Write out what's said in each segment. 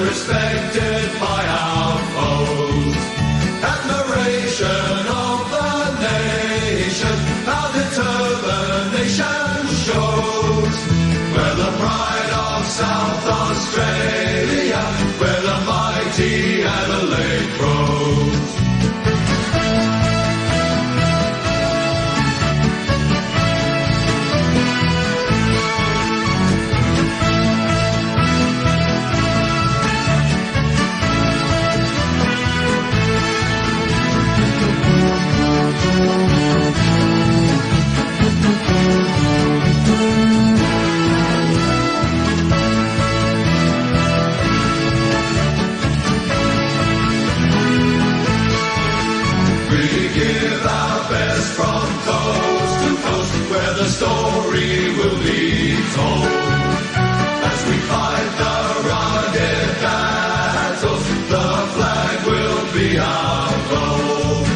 respected by our foes. Admiration of the nation, our determination shows. We're the pride of South Australia, we're the mighty Adelaide Crows. The story will be told as we fight the rugged battles. The flag will be our goal.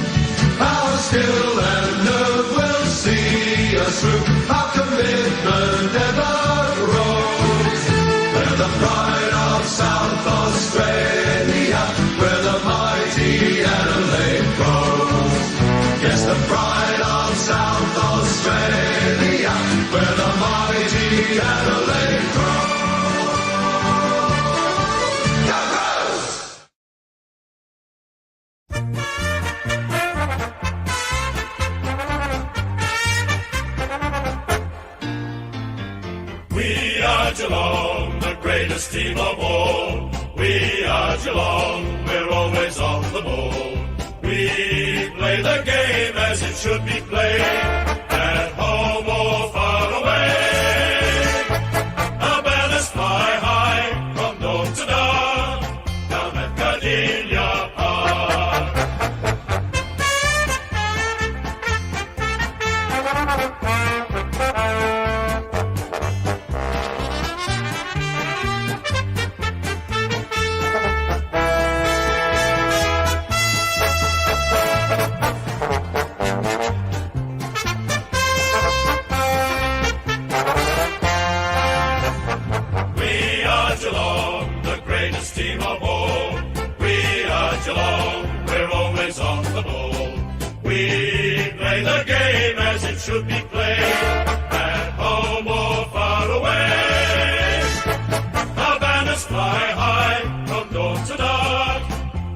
Our skill and nerve will see us through. Our commitment ever grows. We're the pride of South Australia. We're the mighty Adelaide Crows. Yes, the pride of South Australia. We're the mighty Adelaide Crows. Go Crows! We are Geelong, the greatest team of all. We are Geelong, we're always on the ball. We play the game as it should be played, at home or far away. Our banners fly high from dawn to dark, down at Gardenia Park. Team of all. We are Geelong, we're always on the ball. We play the game as it should be played, at home or far away. Our banners fly high from dawn to dark,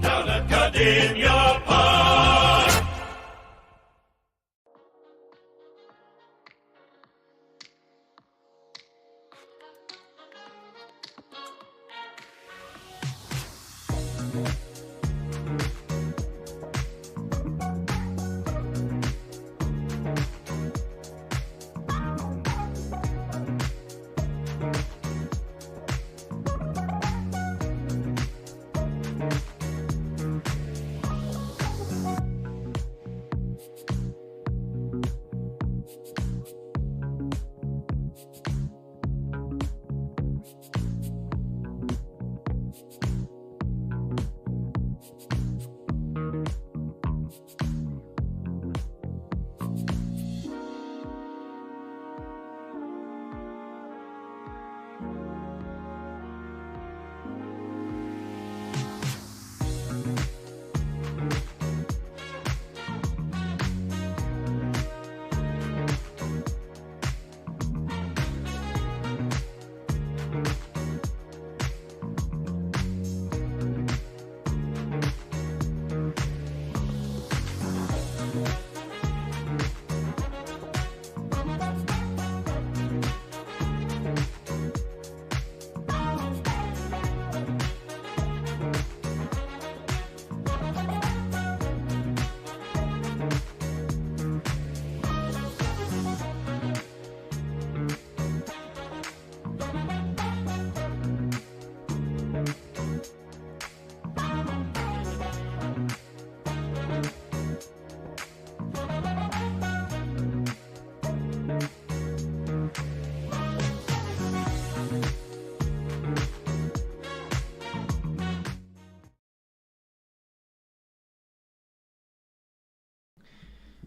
down at Gardenia Park.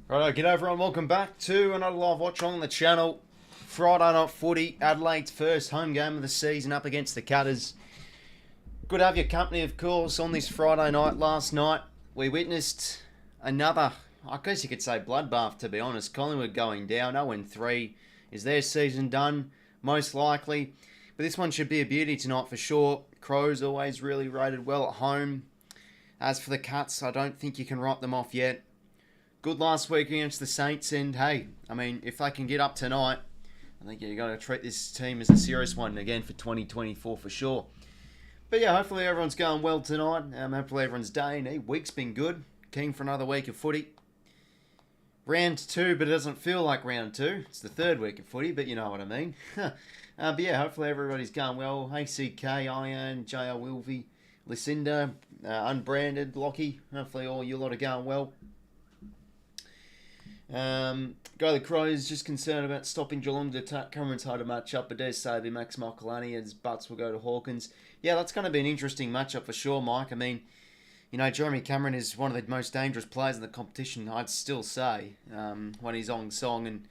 Righto, g'day everyone, welcome back to another live watch on the channel. Friday night footy, Adelaide's first home game of the season up against the Cutters. Good to have your company, of course, on this Friday night. Last night, we witnessed another, I guess you could say, bloodbath, to be honest. Collingwood going down, 0-3. Is their season done? Most likely. But this one should be a beauty tonight for sure. Crows always really rated well at home. As for the Cuts, I don't think you can write them off yet. Good last week against the Saints, and hey, I mean, if they can get up tonight, I think you've got to treat this team as a serious one again for 2024 for sure. But yeah, hopefully everyone's going well tonight. Hopefully everyone's day and week's been good. Keen for another week of footy. Round 2, but it doesn't feel like round 2. It's the 3rd week of footy, but you know what I mean. But yeah, hopefully everybody's going well. 𝐓𝐡𝐞 𝐼𝐴N, 𝐽 Lucinda, unbranded, 𝐷𝐿ockie. Hopefully all you lot are going well. Go the Crows, just concerned about stopping Geelong to attack. Cameron's hard to match up, but dare say it'll be Max Michelani as Butts will go to Hawkins. Yeah, that's going to be an interesting matchup for sure, Mike. I mean, you know, Jeremy Cameron is one of the most dangerous players in the competition, I'd still say, when he's on song. And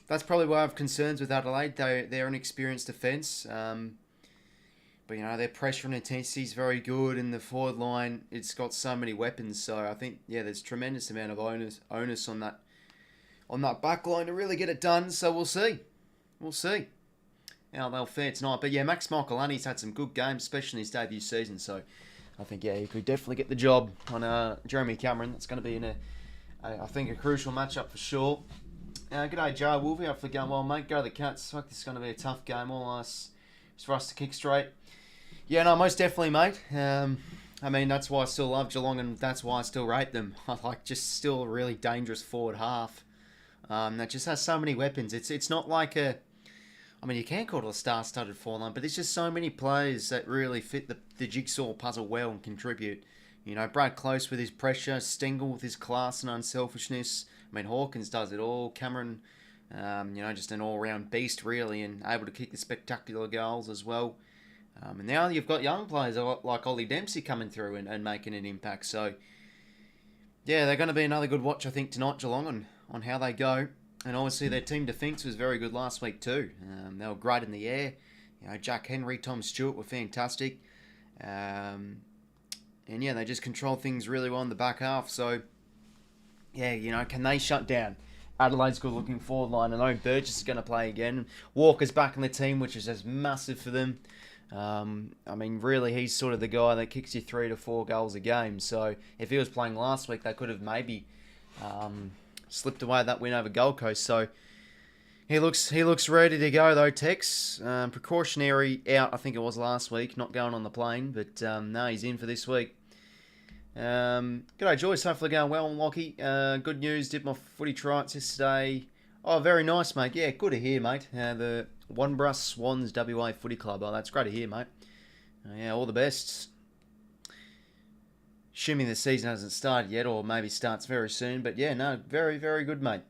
that's probably why I have concerns with Adelaide. They're an experienced defence. But, you know, their pressure and intensity is very good. And the forward line, it's got so many weapons. So I think, yeah, there's tremendous amount of onus on that back line to really get it done. So we'll see. We'll see how they'll fare tonight. But yeah, Max Michelani's had some good games, especially in his debut season. So I think, yeah, he could definitely get the job on Jeremy Cameron. That's going to be, I think, a crucial matchup for sure. G'day, Joe Wolvie. Hopefully going well, mate. Go the Cats. Fuck, this is going to be a tough game. All us is for us to kick straight. Yeah, no, most definitely, mate. I mean, that's why I still love Geelong, and that's why I still rate them. I like just still a really dangerous forward half. That just has so many weapons. It's not like I mean, you can call it a star-studded forward line, but there's just so many players that really fit the jigsaw puzzle well and contribute. You know, Brad Close with his pressure, Stengel with his class and unselfishness. I mean, Hawkins does it all. Cameron, you know, just an all-round beast, really, and able to kick the spectacular goals as well. And now you've got young players like Ollie Dempsey coming through and making an impact. So, yeah, they're going to be another good watch, I think, tonight, Geelong, on how they go. And obviously their team defence was very good last week too. They were great in the air. You know, Jack Henry, Tom Stewart were fantastic. And yeah, they just controlled things really well in the back half. So, yeah, you know, can they shut down Adelaide's good-looking forward line? I know Burgess is going to play again. Walker's back in the team, which is just massive for them. I mean, really, he's sort of the guy that kicks you 3 to 4 goals a game. So if he was playing last week, they could have maybe slipped away that win over Gold Coast. So he looks ready to go though. Tex, precautionary out, I think it was last week, not going on the plane, but no, he's in for this week. G'day, Joice. Hopefully going well on 𝐷𝐿ockie. Good news, did my footy trials yesterday. Oh, very nice, mate. Yeah, good to hear, mate. The 𝐻𝐴𝐵𝐿 Swans WA Footy Club. Oh, that's great to hear, mate. Yeah, all the best. Assuming the season hasn't started yet, or maybe starts very soon. But yeah, no, very, very good, mate.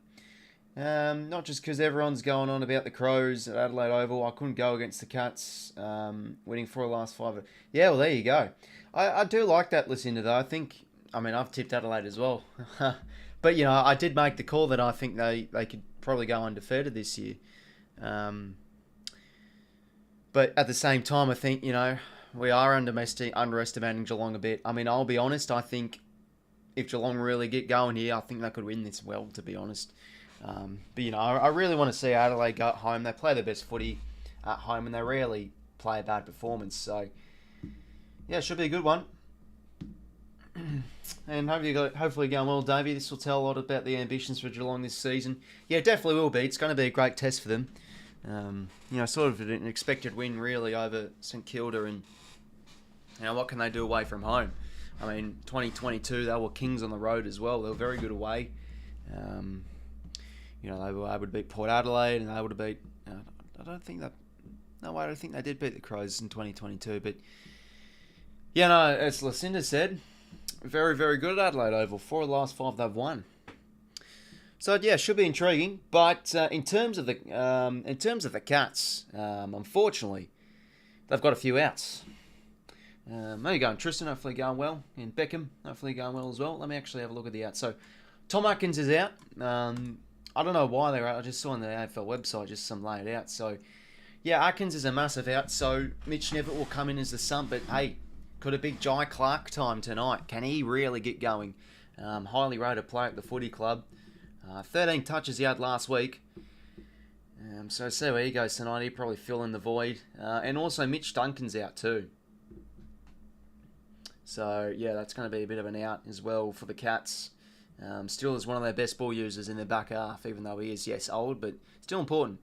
Not just because everyone's going on about the Crows at Adelaide Oval. I couldn't go against the Cats, winning 4 of the last 5. Yeah, well, there you go. I do like that, Lucinda, though. I mean, I've tipped Adelaide as well. But, you know, I did make the call that I think they could probably go undefeated this year. But at the same time, I think, you know, we are underestimating Geelong a bit. I mean, I'll be honest, I think if Geelong really get going here, I think they could win this well, to be honest. But, you know, I really want to see Adelaide go at home. They play their best footy at home, and they rarely play a bad performance. So, yeah, it should be a good one. And hopefully going well, Davey. This will tell a lot about the ambitions for Geelong this season. Yeah, it definitely will be. It's going to be a great test for them. You know, sort of an expected win, really, over St Kilda. And, you know, what can they do away from home? I mean, 2022, they were kings on the road as well. They were very good away. You know, they were able to beat Port Adelaide and able to beat... I don't think they did beat the Crows in 2022. But, yeah, no, as Lucinda said, very, very good at Adelaide Oval. 4 of the last 5 they've won. So, yeah, should be intriguing. But in terms of the Cats, unfortunately, they've got a few outs. There you go, Tristan, hopefully going well. And Beckham, hopefully going well as well. Let me actually have a look at the outs. So, Tom Atkins is out. I don't know why they're out. I just saw on the AFL website just some laid out. So, yeah, Atkins is a massive out. So, Mitch Nevitt will come in as the sub. But, hey, could a big 𝐼𝐴 𝐴𝐥𝐿 time tonight? Can he really get going? Highly rated player at the footy club. 13 touches he had last week. So see where he goes tonight. He'll probably fill in the void. And also Mitch Duncan's out too. So yeah, that's going to be a bit of an out as well for the Cats. Still is one of their best ball users in their back half, even though he is, yes, old, but still important.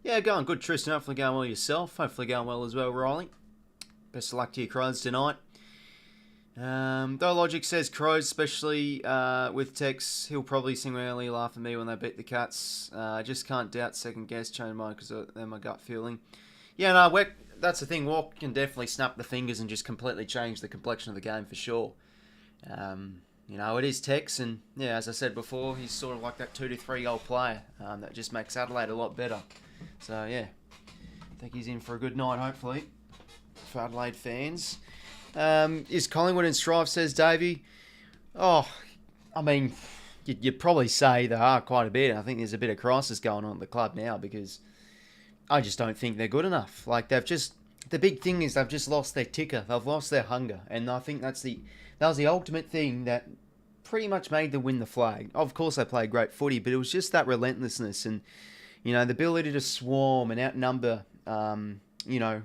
Yeah, going good, Tristan. Hopefully going well yourself. Hopefully going well as well, Riley. Best of luck to your Crows tonight. Though Logic says Crows, especially with Tex, he'll probably singularly laugh at me when they beat the Cats. I just can't doubt second guess, change mine because they're my gut feeling. Yeah, no, that's the thing. Walk can definitely snap the fingers and just completely change the complexion of the game for sure. You know, it is Tex, and yeah, as I said before, he's sort of like that 2 to 3 goal player that just makes Adelaide a lot better. So yeah, I think he's in for a good night, hopefully, for Adelaide fans. Is Collingwood in strife, says Davey? Oh, I mean, you'd probably say they are quite a bit. I think there's a bit of crisis going on at the club now because I just don't think they're good enough. Like, the big thing is they've just lost their ticker. They've lost their hunger. And I think that was the ultimate thing that pretty much made them win the flag. Of course, they played great footy, but it was just that relentlessness and, you know, the ability to swarm and outnumber, you know,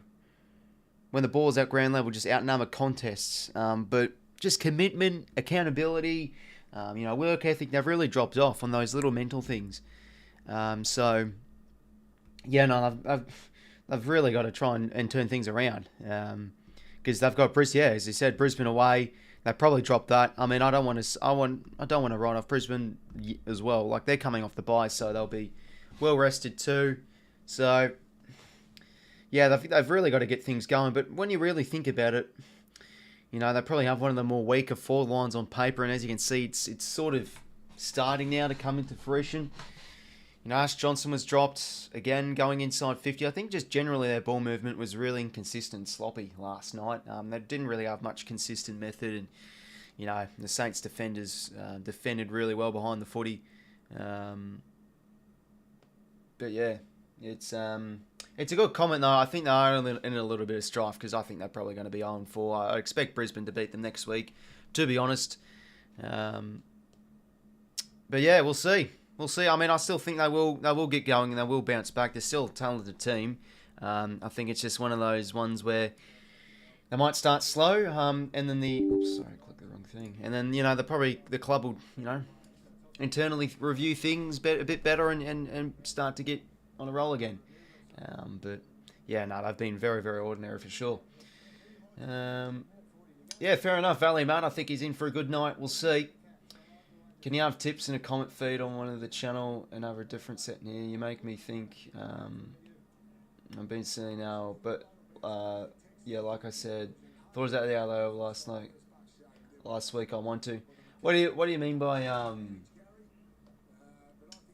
when the ball's at ground level, just outnumber contests. But just commitment, accountability, you know, work ethic, they've really dropped off on those little mental things. So, yeah, no, they've really got to try and turn things around. Because they've got Brisbane, yeah, as you said, Brisbane away. They probably dropped that. I mean, I don't want to write off Brisbane as well. Like, they're coming off the bye, so they'll be well rested too. So, yeah, they've really got to get things going. But when you really think about it, you know, they probably have one of the more weaker forward lines on paper, and as you can see, it's sort of starting now to come into fruition. You know, Ash Johnson was dropped again, going inside 50. I think just generally their ball movement was really inconsistent, sloppy last night. They didn't really have much consistent method, and you know the Saints defenders defended really well behind the footy. But yeah, it's a good comment though. I think they are in a little bit of strife because I think they're probably going to be 0-4. I expect Brisbane to beat them next week, to be honest. But yeah, we'll see. We'll see. I mean, I still think they will get going and they will bounce back. They're still a talented team. I think it's just one of those ones where they might start slow, and then I clicked the wrong thing. And then, you know, the club will, you know, internally review things a bit better and start to get on a roll again. But yeah, no, they've been very, very ordinary for sure. Yeah, fair enough. Valley Matt, I think he's in for a good night. We'll see. Can you have tips in a comment feed on one of the channel and have a different set here? You make me think. I'm being silly now, but yeah, like I said, thought it was at the Adelaide Oval last week. I want to. What do you mean by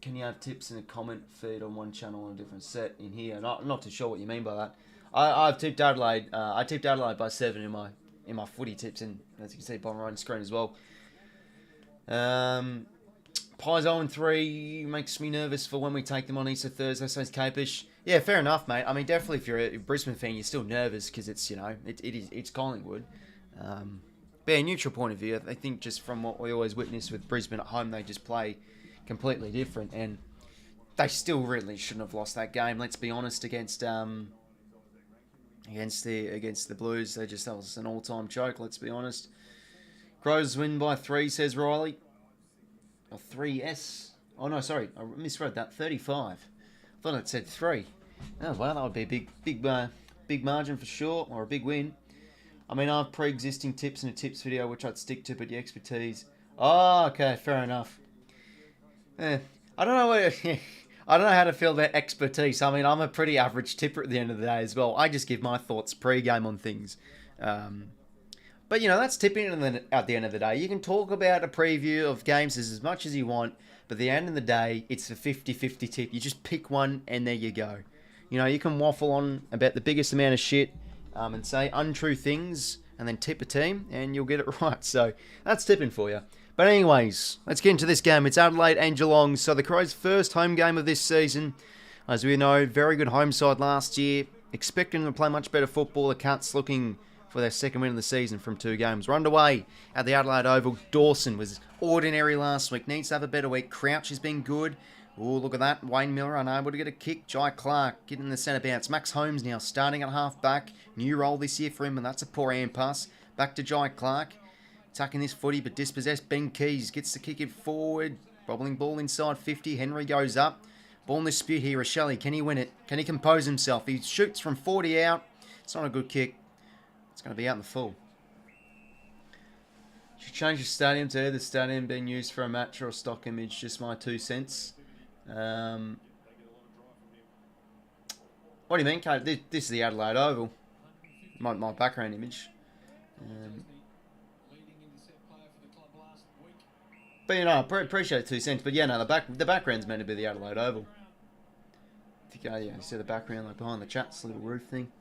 can you have tips in a comment feed on one channel on a different set in here? Not too sure what you mean by that. I've tipped Adelaide. I tipped Adelaide by 7 in my footy tips, and as you can see, bottom right of the screen as well. Pies 0-3 makes me nervous for when we take them on Easter Thursday, so it's Capish. Yeah, fair enough, mate. I mean, definitely if you're a Brisbane fan, you're still nervous because it's, you know, it's Collingwood. But a neutral point of view, I think just from what we always witness with Brisbane at home, they just play completely different, and they still really shouldn't have lost that game. Let's be honest, against the Blues, that was an all-time joke. Let's be honest. Crows win by 3, says Riley. Or 3S. Oh, no, sorry. I misread that. 35. I thought it said 3. Oh, well, that would be a big margin for sure, or a big win. I mean, I have pre-existing tips in a tips video, which I'd stick to, but the expertise. Oh, okay, fair enough. I don't know I don't know how to feel about expertise. I mean, I'm a pretty average tipper at the end of the day as well. I just give my thoughts pre-game on things. But, you know, that's tipping at the end of the day. You can talk about a preview of games as much as you want, but at the end of the day, it's a 50-50 tip. You just pick one, and there you go. You know, you can waffle on about the biggest amount of shit and say untrue things, and then tip a team, and you'll get it right. So, that's tipping for you. But anyways, let's get into this game. It's Adelaide and Geelong. So, the Crows' first home game of this season. As we know, very good home side last year. Expecting them to play much better football. The Cats looking for their second win of the season from 2 games. We're underway at the Adelaide Oval. Dawson was ordinary last week. Needs to have a better week. Crouch has been good. Oh, look at that. Wayne Miller unable to get a kick. Jai Clark getting the centre bounce. Max Holmes now starting at half back. New role this year for him, and that's a poor hand pass. Back to Jai Clark. Tucking this footy, but dispossessed. Ben Keys gets to kick it forward. Bobbling ball inside 50. Henry goes up. Ball in dispute here. Rochelle, can he win it? Can he compose himself? He shoots from 40 out. It's not a good kick. It's going to be out in the full. Should change the stadium to the stadium being used for a match or a stock image. Just my 2 cents. What do you mean, Kate? This is the Adelaide Oval. My background image. But you know, I appreciate 2 cents. But yeah, no, the background's meant to be the Adelaide Oval. If you go, yeah, you see the background like behind the chat's little roof thing.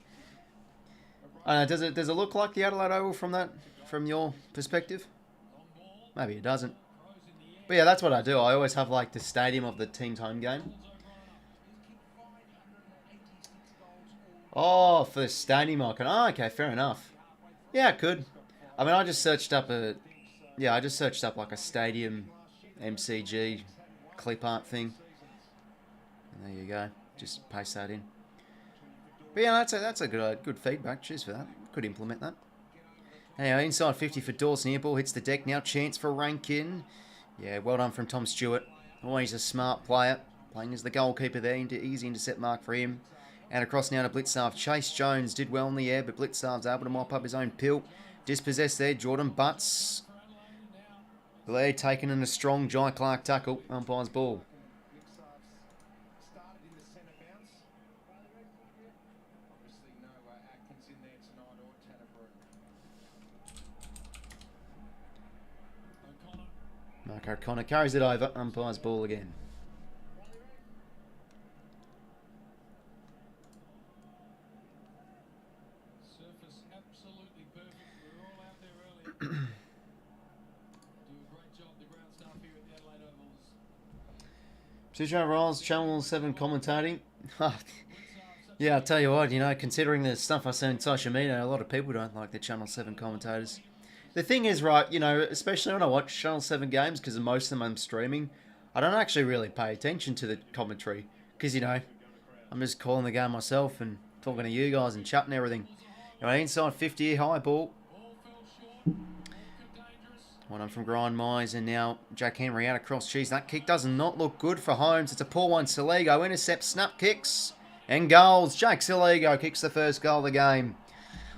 Does it look like the Adelaide Oval from your perspective? Maybe it doesn't. But yeah, that's what I do. I always have like the stadium of the team's home game. Oh, for the stadium icon. Oh, okay, fair enough. Yeah, it could. I mean, I just searched up like a stadium MCG clip art thing. And there you go. Just paste that in. But yeah, that's a good feedback. Cheers for that. Could implement that. Anyway, inside 50 for Dawson here. Ball hits the deck now. Chance for Rankin. Yeah, well done from Tom Stewart. Always a smart player. Playing as the goalkeeper there. Easy intercept mark for him. And across now to Blitzarv. Chase Jones did well in the air, but Blitzarv's able to mop up his own pill. Dispossessed there. Jordan Butts. Blair taken in a strong Jai Clark tackle. Umpire's ball. Mark O'Connor carries it over. Umpire's ball again. Surface absolutely perfect. We were all out there earlier. Do a great job, the ground staff here at the Adelaide Ovals. Sidor Rolls, Channel 7 commentating. Yeah, I'll tell you what, you know, considering the stuff I see on social media, a lot of people don't like the Channel 7 commentators. The thing is, right, you know, especially when I watch Channel 7 games, because most of them I'm streaming, I don't actually really pay attention to the commentary. Because, you know, I'm just calling the game myself and talking to you guys and chatting and everything. You know, inside 50, high ball. One from 𝐼𝐻𝐿𝐼𝐻𝐿𝐼𝐻𝐿𝐼 and now Jack Henry out across. Jeez, that kick does not look good for Holmes. It's a poor one. 𝐼𝐻𝐿𝐼𝐻𝐿𝐼 intercepts, snap kicks, and goals. Jake 𝐼𝐻𝐿𝐼𝐻𝐿𝐼 kicks the first goal of the game.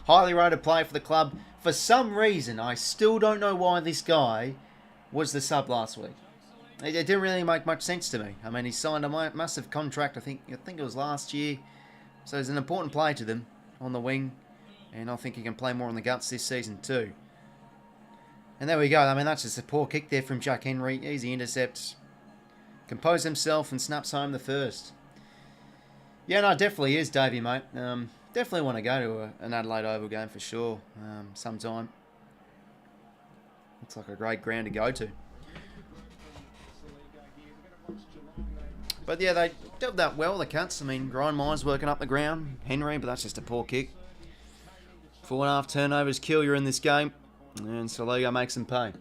Highly rated player for the club. For some reason, I still don't know why this guy was the sub last week. It didn't really make much sense to me. I mean, he signed a massive contract, I think it was last year. So he's an important player to them on the wing. And I think he can play more on the guts this season too. And there we go. I mean, that's just a poor kick there from Jack Henry. Easy intercept. Composed himself and snaps home the first. Yeah, no, it definitely is, Davey, mate. Definitely want to go to an Adelaide Oval game for sure, sometime. Looks like a great ground to go to. But yeah, they did that well, the Cats. I mean, 𝐼𝐻𝐿𝐼𝐻𝐿𝐼 working up the ground. Henry, but that's just a poor kick. 4.5 turnovers, 𝐴𝐥𝐝 in this game. And 𝐼𝐻𝐿𝐼𝐻 makes them pay.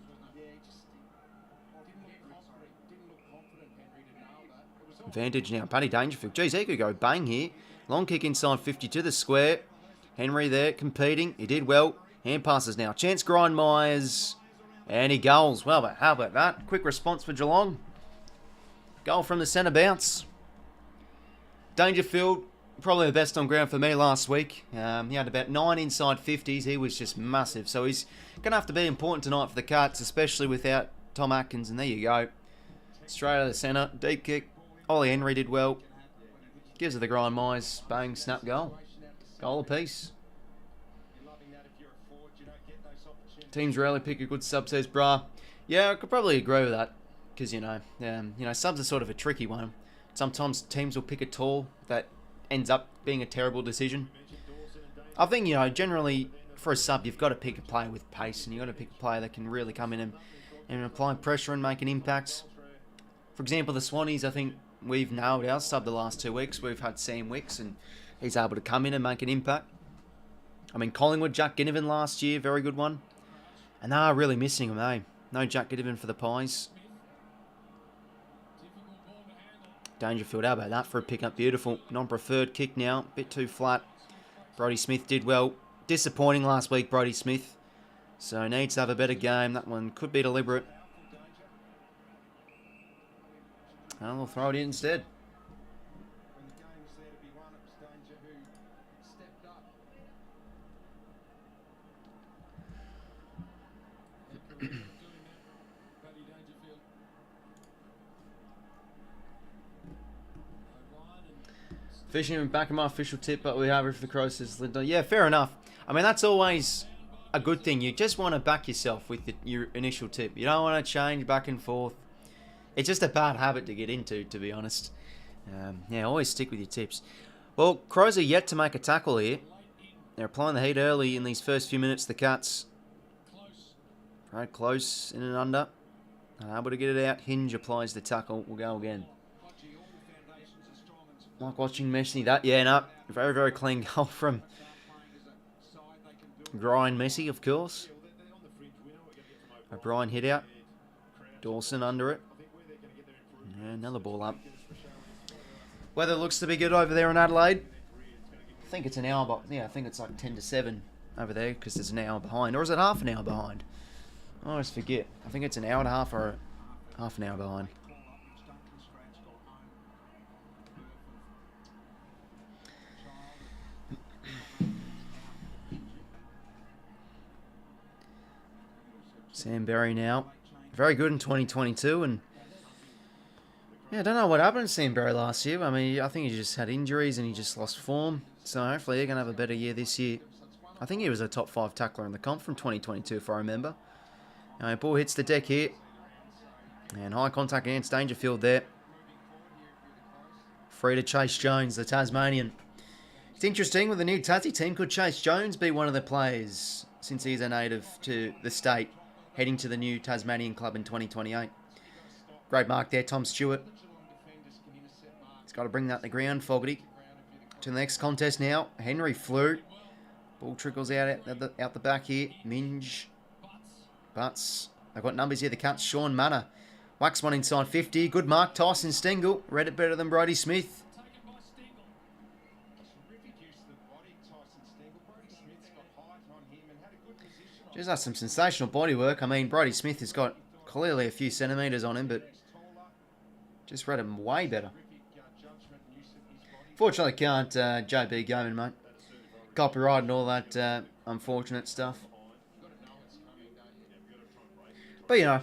Advantage now, Paddy Dangerfield. Geez, he could go bang here. Long kick inside 50 to the square. Henry there competing. He did well. Hand passes now. Chance 𝐼𝐻𝐿𝐼𝐻. And he goals. Well, but how about that? Quick response for Geelong. Goal from the centre bounce. Dangerfield, probably the best on ground for me last week. He had about 9 inside 50s. He was just massive. So he's going to have to be important tonight for the Cats, especially without Tom Atkins. And there you go. Straight out of the centre. Deep kick. Ollie Henry did well. Gives it the 𝐼𝐻𝐿𝐼𝐻. Bang, snap goal. Goal apiece. Teams rarely pick a good sub, says Bra. Yeah, I could probably agree with that. Because, you know, subs are sort of a tricky one. Sometimes teams will pick a tall that ends up being a terrible decision. I think, you know, generally for a sub, you've got to pick a player with pace. And you've got to pick a player that can really come in and apply pressure and make an impact. For example, the Swannies, I think we've nailed our sub the last 2 weeks. We've had Sam Wicks and he's able to come in and make an impact. I mean, Collingwood, Jack Ginnivan last year, very good one. And they are really missing him, eh? No Jack Ginnivan for the Pies. Dangerfield, how about that for a pick-up? Beautiful. Non-preferred kick now. Bit too flat. Brodie Smith did well. Disappointing last week, Brodie Smith. So needs to have a better game. That one could be deliberate. And we'll throw it in instead. Fishing back in my official tip, but we have it for the Crows, says Linda. Yeah, fair enough. I mean, that's always a good thing. You just want to back yourself with your initial tip. You don't want to change back and forth. It's just a bad habit to get into, to be honest. Yeah, always stick with your tips. Well, Crows are yet to make a tackle here. They're applying the heat early in these first few minutes. The Cats. Right, close, in and under. Able to get it out. Hinge applies the tackle. We'll go again. Like watching Messi. That, yeah, no. Very, very clean goal from 𝐼𝐴 of course. O'Brien hit out. Dawson under it. Yeah, another ball up. Weather looks to be good over there in Adelaide. I think it's an hour, but yeah, I think it's like 10 to 7 over there because there's an hour behind. Or is it half an hour behind? I always forget. I think it's an hour and a half or half an hour behind. Sam Berry now. Very good in 2022. And yeah, I don't know what happened to Sam Berry last year. I mean, I think he just had injuries and he just lost form. So hopefully they're going to have a better year this year. I think he was a top 5 tackler in the comp from 2022, if I remember. Ball hits the deck here. And high contact against Dangerfield there. Free to Chase Jones, the Tasmanian. It's interesting, with the new Tassie team, could Chase Jones be one of the players, since he's a native to the state, heading to the new Tasmanian club in 2028. Great mark there, Tom Stewart. He's got to bring that to the ground, Fogarty. To the next contest now. Henry flew. Ball trickles out the back here. Minge. Butts. They've got numbers here. The Cats, Sean Manor. Whacks one inside 50. Good mark, Tyson Stengel. Read it better than Brodie Smith. Just has some sensational body work. I mean, Brodie Smith has got clearly a few centimetres on him, but just read him way better. Fortunately, can't JB Gaming, mate. Copyright and all that unfortunate stuff. But, you know,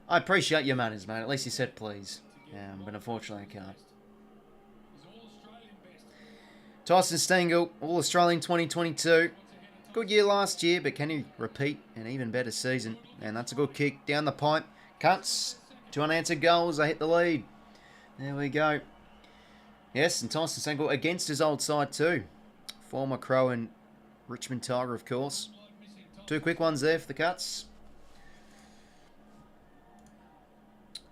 I appreciate your manners, mate. At least you said please. But unfortunately, I can't. Tyson Stengel, All-Australian 2022. Good year last year, but can he repeat an even better season? And that's a good kick down the pipe. Cuts. 2 unanswered goals. They hit the lead. There we go. Yes, and Tyson Stengel against his old side too. Former Crow and Richmond Tiger, of course. 2 quick ones there for the Cuts.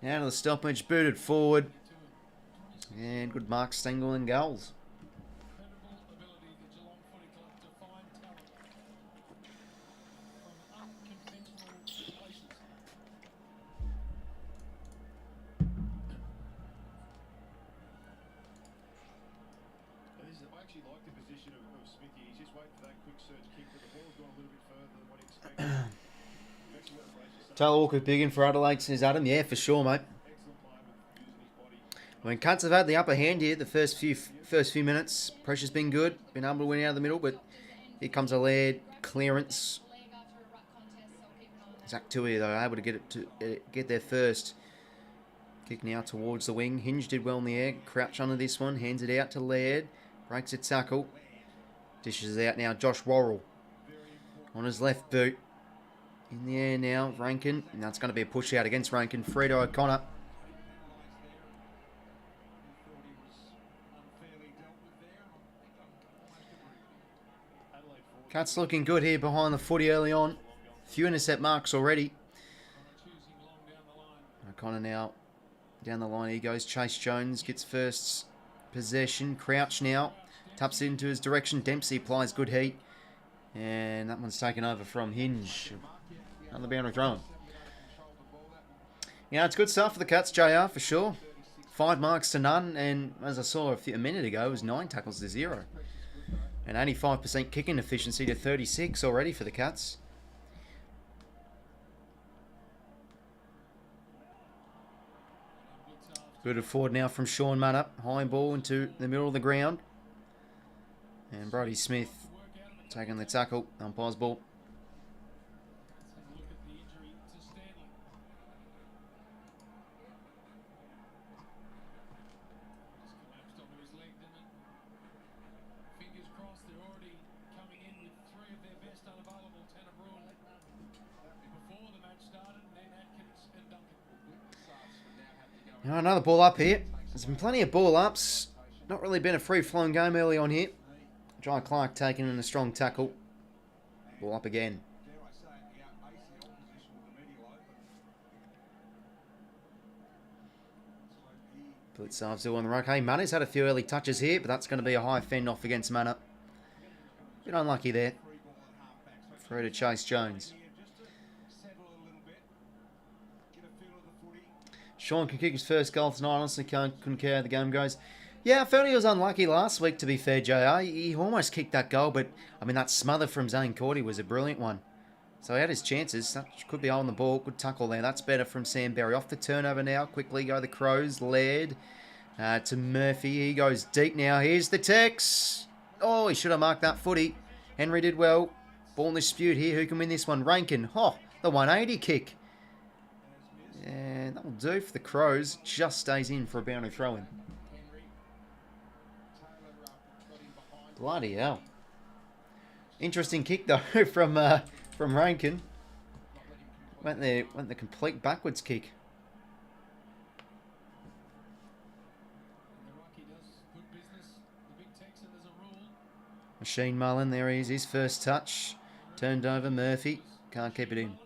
Down to the stoppage, booted forward. And good mark, Stengel and goals. Taylor Walker big in for Adelaide, says Adam. Yeah, for sure, mate. I mean, Cunts have had the upper hand here the first few minutes. Pressure's been good. Been able to win out of the middle, but here comes a Laird clearance. 𝐓𝐴𝐶 though, able to get there first. Kick now towards the wing. Hinge did well in the air. Crouch under this one. Hands it out to Laird. Breaks a tackle. Dishes out now. Josh Worrell on his left boot. In the air now, Rankin. And that's going to be a push out against Rankin. Free to O'Connor. Cats looking good here behind the footy early on. Few intercept marks already. O'Connor now down the line. He goes. Chase Jones gets first possession. Crouch now. Taps it into his direction. Dempsey applies good heat. And that one's taken over from Hinge. Another boundary throw. Yeah, it's good stuff for the Cats, JR, for sure. 5 marks to none, and as I saw a minute ago, it was 9 tackles to 0. And 85% kicking efficiency to 36 already for the Cats. Good forward now from Shaun Dux. High ball into the middle of the ground. And Brody Smith taking the tackle. Umpire's ball. Now another ball up here. There's been plenty of ball ups. Not really been a free-flowing game early on here. Jai Clark taking in a strong tackle. Ball up again. 𝐓𝐴𝐴 still on the ruck. Hey, Mana's had a few early touches here, but that's going to be a high fend off against Mana. Bit unlucky there. Through to Chase Jones. Sean can kick his first goal tonight. Honestly, couldn't care how the game goes. Yeah, I felt he was unlucky last week, to be fair, JR. He almost kicked that goal, but, I mean, that smother from 𝐵𝐴𝐴 𝐿𝐴𝐴 was a brilliant one. So he had his chances. That could be holding the ball. Good tackle there. That's better from Sam Berry. Off the turnover now. Quickly go the Crows. Laird to Murphy. He goes deep now. Here's the Tex. Oh, he should have marked that footy. Henry did well. Ball in dispute here. Who can win this one? Rankin. Oh, the 180 kick. And that'll do for the Crows. Just stays in for a boundary throw-in. Bloody hell. Interesting kick, though, from Rankin. Went the complete backwards kick. Machine Mullen, there he is, his first touch. Turned over, Murphy. Can't keep it in.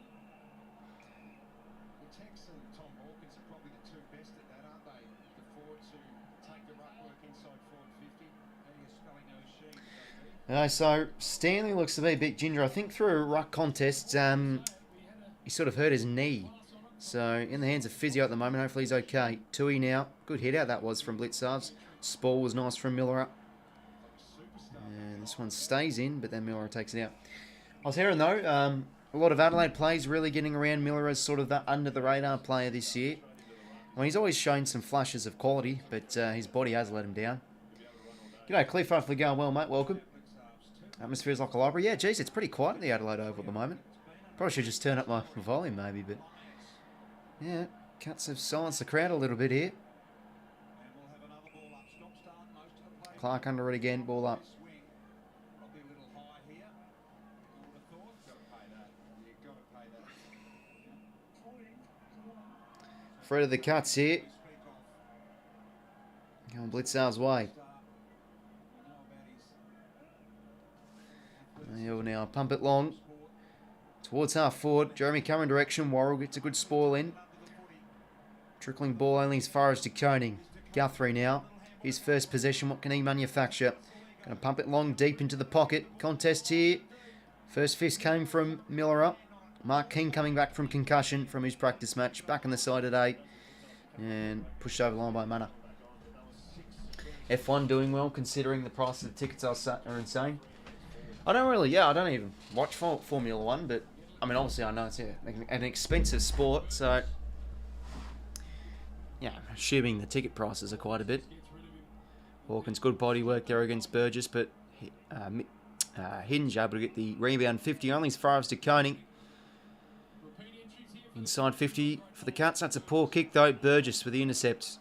So Stanley looks to be a bit ginger. I think through a ruck contest, he sort of hurt his knee. So in the hands of physio at the moment. Hopefully he's okay. 𝐼𝐴𝐴 now. Good hit out that was from 𝐵𝐿𝐴𝐴. Spall was nice from Miller. And this one stays in, but then Miller takes it out. I was hearing though, a lot of Adelaide plays really getting around Miller as sort of that under the radar player this year. Well, he's always shown some flashes of quality, but his body has let him down. G'day Cliff, hopefully going well, mate. Welcome. Atmosphere's like a library. Yeah, geez, it's pretty quiet at the Adelaide Oval at the moment. Probably should just turn up my volume maybe, but yeah, Cats have silenced the crowd a little bit here. Clark under it again, ball up. Threat of the Cats here. Going 𝐵𝐿𝐴𝐴's way. He'll now pump it long towards half forward. Jeremy Cameron direction. Worrell gets a good spoil in. Trickling ball only as far as 𝐴𝐴𝐴. Guthrie now. His first possession. What can he manufacture? Going to pump it long deep into the pocket. Contest here. First fist came from Miller. Mark King coming back from concussion from his practice match. Back on the side at 8. And pushed over the line by Mana. F1 doing well considering the price of the tickets are insane. I don't even watch Formula 1, but I mean, obviously I know it's an expensive sport, so yeah, assuming the ticket prices are quite a bit. Hawkins, good body work there against Burgess, but Hinge able to get the rebound 50, only as far as 𝐴𝐴𝐴. Inside 50 for the Cats. That's a poor kick though. Burgess with the intercept.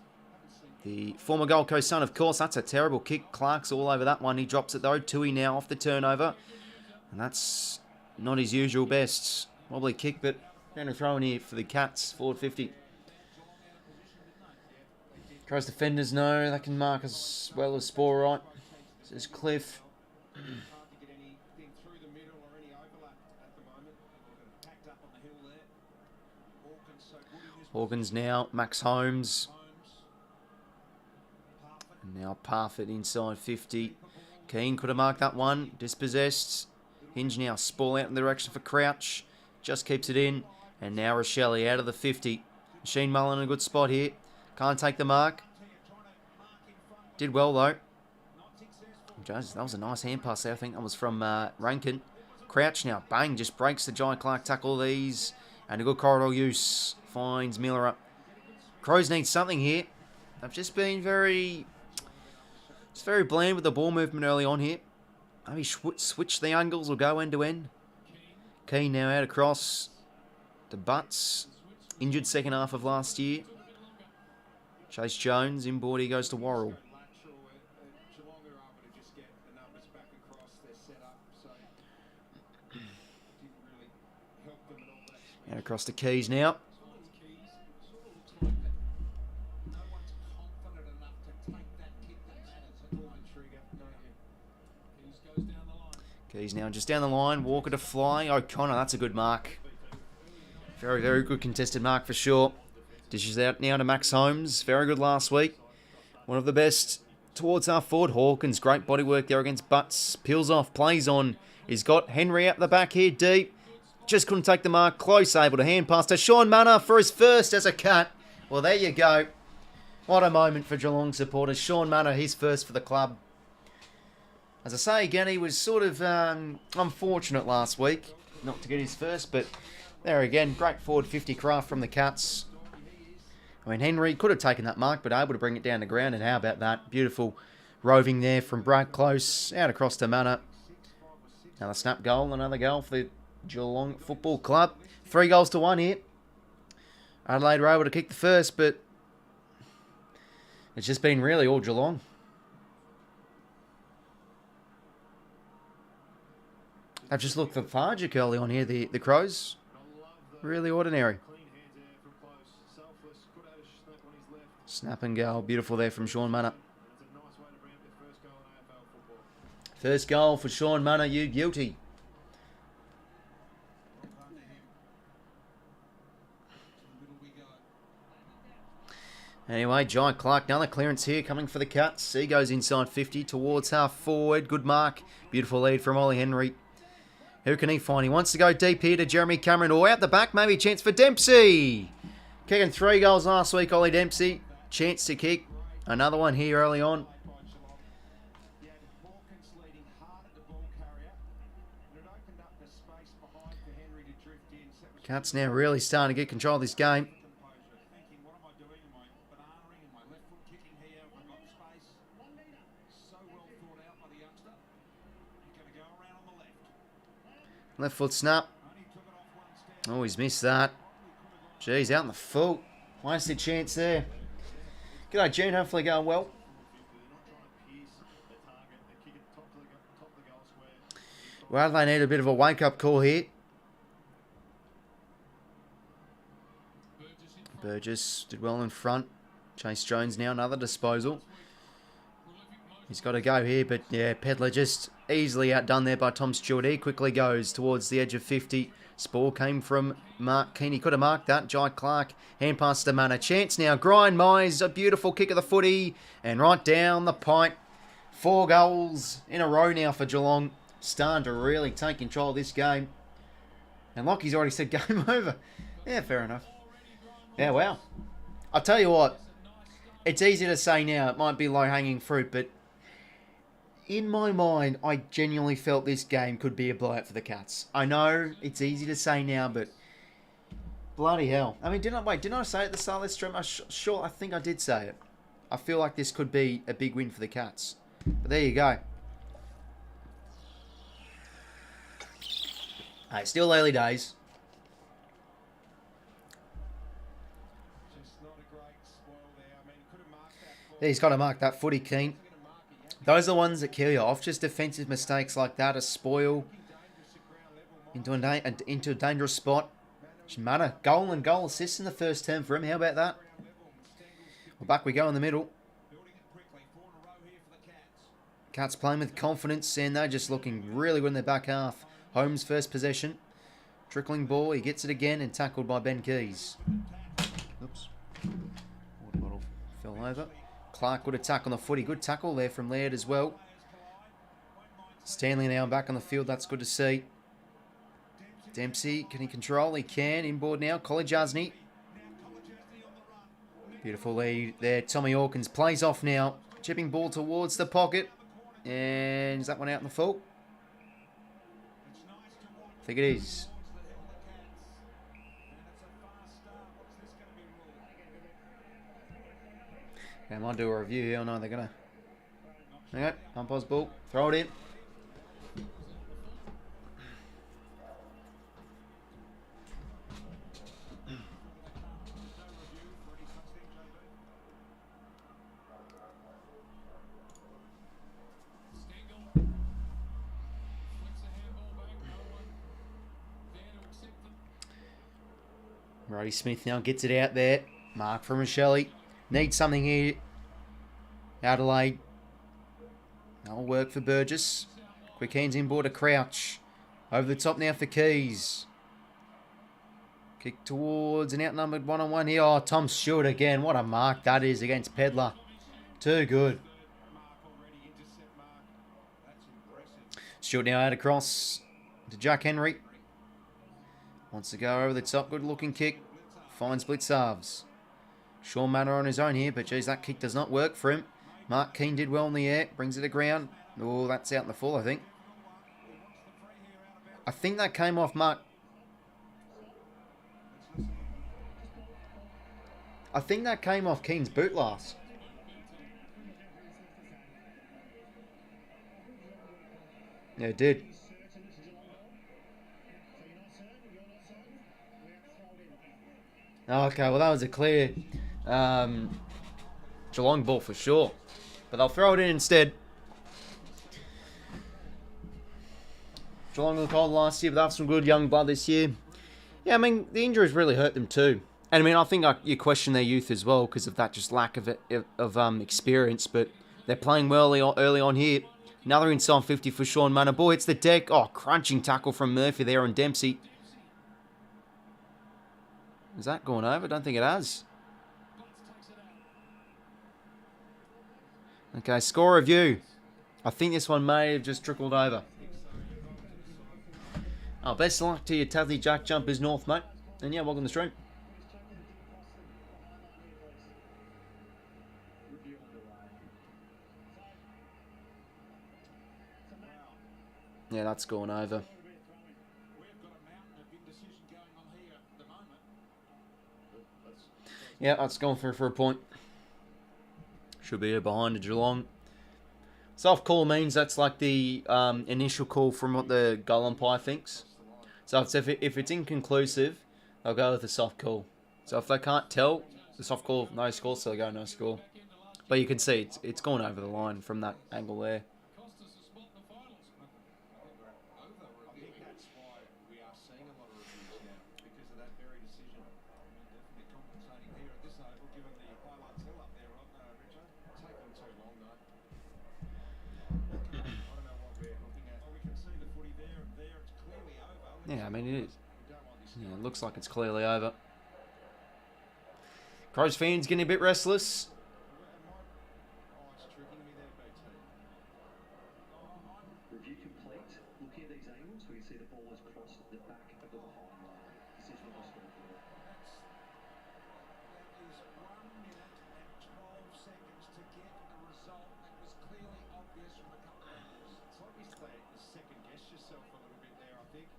The former Gold Coast son, of course. That's a terrible kick. Clark's all over that one. He drops it though. 𝐼𝐴𝐴 now off the turnover. And that's not his usual best. Wobbly kick, but going to throw in here for the Cats. Forward 50. Crows defenders know they can mark as well as Spore right. Says Cliff. Hawkins now. Max Holmes. And now Parfitt inside 50. Keane could have marked that one. Dispossessed. Hinge now, Spall out in the direction for Crouch. Just keeps it in. And now Rochelle out of the 50. Machine Mullen in a good spot here. Can't take the mark. Did well though. Joice, that was a nice hand pass there. I think that was from Rankin. Crouch now, bang, just breaks the 𝐼𝐶𝐞 tackle these. And a good corridor use. Finds Miller up. Crows need something here. They've just been very bland with the ball movement early on here. Maybe switch the angles or go end to end. Kane now out across to Butts. Injured second half of last year. Chase Jones, inboard, he goes to 𝐼𝐵𝐺𝐪. And across to Keys now. Keys now just down the line. Walker to fly. O'Connor, that's a good mark. Very, very good contested mark for sure. Dishes out now to Max Holmes. Very good last week. One of the best towards our forward. Hawkins, great body work there against Butts. Peels off, plays on. He's got Henry out the back here deep. Just couldn't take the mark. Close, able to hand pass to Shaun Mannah for his first as a cut. Well, there you go. What a moment for Geelong supporters. Shaun Mannah, his first for the club. As I say again, he was sort of unfortunate last week not to get his first, but there again, great forward 50 craft from the Cats. I mean, Henry could have taken that mark, but able to bring it down to ground, and how about that? Beautiful roving there from Brad Close, out across to Mannah. Another snap goal, another goal for the Geelong Football Club. 3-1 here. Adelaide were able to kick the first, but it's just been really all Geelong. They've just looked lethargic early on here, the Crows. Really ordinary. Snap and goal. Beautiful there from Shaun Mannah. First goal for Shaun Mannah, 𝐓𝐿𝐴. Anyway, 𝐼𝐶𝐞, another clearance here coming for the Cats. He goes inside 50 towards half forward. Good mark. Beautiful lead from Ollie Henry. Who can he find? He wants to go deep here to Jeremy Cameron. Or out the back, maybe a chance for Dempsey. Kicking 3 goals last week, Ollie Dempsey. Chance to kick another one here early on. Cats now really starting to get control of this game. Left foot snap. Oh, he's missed that. Jeez, out in the full. Wasted chance there. G'day, June. Hopefully going well. Well, they need a bit of a wake-up call here. Burgess did well in front. Chase Jones now, another disposal. He's got to go here, but yeah, Pedler just easily outdone there by Tom Stewart. He quickly goes towards the edge of 50. Spore came from Mark Keane. He could have marked that. 𝐼𝐶𝐞, hand pass to Mannah. Chance now. Grind Mize, a beautiful kick of the footy. And right down the pipe. 4 goals in a row now for Geelong. Starting to really take control of this game. And Lockie's already said game over. Yeah, fair enough. Yeah, wow. I'll tell you what. It's easy to say now. It might be low-hanging fruit, but in my mind, I genuinely felt this game could be a blowout for the Cats. I know it's easy to say now, but bloody hell. I mean, didn't I say it at the start of this stream? I think I did say it. I feel like this could be a big win for the Cats. But there you go. Hey, still early days. Yeah, he's got to mark that footy, Keane. Those are the ones that kill you off. Just defensive mistakes like that, a spoil into a dangerous spot. Mannah, goal and goal assist in the first term for him. How about that? Well, back we go in the middle. Cats playing with confidence, and they're just looking really good in their back half. Holmes first possession. Trickling ball, he gets it again and tackled by Ben Keys. Oops. Water bottle fell over. Clark, good attack on the footy. Good tackle there from Laird as well. Stanley now back on the field. That's good to see. Dempsey, can he control? He can. Inboard now. 𝐼𝐿𝐴 Beautiful lead there. Tommy Hawkins plays off now. Chipping ball towards the pocket. And is that one out in the full? I think it is. Okay, I might do a review here. I know they're going to. Okay, umpire's ball. Throw it in. Roddy Smith now gets it out there. Mark from 𝐼𝐿𝐴. Needs something here. Adelaide. That'll work for Burgess. Quick hands inboard to Crouch. Over the top now for Keys. Kick towards an outnumbered one-on-one here. Oh, Tom Stewart again. What a mark that is against Pedlar. Too good. Stewart now out across to Jack Henry. Wants to go over the top. Good looking kick. Fine split salves. Shaun Manor on his own here, but geez, that kick does not work for him. Mark Keane did well in the air. Brings it to ground. Oh, that's out in the full, I think. I think that came off Mark. I think that came off Keane's boot last. Yeah, it did. Okay, well that was a clear Geelong ball for sure. But they'll throw it in instead. Geelong looked old last year, but they have some good young blood this year. Yeah, I mean, the injuries really hurt them too. And I mean, I think you question their youth as well because of that just lack of experience. But they're playing well early on here. Another inside 50 for Shaun Manor. Ball hits the deck. Oh, crunching tackle from Murphy there on Dempsey. Is that going over? I don't think it has. Okay, score review. I think this one may have just trickled over. Oh, best of luck to your Tassie Jack Jumpers North, mate. And yeah, welcome to the stream. Yeah, that's going over. Yeah, that's going for a point. Should be behind the Geelong. Soft call means that's like the initial call from what the goal umpire thinks. So if it's inconclusive, they'll go with the soft call. So if they can't tell, the soft call, no score, so they go no score. But you can see it's gone over the line from that angle there. Yeah, I mean, it is. Yeah, it looks like it's clearly over. Crows fans getting a bit restless. Review complete. Looking at these angles, we can see the ball has crossed the back of the behind line. This is what I scored for. That is 1 minute and 12 seconds to get a result that was clearly obvious from a couple of angles. It's like you second guess yourself a little bit there, I think.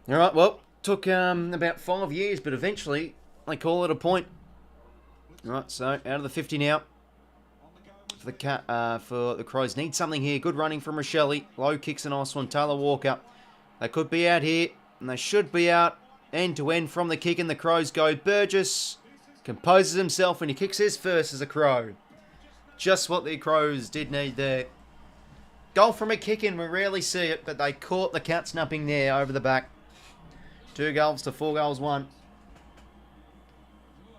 All right, well, took about 5 years, but eventually they call it a point. All right, so out of the 50 now for the Crows. Need something here. Good running from 𝐼𝐿𝐴. Low kicks, a nice one. Taylor Walker. They could be out here, and they should be out end to end from the kick, and the Crows go. Burgess composes himself, and he kicks his first as a Crow. Just what the Crows did need there. Goal from a kick in. We rarely see it, but they caught the cat snapping there over the back. 2 goals to 4 goals, 1.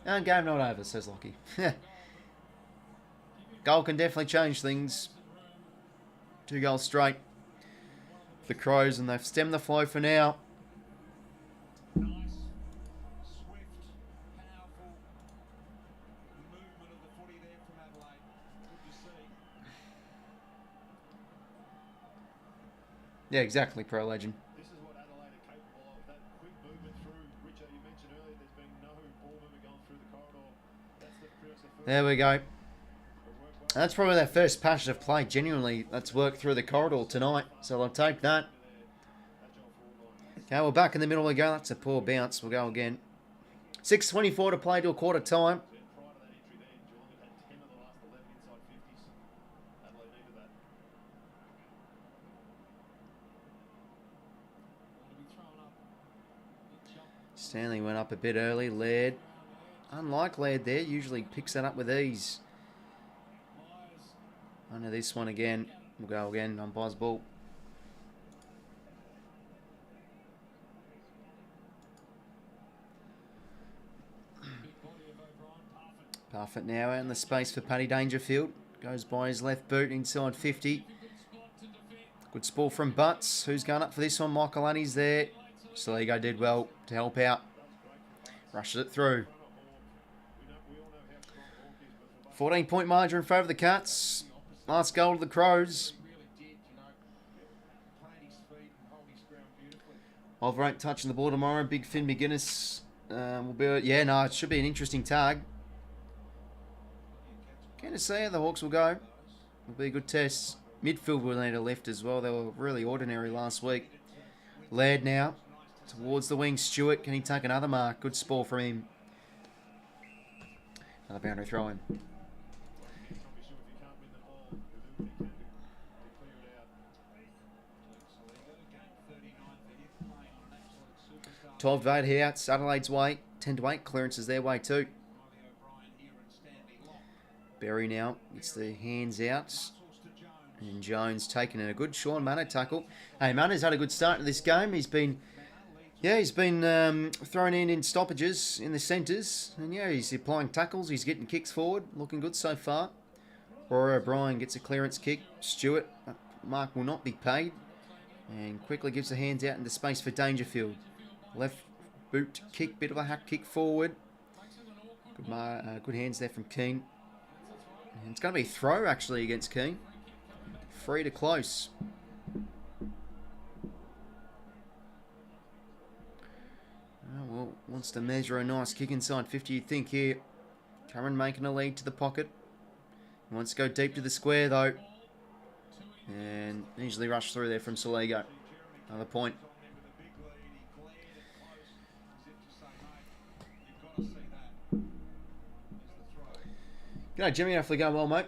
And game not over, says Lockie. Goal can definitely change things. 2 goals straight for the Crows, and they've stemmed the flow for now. Nice, swift, powerful movement of the footy there from Adelaide. Good to see. Yeah, exactly, pro legend. This is what Adelaide are capable of. That quick movement through. Richard, you mentioned earlier there's been no ball movement going through the corridor. That's the first. There we go. That's probably their first passion of play. Genuinely, let's work through the corridor tonight. So I'll take that. Okay, we're back in the middle again. That's a poor bounce. We'll go again. 6:24 to play till quarter time. Prior to that entry there, Geelong had 10 of the last 11 inside 50s. Adelaide needed that. Want to be thrown up. Big jump. Stanley went up a bit early. Laird. Unlike Laird there, usually picks that up with ease. Myers. Under this one again. We'll go again. Umpire's ball. Big body of O'Brien. Parfitt. Parfitt now out in the space for Paddy Dangerfield. Goes by his left boot inside 50. Good spot to defend. Good sport from Butts. Who's going up for this one? 𝐼𝐻𝐿𝐼𝐻𝐪 there. Saligo did well to help out. Rushes it through. 14-point margin in favour of the Cats. Last goal to the Crows. Really did, you know, plant his feet and hold his ground beautifully. Overrate touching the ball tomorrow. Big 𝐵𝐻𝐼𝐻 will be. Yeah, no, it should be an interesting tag. Keen to see how the Hawks will go. Will be a good test. Midfield will need a lift as well. They were really ordinary last week. Laird now towards the wing. 𝐓𝐿𝐼𝐻. Can he take another mark? Good spore from him. Another boundary throw in. If you can't win the ball, you do what you can to clear it out. 12 to 8 here. It's Adelaide's way. 10 to 8. Clearance is their way too. Berry now gets the hands out. And Jones taking a good Shaun Mano tackle. Hey, Mano's had a good start to this game. He's been thrown in stoppages in the centres. And yeah, he's applying tackles. He's getting kicks forward. Looking good so far. Rory O'Brien gets a clearance kick. 𝐓𝐿𝐼𝐻. Mark will not be paid. And quickly gives the hands out into space for Dangerfield. Left boot kick. Bit of a hack kick forward. Good hands there from Keane. And it's going to be a throw actually against Keane. Free to close. Oh, well, wants to measure a nice kick inside 50, you'd think here. Cameron making a lead to the pocket. He wants to go deep to the square though. And easily rushed through there from Saligo. Another point. G'day Jimmy, hopefully going well mate.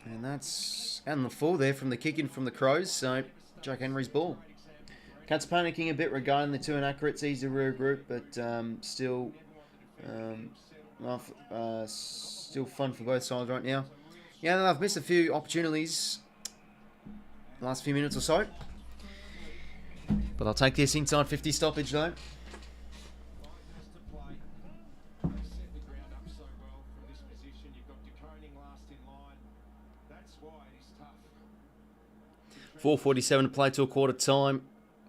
And that's out on the full there from the kick in from the Crows. So Jack Henry's ball. Cats panicking a bit regarding the two inaccurates. Easy to regroup, but still fun for both sides right now. Yeah, I've missed a few opportunities the last few minutes or so. But I'll take this inside 50 stoppage though. Set the ground up so well from this position. You've got DeConing last in line. That's why it is tough. 4:47 to play till quarter time.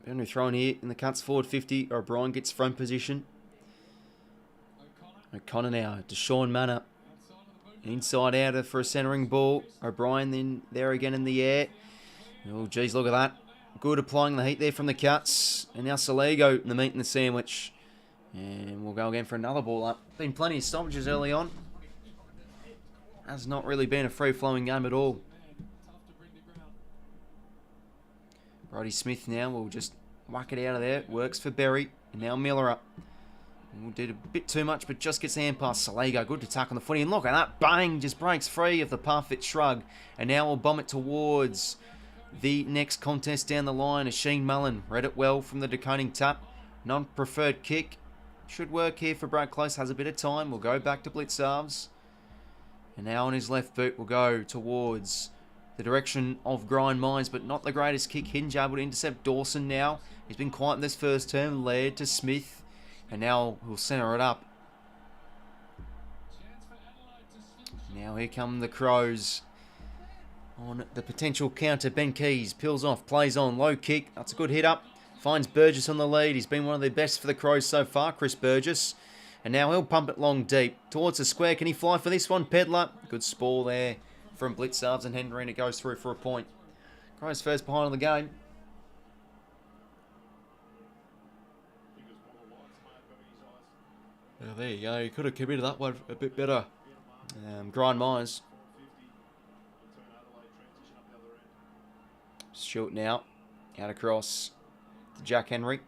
Boundary thrown here in the Cats forward 50. O'Brien gets front position. O'Connor now to Shaun Mano. Inside out for a centering ball. O'Brien then there again in the air. Oh, geez, look at that. Good applying the heat there from the Cats. And now Saligo in the meat and the sandwich. And we'll go again for another ball up. Been plenty of stoppages early on. Has not really been a free-flowing game at all. Brodie Smith now will just whack it out of there. Works for Berry. And now Miller up. Did a bit too much, but just gets the hand past Saligo. Good attack on the footy. And look at that. Bang! Just breaks free of the Parfitt shrug. And now we'll bomb it towards the next contest down the line. Sheen Mullen read it well from the DeConing tap. Non-preferred kick. Should work here for Brad Close. Has a bit of time. We'll go back to blitz halves. And now on his left boot, we'll go towards the direction of Grind Mines, but not the greatest kick. Hinge able to intercept Dawson now. He's been quiet in this first term. Laird to Smith. And now we'll centre it up. Now here come the Crows. On the potential counter, Ben Keys peels off, plays on, low kick. That's a good hit up. Finds Burgess on the lead. He's been one of the best for the Crows so far, Chris Burgess. And now he'll pump it long deep towards the square. Can he fly for this one? Pedler. Good spore there from blitz halves and Henry, and it goes through for a point. Crows first behind on the game. Well, there you go. You could have committed that one a bit better. 𝐼𝐵 shooting out across to Jack Henry.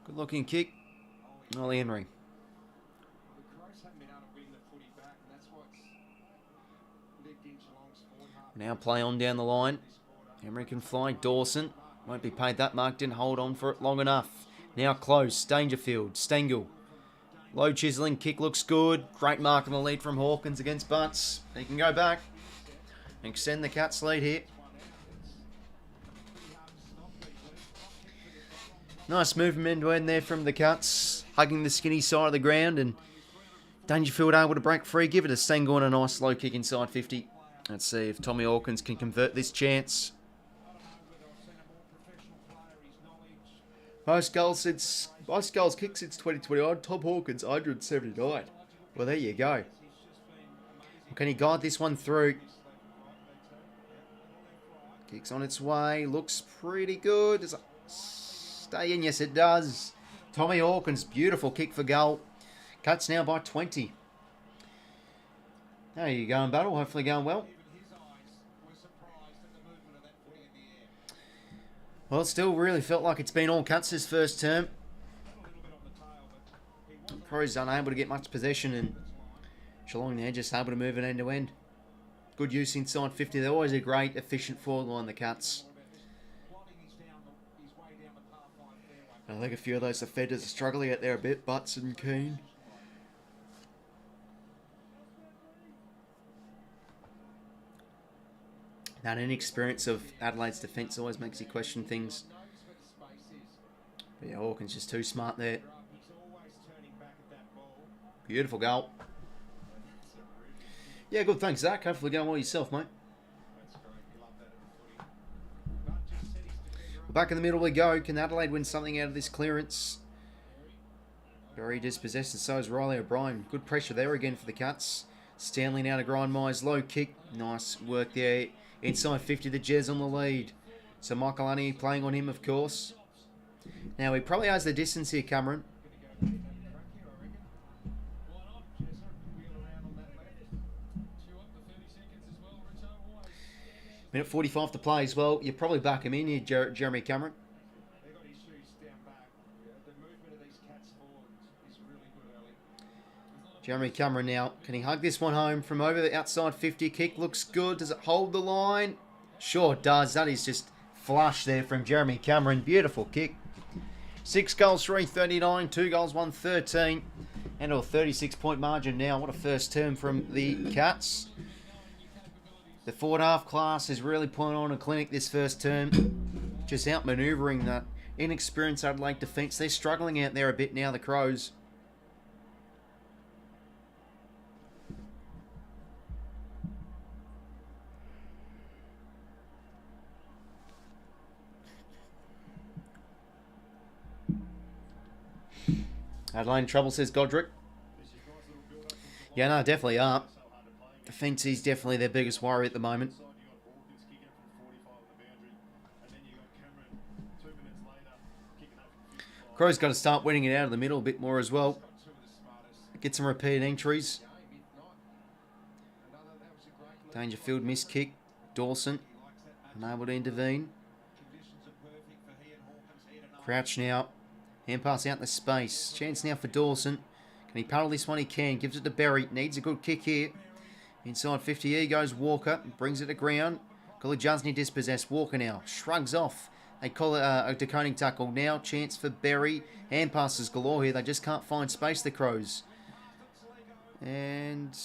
Good looking kick. Ollie Henry. The Crows haven't been able to win the footy back, and that's what's lived in Geelong's forward half. Now play on down the line. Henry can fly. Dawson won't be paid that mark. Didn't hold on for it long enough. Now close. Dangerfield. Stengel. Low chiselling. Kick looks good. Great mark on the lead from Hawkins against Butts. He can go back and extend the Cats lead here. Nice movement end to end there from the Cats. Hugging the skinny side of the ground, and Dangerfield able to break free. Give it a Stengel and a nice low kick inside 50. Let's see if Tommy Hawkins can convert this chance. Most goals kicked since 2021. Tom Hawkins 179. Well, there you go. Can he guide this one through? Kicks on its way. Looks pretty good. Does it stay in? Yes, it does. Tommy Hawkins, beautiful kick for goal. Cuts now by 20. How are you going, Battle? Hopefully going well. Well, it still really felt like it's been all Cuts this first term. Crows unable to get much possession, and Geelong there just able to move it end to end. Good use inside 50. They're always a great, efficient forward line, the Cats. I think a few of those defenders are struggling out there a bit. Butts and Keane. That inexperience of Adelaide's defence always makes you question things. But yeah, Hawkins just too smart there. Beautiful goal. Yeah, good. Thanks, Zach. Hopefully going well yourself, mate. Back in the middle we go. Can Adelaide win something out of this clearance? Very dispossessed, and so is Riley O'Brien. Good pressure there again for the Cats. Stanley now to 𝐼𝐵's low kick. Nice work there. Inside 50, the Jez on the lead. So 𝐼𝐵 playing on him, of course. Now, he probably has the distance here, Cameron. Minute 45 to play as well. You probably back him in here, Jeremy Cameron. They've got issues down back. The movement of these Cats forwards is really good early. Jeremy Cameron now. Can he hug this one home from over the outside 50? Kick looks good. Does it hold the line? Sure it does. That is just flush there from Jeremy Cameron. Beautiful kick. 6 goals, 339. 2 goals, 113. And a 36-point margin now. What a first term from the Cats. The forward half class is really putting on a clinic this first term. Just outmanoeuvring that inexperienced Adelaide defence. They're struggling out there a bit now, the Crows. Adelaide in trouble, says Godric. Yeah, no, definitely are. Defence is definitely their biggest worry at the moment. Crows got to start winning it out of the middle a bit more as well. Get some repeated entries. Dangerfield missed kick. Dawson unable to intervene. Crouch now. Hand pass out in the space. Chance now for Dawson. Can he paddle this one? He can. Gives it to Berry. Needs a good kick here. Inside 50, here goes Walker. Brings it to ground. 𝐼𝐵 dispossessed. Walker now. Shrugs off. They call it a decoding tackle. Now chance for Berry. Hand passes galore here. They just can't find space, the Crows. And...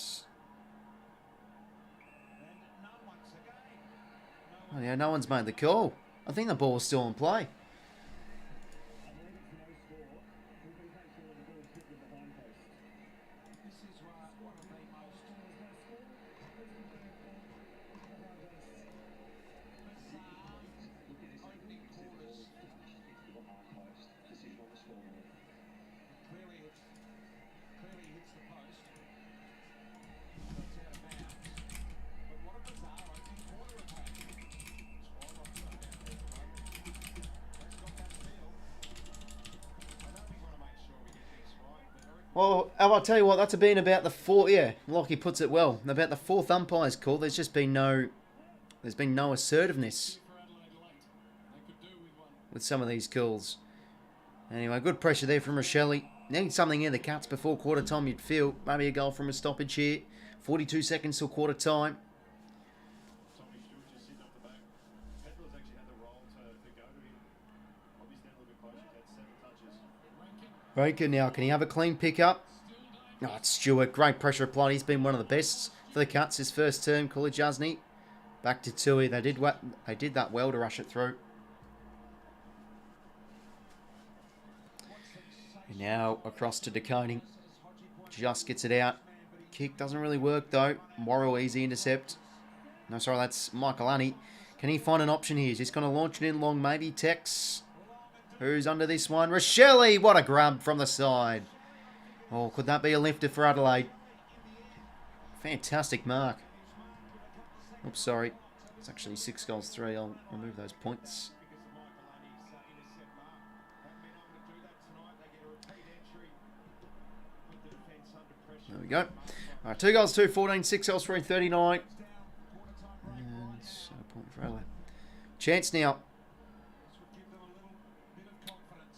oh, yeah, no one's made the call. I think the ball's still in play. Well, I'll tell you what, that's been about the fourth, yeah, Lockie puts it well, about the fourth umpire's call. There's just been no assertiveness with some of these calls. Anyway, good pressure there from 𝐼𝐿𝐼. Need something in the Cats before quarter time, you'd feel. Maybe a goal from a stoppage here. 42 seconds till quarter time. Tommy Stewart just sitting off the back. Petler's actually had the role to go to him. Obviously, a little bit closer. He's had 7 touches. Rankin now, can he have a clean pick-up? Oh, it's Stewart. Great pressure applied. He's been one of the best for the Cats his first term. 𝐼𝐿𝐼. Back to 𝐼𝐿𝐼. They did that well to rush it through. And now across to 𝐷𝐿𝐼. Just gets it out. Kick doesn't really work though. Morrell easy intercept. No, sorry, that's 𝐼𝐿𝐼. Can he find an option here? He's just going to launch it in long, maybe. Tex. Who's under this one? 𝐼𝐿𝐼. What a grab from the side. Oh, could that be a lifter for Adelaide? Fantastic mark. Oops, sorry. It's actually 6 goals 3. I'll remove those points. There we go. All right, 2 goals 2, 14, 6 goals 3, 39. And so a point for Adelaide. Chance now.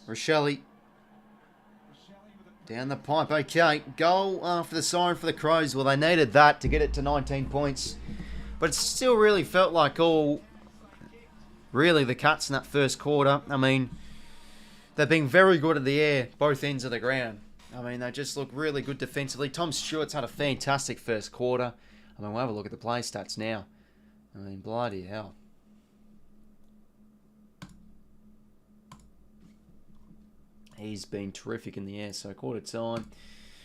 𝐼𝐿𝐼. Down the pipe. Okay, goal after the siren for the Crows. Well, they needed that to get it to 19 points. But it still really felt like really the Cats in that first quarter. I mean, they've been very good at the air, both ends of the ground. I mean, they just look really good defensively. Tom Stewart's had a fantastic first quarter. I mean, we'll have a look at the play stats now. I mean, bloody hell. He's been terrific in the air, so quarter time.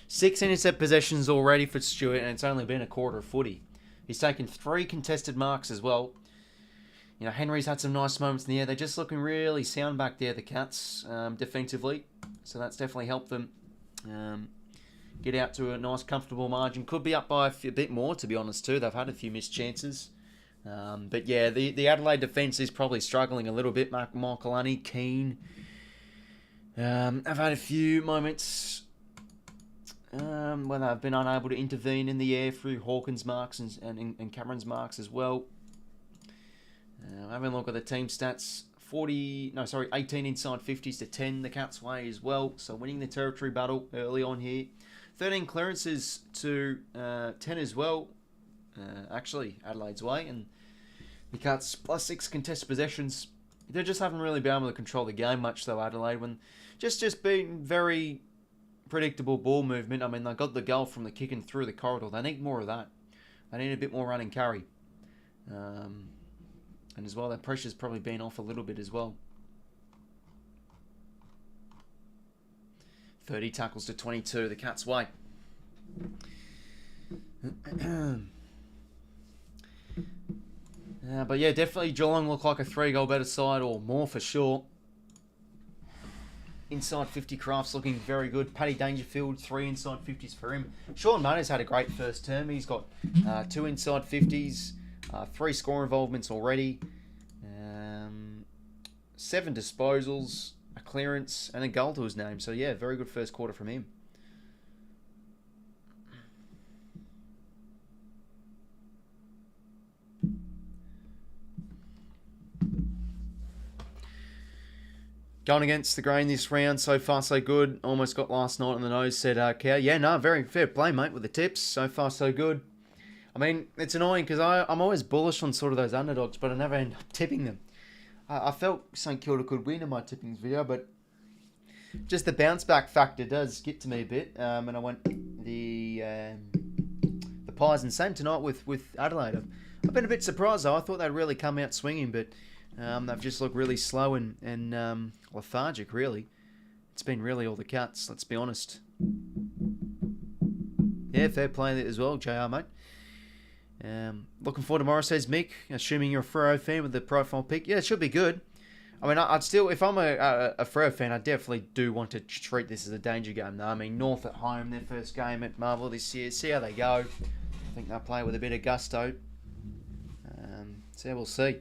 6 intercept possessions already for Stewart, and it's only been a quarter of footy. He's taken 3 contested marks as well. You know, Henry's had some nice moments in the air. They're just looking really sound back there, the Cats, defensively. So that's definitely helped them get out to a nice, comfortable margin. Could be up by a bit more, to be honest, too. They've had a few missed chances. But yeah, the Adelaide defence is probably struggling a little bit. 𝐼𝐿𝐼, Keane. I've had a few moments when they've been unable to intervene in the air through Hawkins' marks and Cameron's marks as well. Having a look at the team stats, 18 inside 50s to 10 the Cats' way as well. So winning the territory battle early on here. 13 clearances to 10 as well. Actually, Adelaide's way. And the Cats plus 6 contested possessions. They just haven't really been able to control the game much though, Adelaide. When just been very predictable ball movement. I mean, they got the goal from the kick and through the corridor. They need more of that. They need a bit more run and carry. And as well, their pressure's probably been off a little bit as well. 30 tackles to 22, the Cats' way. But yeah, definitely Geelong look like a 3-goal better side, or more for sure. Inside 50 Crafts looking very good. Paddy Dangerfield, 3 inside 50s for him. Shaun Dux had a great first term. He's got 2 inside 50s, 3 score involvements already, 7 disposals, a clearance, and a goal to his name. So yeah, very good first quarter from him. Going against the grain this round, so far so good. Almost got last night on the nose, said 𝐼𝐿𝐼. Yeah, no, very fair play, mate, with the tips. So far so good. I mean, it's annoying because I'm always bullish on sort of those underdogs, but I never end up tipping them. I felt 𝐼𝐿𝐼 could win in my tippings video, but just the bounce back factor does get to me a bit. And I went the Pies and same tonight with Adelaide. I've been a bit surprised though. I thought they'd really come out swinging, but they've just looked really slow and lethargic, really. It's been really all the Cats, let's be honest. Yeah, fair play as well, JR, mate. Looking forward to tomorrow, says Mick. Assuming you're a Freo fan with the profile pick. Yeah, it should be good. I mean, I'd still, if I'm a Freo fan, I definitely do want to treat this as a danger game, though. I mean, North at home, their first game at Marvel this year. See how they go. I think they'll play with a bit of gusto. So we'll see.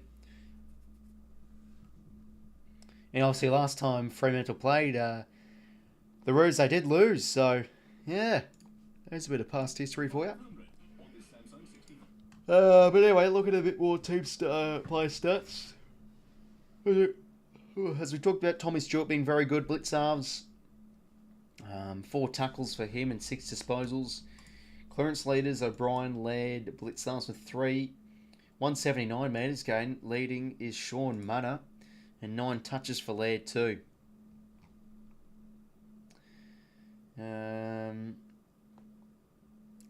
And obviously last time Fremantle played, the Roos, they did lose. So, Yeah, there's a bit of past history for you. But anyway, looking at a bit more team player stats. As we talked about, 𝐼𝐻𝐿𝐴 being very good. Blitz halves, 4 tackles for him and 6 disposals. Clearance leaders, O'Brien led blitz halves with 3. 179 metres gained. Leading is Shaun Dux, and 9 touches for Laird too.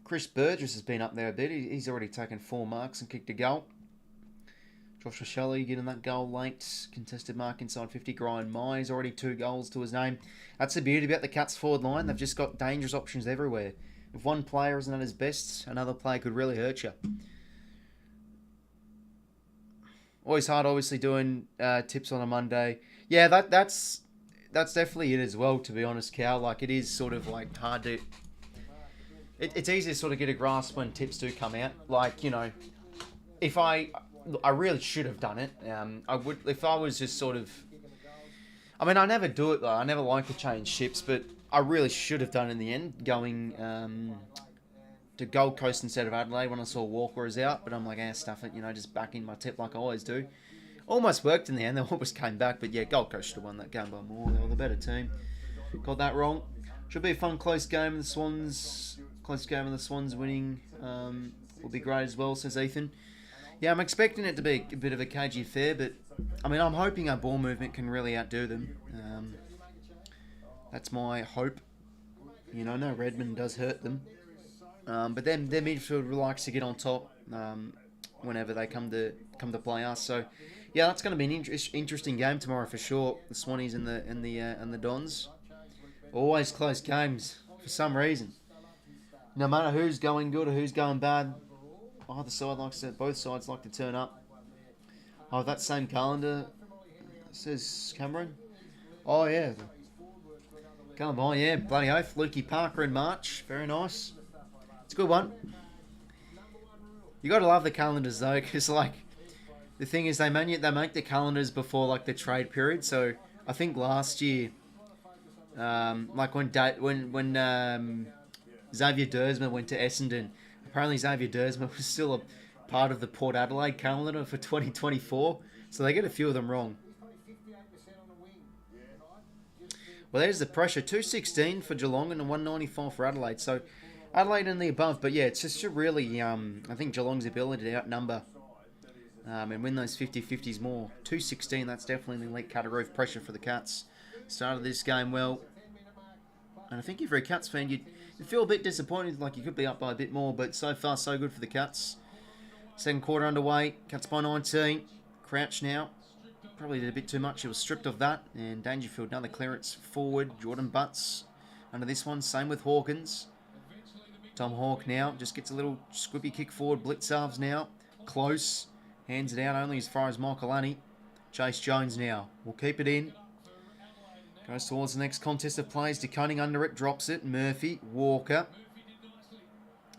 Chris Burgess has been up there a bit. He's already taken 4 marks and kicked a goal. Josh Shelley getting that goal late. Contested mark inside 50. 𝐼𝐻𝐿𝐴. He's already 2 goals to his name. That's the beauty about the Cats forward line. They've just got dangerous options everywhere. If one player isn't at his best, another player could really hurt you. Always hard, obviously, doing tips on a Monday. Yeah, that's definitely it as well, to be honest, Cal. Like, it is sort of, like, hard to... It's easy to sort of get a grasp when tips do come out. Like, you know, if I really should have done it. I would, if I was just sort of... I mean, I never do it, though. I never like to change ships, but I really should have done it in the end, going to Gold Coast instead of Adelaide when I saw Walker was out. But I'm like, stuff it, you know, just back in my tip like I always do. Almost worked in the end. They almost came back, but yeah, Gold Coast should have won that game by more. They were the better team. Got that wrong. Should be a fun, close game. The Swans, winning will be great as well, says Ethan. Yeah, I'm expecting it to be a bit of a cagey affair, but I mean, I'm hoping our ball movement can really outdo them. That's my hope. You know, no Redmond does hurt them, but then their midfield likes to get on top whenever they come to play us. So, yeah, that's going to be an interesting game tomorrow for sure. The Swannies and the Dons. Always close games for some reason. No matter who's going good or who's going bad, both sides like to turn up. Oh, that same calendar, says Cameron. Oh, yeah. Come on, yeah, bloody oath. Lukey Parker in March. Very nice. It's a good one. You got to love the calendars, though, because, like, the thing is, they make the calendars before, like, the trade period. So, I think last year, like, when Xavier Dersma went to Essendon, apparently Xavier Dersma was still a part of the Port Adelaide calendar for 2024. So, they get a few of them wrong. Well, there's the pressure. 216 for Geelong and a 194 for Adelaide. So, Adelaide and the above. But, yeah, it's just really, I think Geelong's ability to outnumber and win those 50-50s more. 216, that's definitely an elite category of pressure for the Cats. Started this game well. And I think if you're a Cats fan, you'd feel a bit disappointed, like you could be up by a bit more. But so far, so good for the Cats. Second quarter underway. Cats by 19. Crouch now. Probably did a bit too much. He was stripped of that. And Dangerfield, another clearance forward. Jordan Butts under this one. Same with Hawkins. Tom Hawk now just gets a little squippy kick forward. Blitz halves now. Close. Hands it out only as far as 𝐼𝐻𝐿𝐴. Chase Jones now. Will keep it in. Goes towards the next contest of plays. 𝐷𝐞𝐞 under it. Drops it. Murphy. Walker.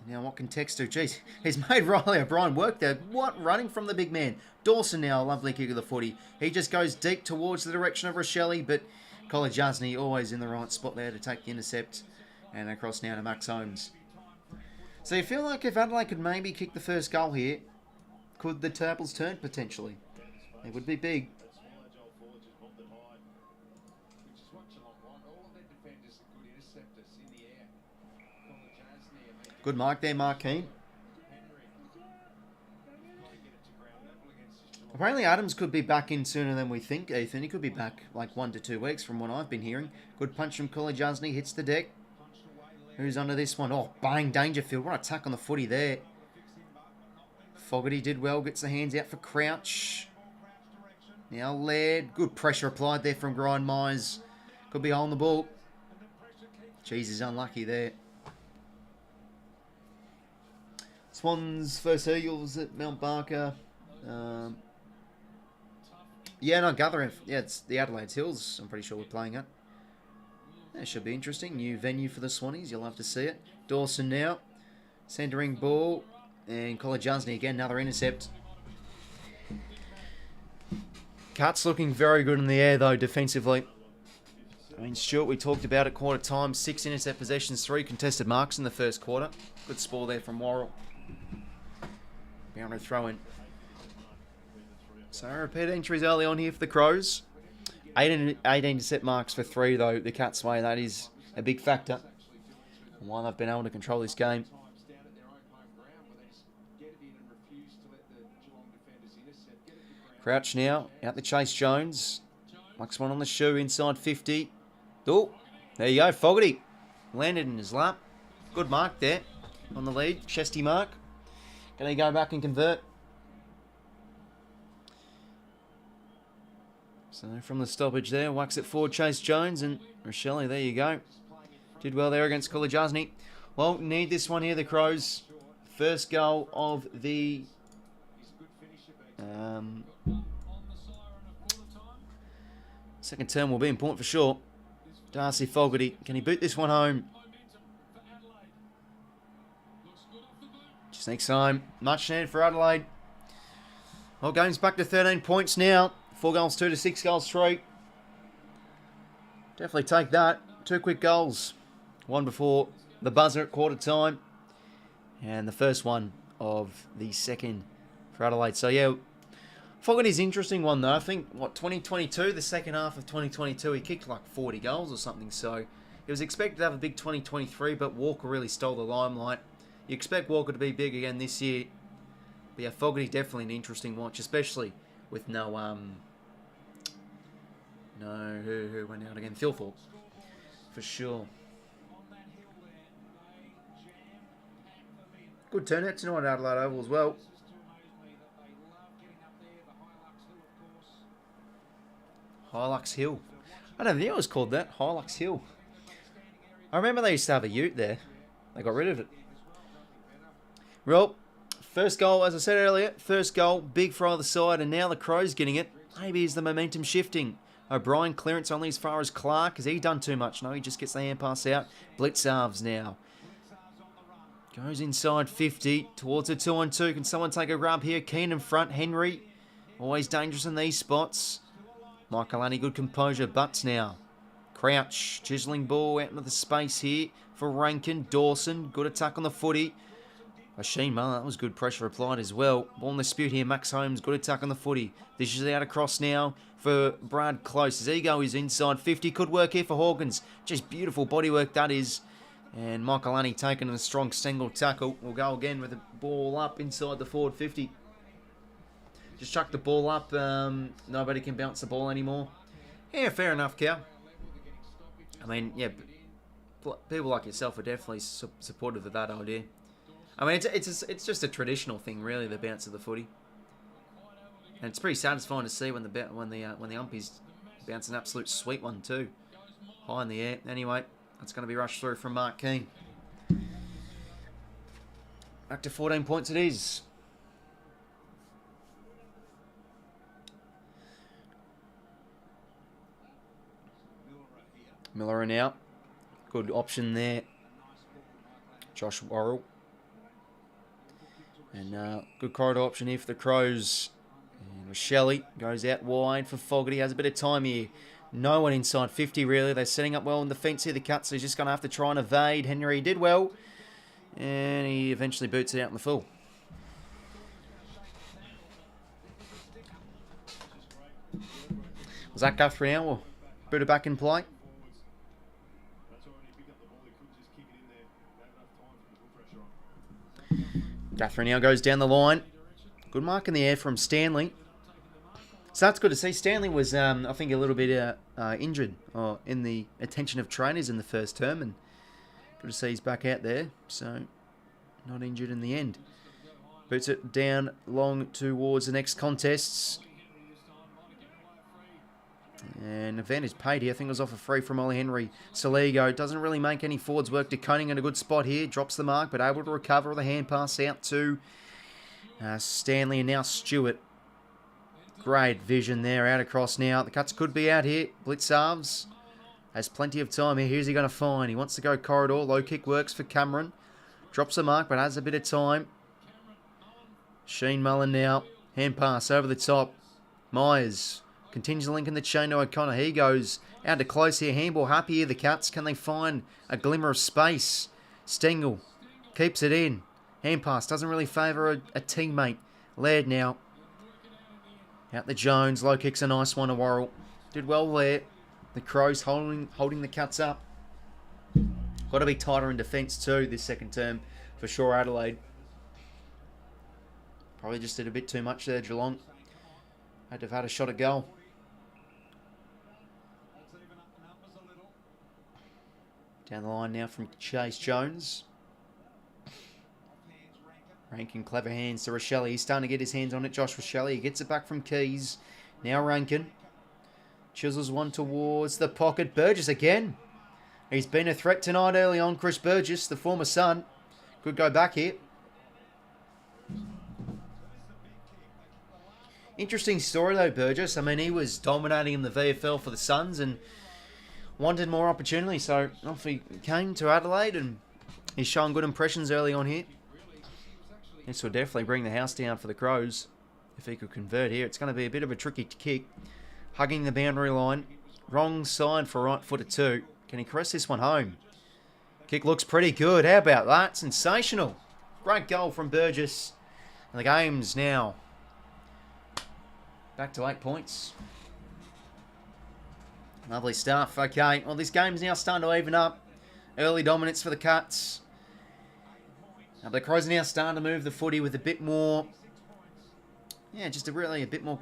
Now what can Tex do? Jeez, he's made Riley O'Brien work there. What? Running from the big man. Dawson now, a lovely kick of the footy. He just goes deep towards the direction of 𝐼𝐻𝐿𝐴, but 𝐻𝐿𝐴 always in the right spot there to take the intercept. And across now to Max Holmes. So you feel like if Adelaide could maybe kick the first goal here, could the tables turn potentially? It would be big. Good mark there, Mark Keane. Apparently Adams could be back in sooner than we think, Ethan. He could be back like 1 to 2 weeks from what I've been hearing. Good punch from 𝐻𝐿𝐴. Hits the deck. Who's under this one? Oh, bang, Dangerfield. What a tack on the footy there. Fogarty did well. Gets the hands out for Crouch. Now Laird. Good pressure applied there from 𝐼𝐻𝐿𝐴. Could be holding the ball. Jeez, he's unlucky there. Swans versus Eagles at Mount Barker. Yeah, no, Gatherham. Yeah, it's the Adelaide Hills. I'm pretty sure we're playing at. That should be interesting. New venue for the Swannies. You'll have to see it. Dawson now. Centering ball. And 𝐻𝐿𝐴 again. Another intercept. Cats looking very good in the air, though, defensively. I mean, Stuart, we talked about at quarter time. 6 intercept possessions, 3 contested marks in the first quarter. Good spoil there from Worrell. Boundary throw in. So repeat entries early on here for the Crows. 18 intercept marks for 3 though, the Cats way. That is a big factor. And why they've been able to control this game. Crouch now, out to Chase Jones. Mucks one on the shoe, inside 50. Oh, there you go, Fogarty. Landed in his lap. Good mark there on the lead, chesty mark. Going to go back and convert. So from the stoppage there, whacks it forward, Chase Jones, and 𝐼𝐿𝐴, there you go. Did well there against 𝐶𝐚 𝐎𝐿𝐵. Well, need this one here, the Crows. First goal of the... second term will be important for sure. Darcy Fogarty, can he boot this one home? Just next time, much needed for Adelaide. Well, game's back to 13 points now. 4 goals 2 to 6 goals 3. Definitely take that. 2 quick goals. One before the buzzer at quarter time. And the first one of the second for Adelaide. So yeah, Fogarty's interesting one though. I think, 2022, the second half of 2022, he kicked like 40 goals or something. So he was expected to have a big 2023, but Walker really stole the limelight. You expect Walker to be big again this year. But yeah, Fogarty definitely an interesting watch, especially with no, who went out again? Thilthorpe, for sure. Good turnout tonight at Adelaide Oval as well. 𝐼𝐿𝐴. I don't think it was called that, 𝐼𝐿𝐴. I remember they used to have a ute there. They got rid of it. Well, first goal, as I said earlier, first goal, big for either side, and now the Crows getting it. Maybe is the momentum shifting. O'Brien clearance only as far as Clark. Has he done too much? No, he just gets the hand pass out. 𝐵𝐿𝐴 now. Goes inside 50 towards a 2-on-2. Can someone take a grab here? Keane in front. Henry, always dangerous in these spots. 𝐼𝐿𝐴, good composure. Butts now. Crouch, chiseling ball out into the space here for Rankin. Dawson, good attack on the footy. 𝐼𝐿𝐴, that was good pressure applied as well. Ball in dispute here. Max Holmes, good attack on the footy. This is out across now for Brad Close. His ego is inside 50. Could work here for Hawkins. Just beautiful bodywork that is. And 𝐼𝐿𝐴 taking a strong single tackle. Will go again with the ball up inside the forward 50. Just chuck the ball up. Nobody can bounce the ball anymore. Yeah, fair enough, Cow. I mean, yeah, people like yourself are definitely supportive of that idea. I mean, it's just a traditional thing, really, the bounce of the footy, and it's pretty satisfying to see when the umpies bounce an absolute sweet one too, high in the air. Anyway, that's going to be rushed through from Mark Keane. Back to 14 points it is. Miller in out. Good option there. Josh Worrell. And good corridor option here for the Crows. And 𝐼𝐿𝐴 goes out wide for Fogarty. Has a bit of time here. No one inside 50 really. They're setting up well in defence here, the Cats. So he's just going to have to try and evade. Henry did well. And he eventually boots it out in the full. Was that Guthrie now or booted back in play? Guthrie now goes down the line. Good mark in the air from Stanley. So that's good to see. Stanley was, I think, a little bit injured or in the attention of trainers in the first term. And good to see he's back out there. So not injured in the end. Boots it down long towards the next contests. And advantage paid here. I think it was off a free from Ollie Henry. Soligo doesn't really make any forwards work. 𝐷𝐿𝐴 in a good spot here. Drops the mark, but able to recover with a hand pass out to Stanley and now Stewart. Great vision there. Out across now. The Cuts could be out here. 𝐵𝐿𝐴 has plenty of time here. Who's he going to find? He wants to go corridor. Low kick works for Cameron. Drops the mark, but has a bit of time. Sheen Mullen now. Hand pass over the top. Myers Continues to link in the chain to O'Connor. He goes out to close here. Handball happy here, the Cats. Can they find a glimmer of space? Stengel keeps it in. Hand pass doesn't really favour a teammate. Laird now. Out the Jones. Low kick's a nice one to Worrell. Did well there. The Crows holding the Cats up. Got to be tighter in defence too this second term for sure, Adelaide. Probably just did a bit too much there, Geelong. Had to have had a shot at goal. Down the line now from Chase Jones. Rankin, clever hands to 𝐼𝐿𝐴. He's starting to get his hands on it. Josh 𝐼𝐿𝐴. He gets it back from Keys. Now Rankin. Chisels one towards the pocket. Burgess again. He's been a threat tonight early on. Chris Burgess, the former son. Could go back here. Interesting story though, Burgess. I mean, he was dominating in the VFL for the Suns and wanted more opportunity. So off he came to Adelaide and he's showing good impressions early on here. This will definitely bring the house down for the Crows if he could convert here. It's going to be a bit of a tricky kick. Hugging the boundary line. Wrong side for right footer two. Can he caress this one home? Kick looks pretty good. How about that? Sensational. Great goal from Burgess. And the game's now back to 8 points. Lovely stuff. Okay, well this game's now starting to even up. Early dominance for the Cats. Now the Crows are now starting to move the footy with a bit more, yeah, just really a bit more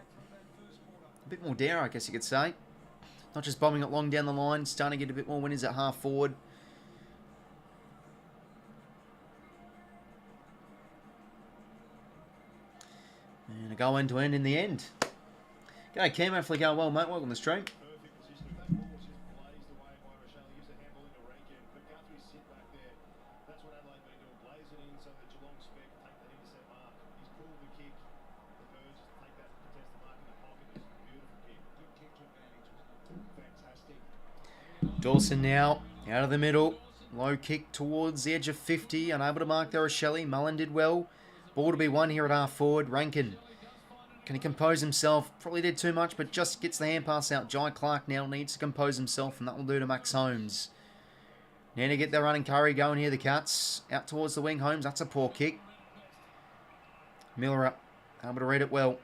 dare, I guess you could say. Not just bombing it long down the line, starting to get a bit more winners at half forward. And a goal end to end in the end. G'day Cam, hopefully going well, mate. Welcome to the stream. Perfect position. That ball was just blazed away by 𝐼𝐿𝐴. Used a handball into Rankin, but Guthrie sit back there. That's what Adelaide been doing. Blaze it in so that Geelong spec take that intercept mark. He's pulled the kick. The Birds just take that contested mark in the pocket. It's a beautiful kick. Good kick to advantage, wasn't it? Fantastic. Dawson now out of the middle. Low kick towards the edge of 50. Unable to mark there 𝐼𝐿𝐴. Mullen did well. Ball to be won here at half forward. Rankin. Can he compose himself? Probably did too much, but just gets the hand pass out. Jai Clark now needs to compose himself, and that will do to Max Holmes. Need to get their running curry going here, the Cats. Out towards the wing, Holmes. That's a poor kick. Miller able to read it well.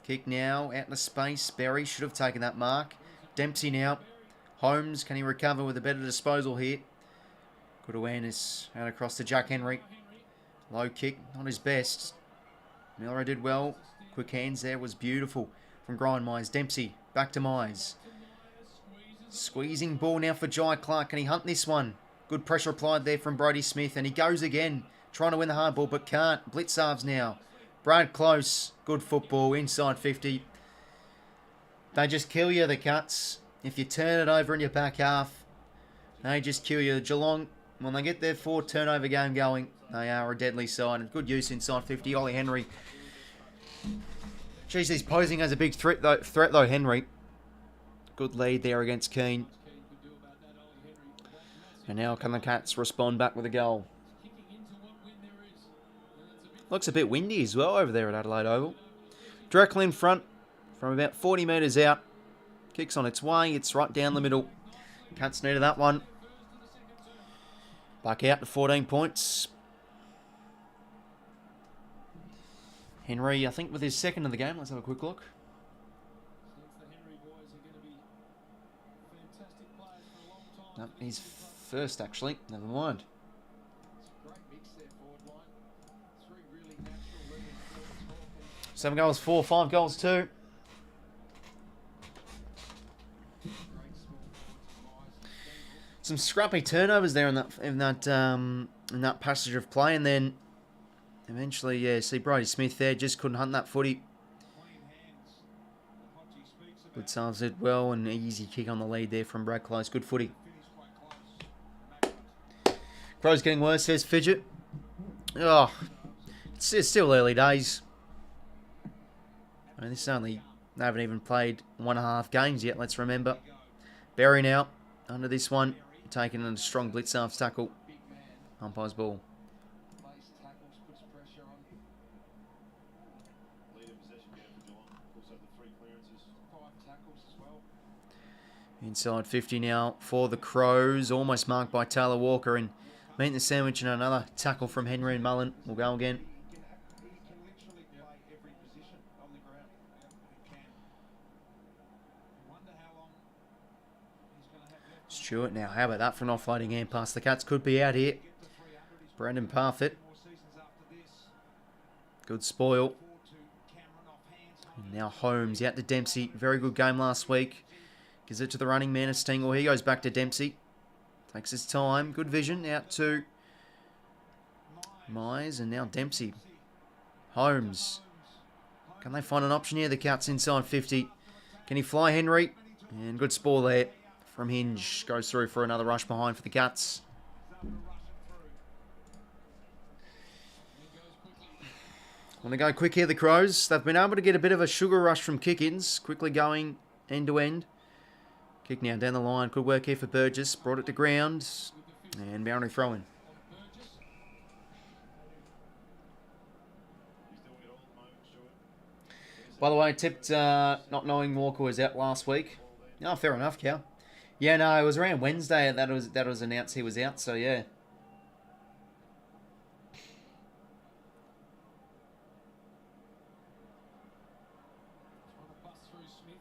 Kick now, out in the space. Berry should have taken that mark. Dempsey now. Holmes, can he recover with a better disposal here? Good awareness out across to Jack Henry. Low kick, not his best. Miller did well. Quick hands there was beautiful from Grindmires. Dempsey back to Mize. Squeezing ball now for Jai Clark. Can he hunt this one? Good pressure applied there from Brodie Smith. And he goes again. Trying to win the hard ball but can't. Blitzarves now. Brad Close. Good football. Inside 50. They just kill you, the Cats. If you turn it over in your back half, they just kill you. Geelong, when they get their 4 turnover game going, they are a deadly side. And good use inside 50. Ollie Henry. Jeez, he's posing as a big threat though, Henry. Good lead there against Keane. And now can the Cats respond back with a goal? Looks a bit windy as well over there at Adelaide Oval. Directly in front from about 40 metres out. Kicks on its way. It's right down the middle. Cats needed that one. Back out to 14 points. Henry, I think, with his second of the game. Let's have a quick look. No, he's first, actually. Never mind. 7 goals, 4, 5 goals, 2. Some scrappy turnovers there in that passage of play, and then eventually, yeah, see Brodie Smith there just couldn't hunt that footy. Good Salves did well, and easy kick on the lead there from Brad Close. Good footy. Crows getting worse, says Fidget. Oh, it's still early days. I mean, they haven't even played 1.5 games yet, let's remember. Berry now, under this one, taking a strong Blitzarves tackle. Umpire's ball. Lead in possession game for Geelong. Also of the 3 clearances. 5 tackles as well. Inside 50 now for the Crows. Almost marked by Taylor Walker. And meeting the sandwich and another tackle from Henry and Mullen. We'll go again. He can literally play every position on the ground. He can. I wonder how long he's going to have left. Stewart now. How about that for an offloading hand pass? The Cats could be out here. Get to 300. He's Brandon Parfitt. more seasons after this. Good spoil. Forward to Cameron off hands. And now Holmes out to Dempsey. Very good game last week. Gives it to the running man of Stengel. He goes back to Dempsey. Takes his time. Good vision. Out to Mize. And now Dempsey. Holmes. Can they find an option here? The Cats inside 50. Can he fly, Henry? And good spoil there from Hinge. Goes through for another rush behind for the Cats. Want to go quick here, the Crows. They've been able to get a bit of a sugar rush from kick-ins. Quickly going end to end. Kick now down the line. Good work here for Burgess. Brought it to ground. And boundary throw-in. He's doing it all at the moment, Stuart. By the way, I tipped not knowing Walker was out last week. Oh, fair enough, Cal. Yeah, no, it was around Wednesday that was announced he was out, so yeah. Trying to bust through Smith.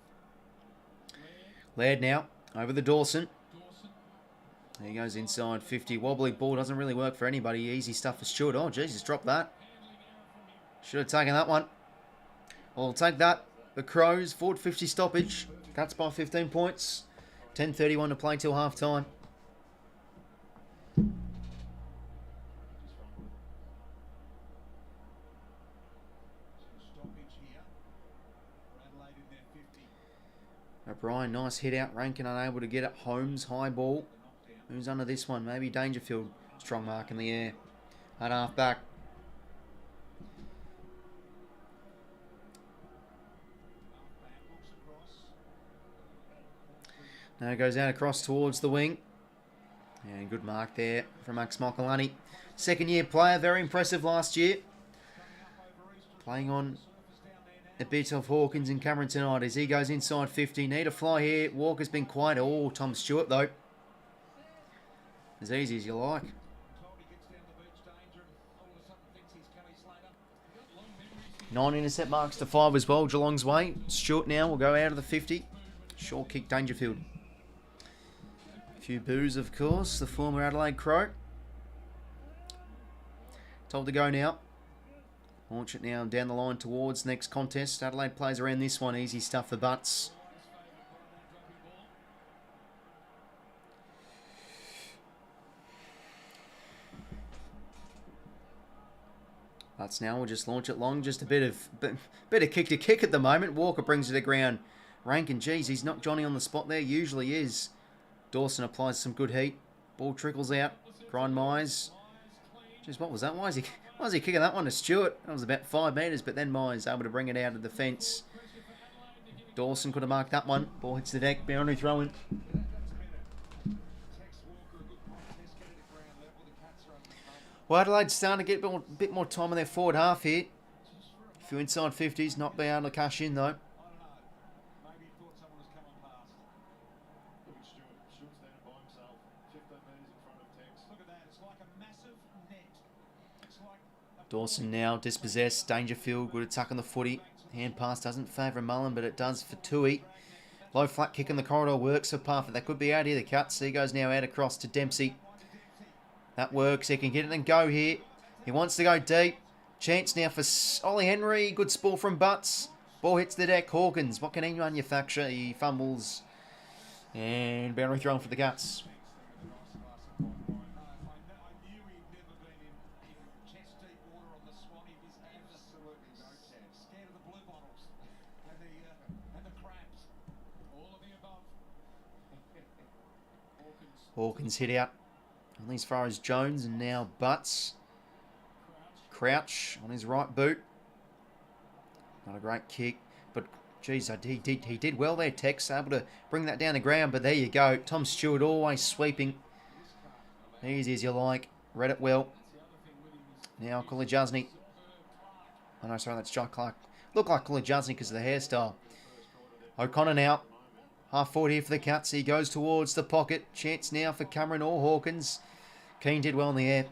Laird now, over the Dawson. Dawson. There he goes inside 50. Wobbly ball doesn't really work for anybody. Easy stuff for Stewart. Oh, Jesus, drop that. Should have taken that one. Well, we'll take that. The Crows, forward 50 stoppage. Cuts by 15 points. 10:31 to play till half time. Stoppage here. For Adelaide in their 50. O'Brien, nice hit out. Rankin unable to get it. Holmes, high ball. Who's under this one? Maybe Dangerfield. Strong mark in the air. At half back. Now it goes out across towards the wing. And good mark there from 𝐓𝐴𝐿 𝐼𝐴𝐿. Second year player, very impressive last year. Playing on a bit of Hawkins and Cameron tonight as he goes inside 50. Need a fly here. Walker's been quiet. Oh, Tom Stewart though. As easy as you like. Told he gets down the beach danger and all of a sudden thinks he's Kelly Slater. 9 intercept marks to 5 as well. Geelong's way. Stewart now will go out of the 50. Short kick Dangerfield. Few boos, of course. The former Adelaide Crow. Told to go now. Launch it now down the line towards next contest. Adelaide plays around this one. Easy stuff for Butts. Butts now will just launch it long. Just a bit of kick to kick at the moment. Walker brings it to ground. Rankin, geez, he's not Johnny on the spot there. Usually is. Dawson applies some good heat. Ball trickles out. Grind Mize. Jeez, what was that? Why is he kicking that one to Stewart? That was about 5 metres, but then Mize able to bring it out of the fence. Dawson could have marked that one. Ball hits the deck. Boundary throw-in. Well, Adelaide's starting to get a bit more time on their forward half here. A few inside 50s, not being able to cash in though. Maybe he thought someone was coming past. Look at Stuart. Stuart's down by himself. 15 metres in front of Tex. Look at that. It's like a massive net. It's like a Dawson now dispossessed. Dangerfield, good attack on the footy. Hand pass doesn't favour Mullen, but it does for 𝐼𝐴𝐿. Low flat kick in the corridor works for Parfitt. They could be out here, the Cats. He goes now out across to Dempsey. That works. He can get it and go here. He wants to go deep. Chance now for Ollie Henry. Good spoil from Butts. Ball hits the deck. Hawkins. What can he manufacture? He fumbles. And boundary thrown for the Cats. I knew he'd never been in chest deep water on the 𝐬𝐶𝐞. He's absolutely no chance. Scared of the blue bottles and the crabs. All of the above. Hawkins hit out. On as far as Jones and now Butts. Crouch on his right boot. Not a great kick, but geez, he did well there, Tex. Able to bring that down the ground, but there you go. Tom Stewart always sweeping. Easy as you like. Read it well. Now 𝐚𝐿𝐼𝐴𝐿 𝐼𝐴𝐿. Oh no, sorry, that's John Clark. Look like 𝐼𝐿𝐴 because of the hairstyle. O'Connor now. Half forward here for the Cats. He goes towards the pocket. Chance now for Cameron or Hawkins. Keane did well in the air.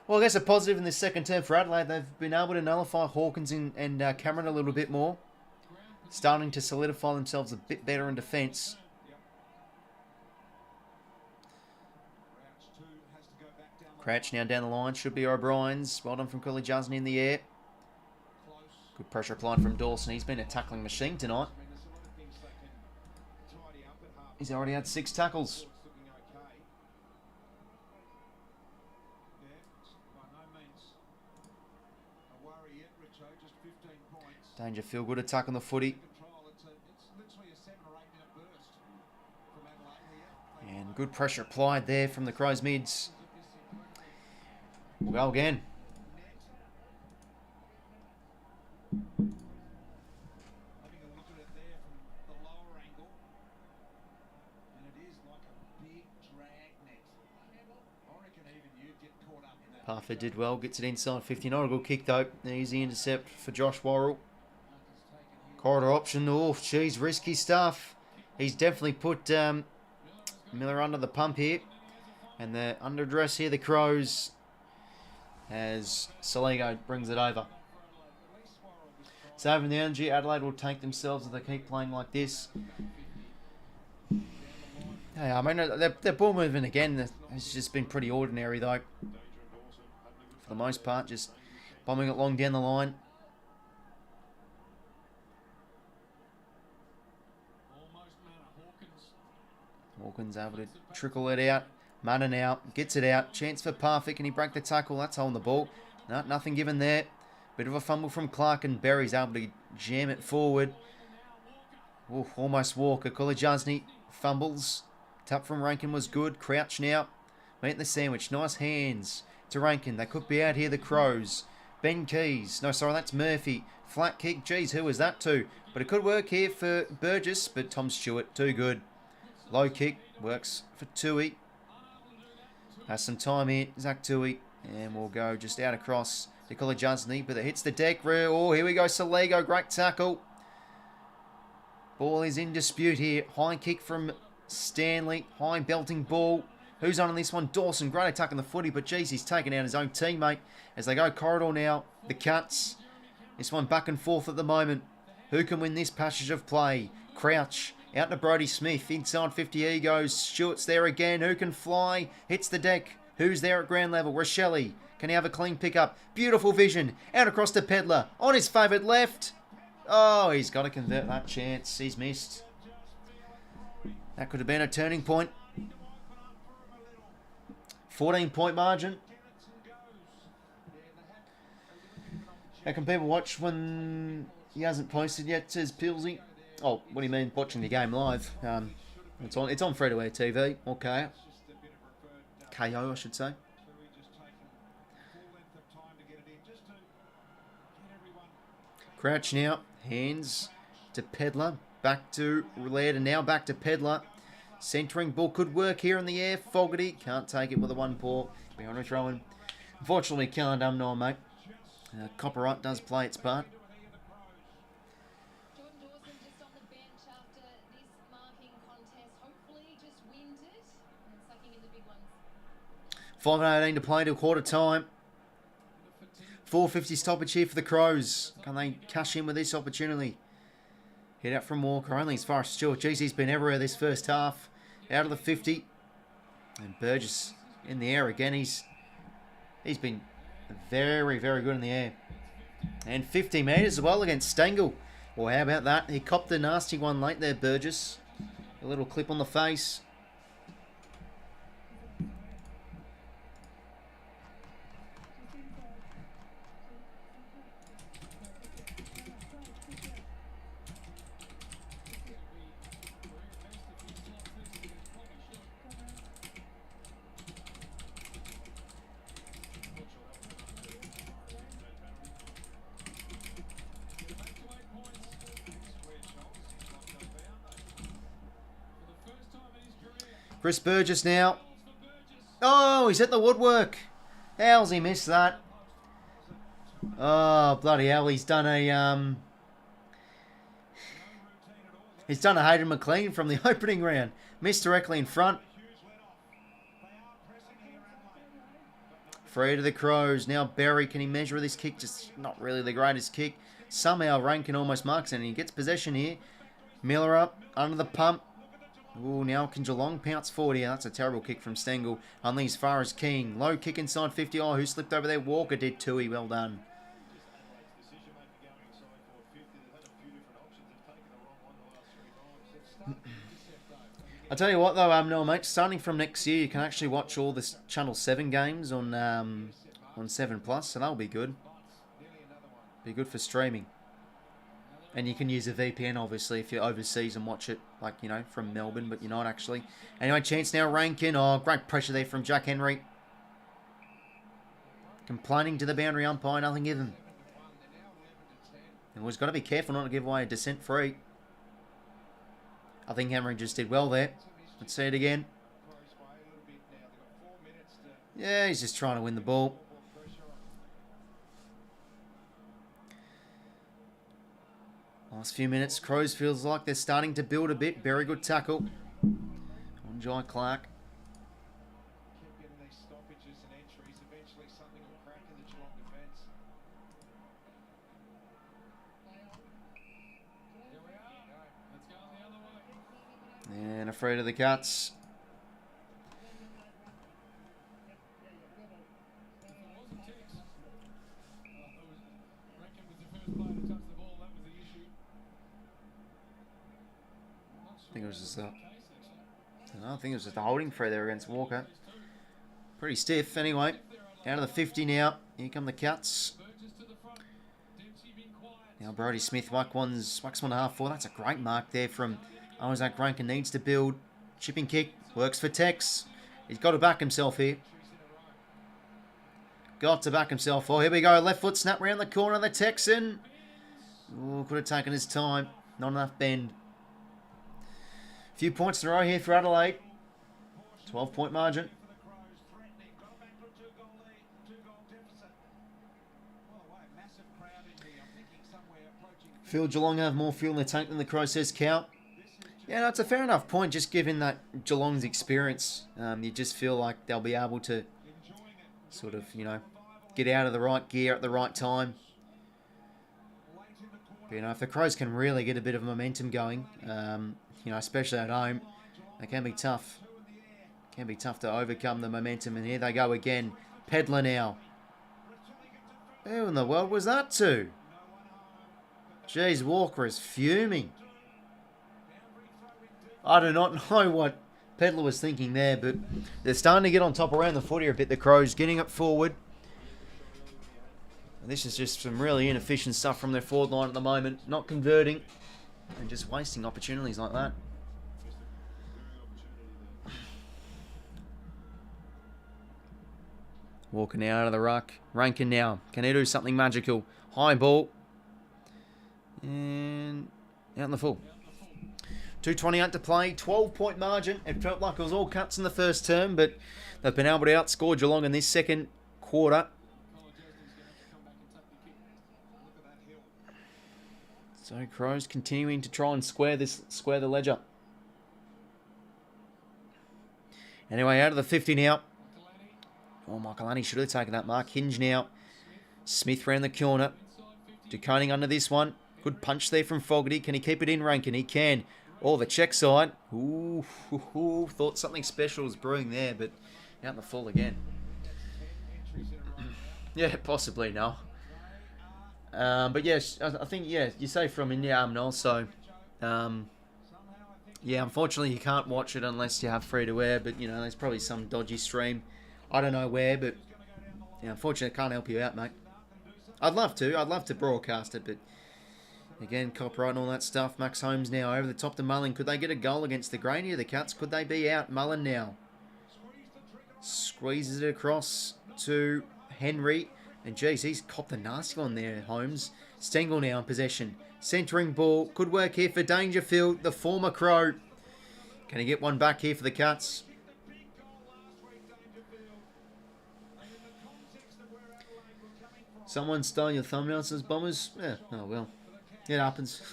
Well, I guess a positive in this second term for Adelaide. They've been able to nullify Hawkins and Cameron a little bit more. Starting to solidify themselves a bit better in defence. Crouch now down the line. Should be O'Brien's. Well done from 𝐼𝐿𝐴 in the air. Good pressure applied from Dawson. He's been a tackling machine tonight. He's already had 6 tackles. Dangerfield, attack on the footy. And good pressure applied there from the Crows mids. We'll go again. Having a look at it there from the lower angle, and it is like a big drag net. I reckon even you'd get caught up in that. Parker did well, gets it inside 50. Not a good kick though. Easy intercept for Josh Worrell. Corridor option. Oh, geez, risky stuff. He's definitely put Miller under the pump here. And the underdress here, the Crows, as Soligo brings it over. Saving the energy, Adelaide will take themselves if they keep playing like this. Yeah, I mean, their ball movement again has just been pretty ordinary though. For the most part, just bombing it long down the line. Hawkins able to trickle it out. Munna now gets it out. Chance for Parfitt. Can he break the tackle? That's holding the ball. No, nothing given there. Bit of a fumble from Clark, and Berry's able to jam it forward. Ooh, almost Walker. 𝐼𝐿𝐴 fumbles. Tap from Rankin was good. Crouch now. Meeting the sandwich. Nice hands to Rankin. They could be out here, the Crows. Ben Keys. No, sorry, that's Murphy. Flat kick. Geez, who was that to? But it could work here for Burgess, but Tom Stewart, too good. Low kick. Works for 𝐼𝐿𝐴. Has some time here. 𝐼𝐿𝐴. And we'll go just out across to 𝐼𝐿𝐴, but it hits the deck. Oh, here we go. Soligo. Great tackle. Ball is in dispute here. High kick from Stanley. High belting ball. Who's on this one? Dawson. Great attack on the footy, but geez, he's taken out his own teammate as they go corridor now. The Cats. This one back and forth at the moment. Who can win this passage of play? Crouch. Out to Brodie Smith. Inside 50 he goes. Stewart's there again. Who can fly? Hits the deck. Who's there at ground level? 𝐼𝐿𝐴. Can he have a clean pickup? Beautiful vision. Out across to Pedlar. On his favourite left. Oh, he's got to convert that chance. He's missed. That could have been a turning point. 14-point margin. How can people watch when he hasn't posted yet, says 𝐼𝐿𝐴? Oh, what do you mean watching the game live? It's on free-to-air TV. Okay. KO, I should say. Crouch now. Hands to Pedlar. Back to Laird, and now back to Pedlar. Centering ball could work here in the air. Fogarty can't take it with a one paw. Behind a throw-in. Unfortunately, can't no, mate. Copyright does play its part. 5:18 to play till quarter time. 4:50 stoppage here for the Crows. Can they cash in with this opportunity? Hit out from Walker, only as far as Stewart. Geez, he's been everywhere this first half. Out of the 50. And Burgess in the air again. He's been very, very good in the air. And 50 metres as well against Stengel. Well, how about that? He copped a nasty one late there, Burgess. A little clip on the face. Chris Burgess now. Oh, he's hit the woodwork. How's he missed that? Oh, bloody hell. He's done a Hayden McLean from the opening round. Missed directly in front. Free to the Crows. Now Berry, can he measure this kick? Just not really the greatest kick. Somehow Rankin almost marks it and he gets possession here. Miller up, under the pump. Ooh, now can Geelong pounce forward here? That's a terrible kick from Stengel. Only as far as King. Low kick inside 50. Oh, who slipped over there? Walker did 𝐼𝐻𝐿𝐴. Well done. I'll tell you what though, no mate, starting from next year, you can actually watch all the Channel 7 games on 7 Plus, so that'll be good. Be good for streaming. And you can use a VPN obviously if you're overseas and watch it, like, you know, from Melbourne, but you're not actually. Anyway, chance now, Rankin. Oh, great pressure there from Jack Henry. Complaining to the boundary umpire, nothing given. And we've got to be careful not to give away a descent free. I think Henry just did well there. Let's see it again. Yeah, he's just trying to win the ball. Last few minutes, Crows feels like they're starting to build a bit. Very good tackle on Jai Clark. And afraid of the cuts. I think it was just I think it was just a holding free there against Walker. Pretty stiff anyway. Out of the 50 now. Here come the cuts. Now Brody Smith whacks one and a half for. That's a great mark there from Isaac Rankin. Needs to build. Chipping kick. Works for Tex. He's got to back himself here. Got to back himself. Oh, here we go. Left foot snap round the corner of the Texan. Oh, could have taken his time. Not enough bend. Few points in a row here for Adelaide. 12-point margin. Feel Geelong have more fuel in the tank than the Crows, says 𝐴𝐿. Yeah, that's a fair enough point, just given that Geelong's experience. You just feel like they'll be able to sort of, you know, get out of the right gear at the right time. But, you know, if the Crows can really get a bit of momentum going, you know, especially at home, they can be tough. Can be tough to overcome the momentum. And here they go again. Pedler now. Who in the world was that to? Jeez, Walker is fuming. I do not know what Pedler was thinking there, but they're starting to get on top around the foot here a bit, the Crows, getting it forward. And this is just some really inefficient stuff from their forward line at the moment. Not converting and just wasting opportunities like that. Walker now out of the ruck. Rankin now. Can he do something magical? High ball. And out in the full. 2:28 to play. 12-point margin. It felt like it was all cuts in the first term, but they've been able to outscore Geelong in this second quarter. So Crows continuing to try and square the ledger. Anyway, out of the 50 now. Oh, 𝐼𝐿𝐴 should have taken that mark. Hinge now. Smith round the corner. 𝐷uconing under this one. Good punch there from Fogarty. Can he keep it in, Rankin? He can. Oh, the check side. Ooh, thought something special was brewing there, but out in the full again. Yeah, possibly, no. But yes, I think, yeah, you say from India, also. Yeah, unfortunately you can't watch it unless you have free-to-air, but, you know, there's probably some dodgy stream. I don't know where, but, yeah, unfortunately I can't help you out, mate. I'd love to broadcast it, but, again, copyright and all that stuff. Max Holmes now over the top to Mullen. Could they get a goal against the Grainy of the Cats? Could they be out? Mullen now. Squeezes it across to Henry. And geez, he's copped a nasty one there, Holmes. Stengel now in possession. Centering ball. Could work here for Dangerfield, the former Crow. Can he get one back here for the Cats? Someone stole your thumbnail, says Bombers. Yeah, oh well. It happens.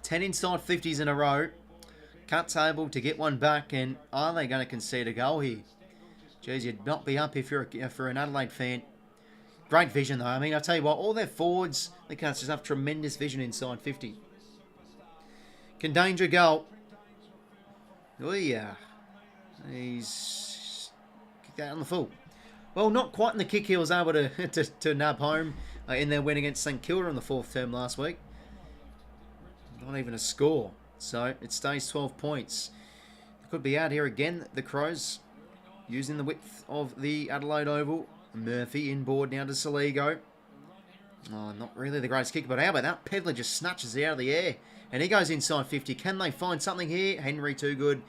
10 inside 50s in a row. 𝐼𝐴 able to get one back, and are they going to concede a goal here? Jeez, you'd not be up if you're an Adelaide fan. Great vision though. I mean, I tell you what, all their forwards, the Cats just have tremendous vision inside 50. Can danger goal. Oh yeah. He's kicked that on the full. Well, not quite in the kick he was able to nab home in their win against St Kilda in the 4th term last week. Not even a score. So it stays 12 points. Could be out here again, the Crows, using the width of the Adelaide Oval. Murphy inboard now to 𝐼𝐴. Oh, not really the greatest kick, but how about that? 𝐵𝐵𝐿𝐴 just snatches it out of the air. And he goes inside 50. Can they find something here? Henry too good.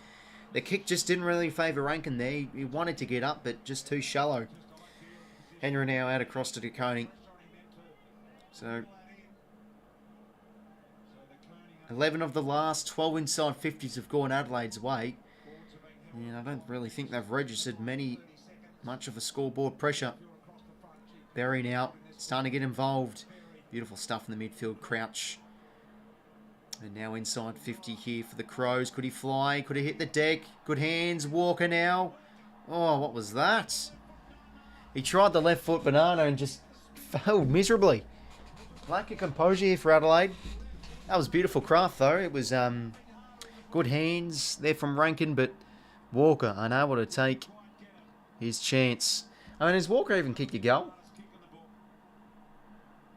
The kick just didn't really favour Rankin there. He wanted to get up, but just too shallow. Henry now out across to 𝐼𝐴. So 11 of the last 12 inside 50s have gone Adelaide's way. And I don't really think they've registered much of a scoreboard pressure. Berry now starting to get involved. Beautiful stuff in the midfield. 𝐓𝐴. And now inside 50 here for the Crows. Could he fly? Could he hit the deck? Good hands. Walker now. Oh, what was that? He tried the left foot banana and just failed miserably. Lack of composure here for Adelaide. That was beautiful craft though. It was good hands there from Rankin, but Walker unable to take his chance. I mean, has Walker even kicked a goal?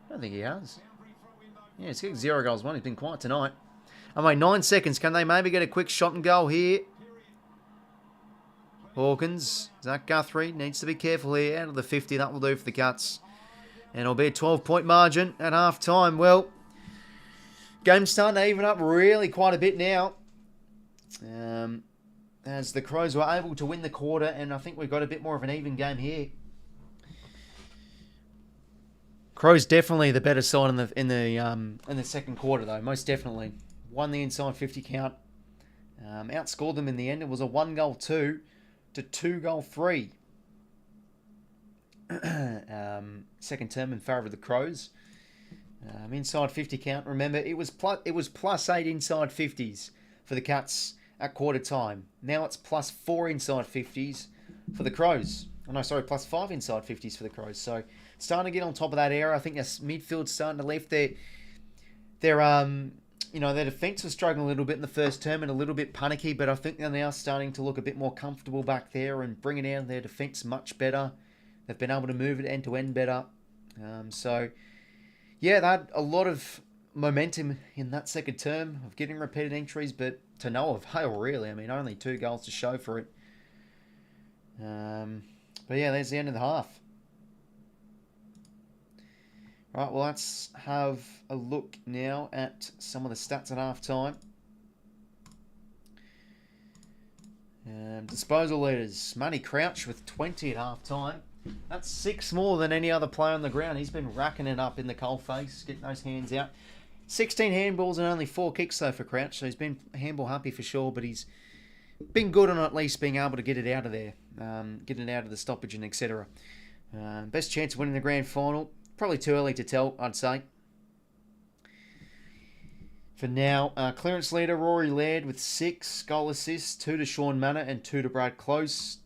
I don't think he has. Yeah, he's kicked 0 goals, 1. He's been quiet tonight. I mean, 9 seconds. Can they maybe get a quick shot and goal here? Hawkins. Zach Guthrie needs to be careful here. Out of the 50, that will do for the Cats. And it'll be a 12-point margin at half-time. Well, game's starting to even up really quite a bit now. As the Crows were able to win the quarter, and I think we've got a bit more of an even game here. Crows definitely the better side in the second quarter though, most definitely. Won the inside 50 count. Outscored them in the end. It was a 1-goal 2 to 2-goal 3. Second term in favour of the Crows. Inside 50 count. Remember, it was plus 8 inside 50s for the Cats at quarter time. Now it's plus 4 inside 50s for the Crows. Oh no, sorry, plus 5 inside 50s for the Crows. So starting to get on top of that era. I think their midfield's starting to lift. Their defence was struggling a little bit in the first term and a little bit panicky, but I think they're now starting to look a bit more comfortable back there and bringing out their defence much better. They've been able to move it end to end better. So yeah, they had a lot of momentum in that second term of getting repeated entries, but to no avail really. I mean, only 2 goals to show for it. But yeah, there's the end of the half. Right, well, let's have a look now at some of the stats at half time. Disposal leaders. Matty Crouch with 20 at half time. That's 6 more than any other player on the ground. He's been racking it up in the coalface, getting those hands out. 16 handballs and only 4 kicks though for Crouch, so he's been handball happy for sure, but he's been good on at least being able to get it out of there, get it out of the stoppage and etc. Best chance of winning the grand final, probably too early to tell, I'd say. For now, clearance leader Rory Laird with 6 goal assists, 2 to Shaun Mannah and 2 to Brad Close.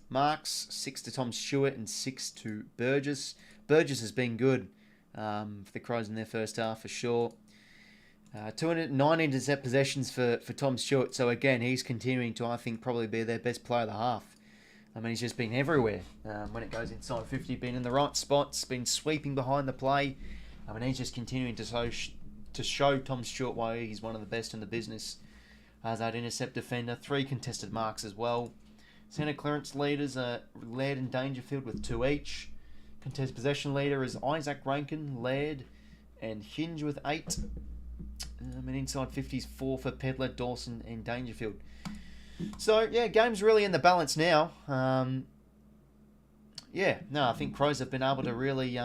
Marks, 6 to Tom Stewart and 6 to Burgess. Burgess has been good for the Crows in their first half for sure. 209 intercept possessions for Tom Stewart. So again, he's continuing to, I think, probably be their best player of the half. I mean, he's just been everywhere when it goes inside 50. Been in the right spots, been sweeping behind the play. I mean, he's just continuing to show Tom Stewart why he's one of the best in the business as that intercept defender. 3 contested marks as well. Centre clearance leaders are Laird and Dangerfield with 2 each. Contest possession leader is Isaac Rankin, Laird, and Hinge with 8. And inside 50s 4 for Pedler, Dawson, and Dangerfield. So yeah, game's really in the balance now. I think Crows have been able to really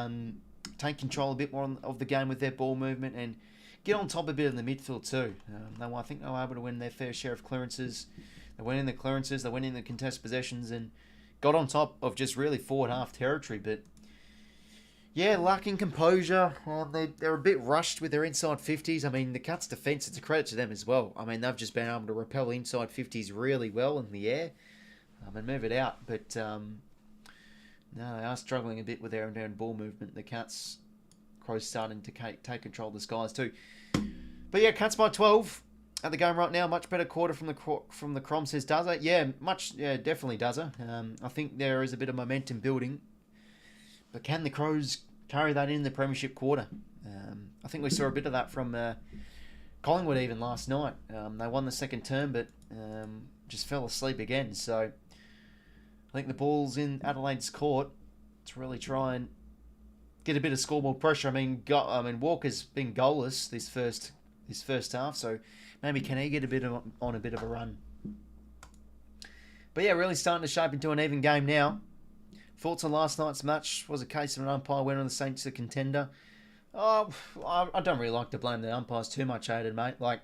take control a bit more of the game with their ball movement and get on top a bit in the midfield too. I think they were able to win their fair share of clearances. They're winning the clearances, they're winning the contest possessions, and got on top of just really forward half territory. But yeah, lacking composure. They're a bit rushed with their inside 50s. I mean, the Cats' defence, it's a credit to them as well. I mean, they've just been able to repel inside 50s really well in the air and move it out. But no, they are struggling a bit with their own ball movement. The Cats, Crows starting to take control of the skies too. But yeah, Cats by 12 at the game right now. Much better quarter from the Crom, says Dozer. Yeah, definitely Dozer. I think there is a bit of momentum building. But can the Crows carry that in the premiership quarter? I think we saw a bit of that from Collingwood even last night. They won the second term, but just fell asleep again. So I think the ball's in Adelaide's court to really try and get a bit of scoreboard pressure. I mean, Walker's been goalless this first half, so maybe can he get on a bit of a run? But yeah, really starting to shape into an even game now. Thoughts on last night's match? Was a case of an umpire went on the Saints a contender. Oh, I don't really like to blame the umpires too much, Aiden, mate. Like,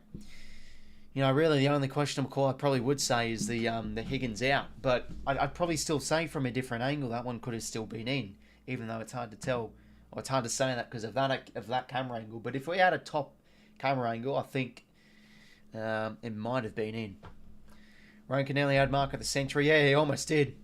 you know, really the only questionable call I probably would say is the Higgins out. But I'd probably still say from a different angle that one could have still been in, even though it's hard to tell. Or it's hard to say that because of that camera angle. But if we had a top camera angle, I think it might have been in. Ryan Kennelly had mark at the century. Yeah, he almost did.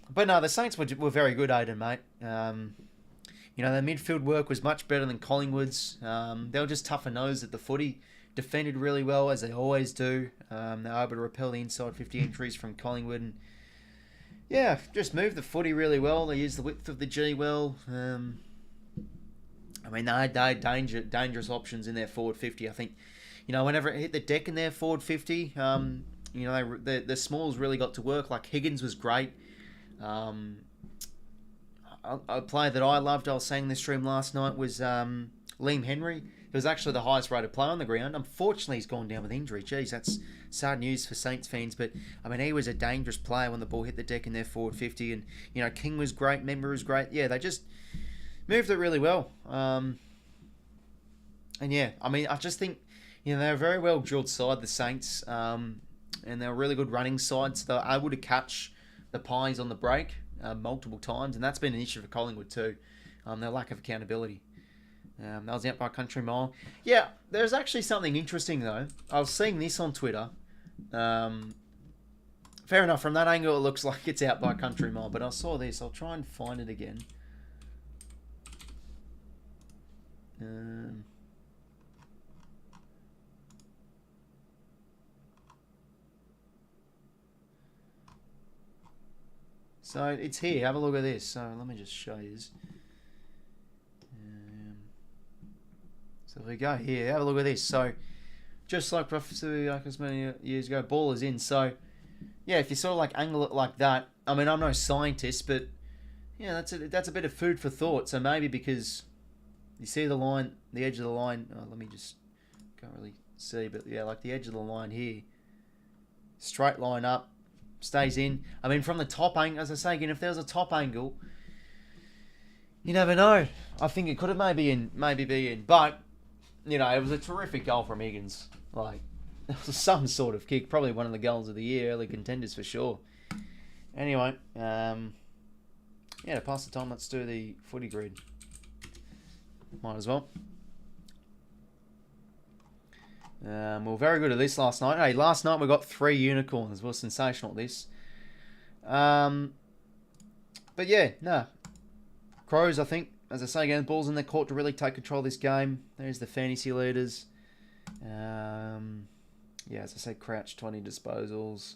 But no, the Saints were very good, Aiden, mate. You know, their midfield work was much better than Collingwood's. They were just tougher nose at the footy. Defended really well, as they always do. They were able to repel the inside 50 entries from Collingwood. And yeah, just moved the footy really well. They used the width of the G well. I mean, they had dangerous options in their forward 50. I think, you know, whenever it hit the deck in their forward 50, you know, the smalls really got to work. Like, Higgins was great. A player that I loved, I was saying in the stream last night, was Liam Henry. He was actually the highest rated player on the ground. Unfortunately, he's gone down with injury. Geez, that's sad news for Saints fans. But, I mean, he was a dangerous player when the ball hit the deck in their forward 50. And, you know, King was great. Member was great. Yeah, they just moved it really well. And, yeah, I mean, I just think, you know, they're a very well-drilled side, the Saints. And they're a really good running side. So they're able to catch the Pies on the break multiple times, and that's been an issue for Collingwood too. Their lack of accountability. That was out by a country mile. Yeah, there's actually something interesting though. I was seeing this on Twitter. Fair enough, from that angle it looks like it's out by a country mile, but I saw this. I'll try and find it again. So it's here. Have a look at this. So let me just show you this. So if we go here, have a look at this. So just like Prophecy like as many years ago, ball is in. So yeah, if you sort of like angle it like that, I mean, I'm no scientist, but yeah, that's a bit of food for thought. So maybe because you see the line, the edge of the line. Oh, let me just can't really see, but yeah, like the edge of the line here, straight line up. Stays in. I mean, from the top angle, as I say again, if there was a top angle, you never know. I think it could have maybe be in. But, you know, it was a terrific goal from Higgins. Like, it was some sort of kick. Probably one of the goals of the year. Early contenders for sure. Anyway, yeah, to pass the time, let's do the footy grid. Might as well. We were very good at this last night. Hey, last night we got 3 unicorns. We were sensational at this. But yeah, no. Crows, I think, as I say again, the ball's in their court to really take control of this game. There's the fantasy leaders. Yeah, as I say, Crouch, 20 disposals.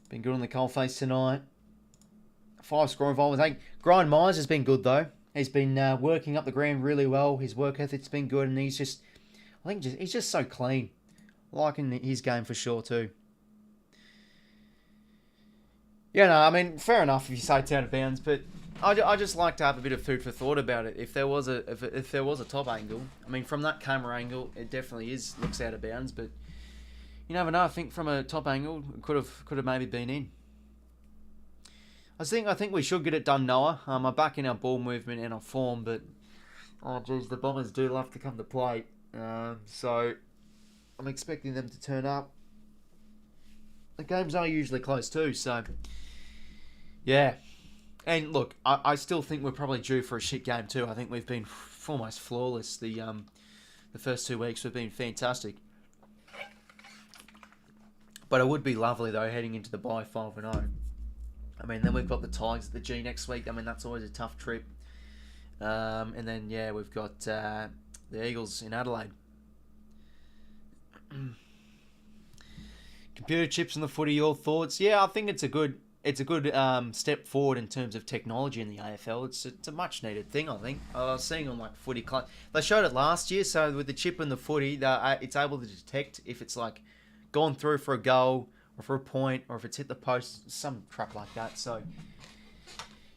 Been good on the coalface tonight. 5 score involvements. I think Brian Myers has been good, though. He's been working up the ground really well. His work ethic's been good, and he's just... I think he's just so clean. Liking his game for sure too. Yeah, no, I mean, fair enough if you say it's out of bounds, but I just like to have a bit of food for thought about it. If there was a top angle, I mean, from that camera angle, it definitely looks out of bounds, but you never know. I think from a top angle, it could have maybe been in. I think we should get it done, Noah. I'm back in our ball movement and our form, but oh geez, the Bombers do love to come to play. So I'm expecting them to turn up. the games are usually close too. So, yeah. And look, I still think we're probably due for a shit game too. I think we've been almost flawless the first 2 weeks. We've been fantastic. But it would be lovely though heading into the bye 5-0. I mean, then we've got the Tigers at the G next week. I mean, that's always a tough trip. And then yeah, we've got the Eagles in Adelaide. Computer chips in the footy. Your thoughts? Yeah, I think it's a good step forward in terms of technology in the AFL. It's a much needed thing. I think I was seeing on like footy club. They showed it last year. So with the chip in the footy, it's able to detect if it's like gone through for a goal or for a point, or if it's hit the post, some crap like that. So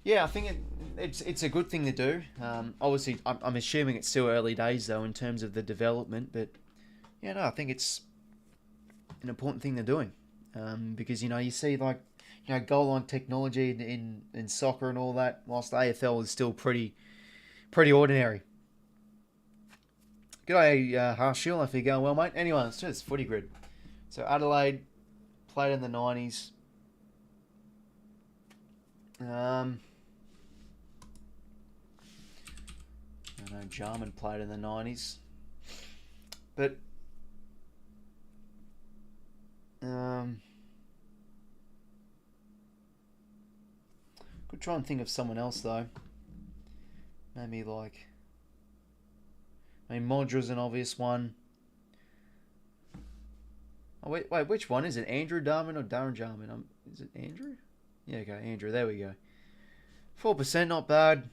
yeah, I think it's a good thing to do. Obviously, I'm assuming it's still early days though in terms of the development, but yeah, no, I think it's an important thing they're doing, because you see like goal line technology in soccer and all that, whilst the AFL is still pretty ordinary. G'day, 𝐼𝐴, if you're going well, mate. Anyway, let's do this footy grid. So Adelaide played in the 90s. I know Jarman played in the 90s. But could try and think of someone else though. Maybe like, I mean, Modra's an obvious one. Oh wait, which one is it? Andrew Jarman or Darren Jarman? Is it Andrew? Yeah, okay, Andrew. There we go. 4%, not bad.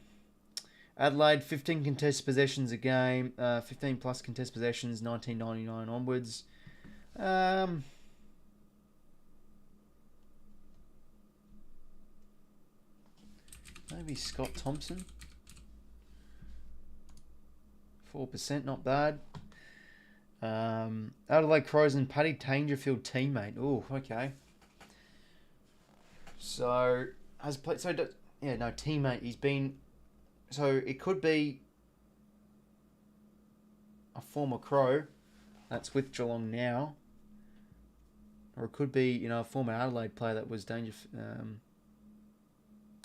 Adelaide, 15 contested possessions a game. 15 plus contested possessions, 1999 onwards. Maybe Scott Thompson. 4%, not bad. Adelaide Crows and Paddy Dangerfield teammate. Oh, okay. So has played. So yeah, no teammate. He's been. So it could be a former Crow that's with Geelong now, or it could be a former Adelaide player that was danger.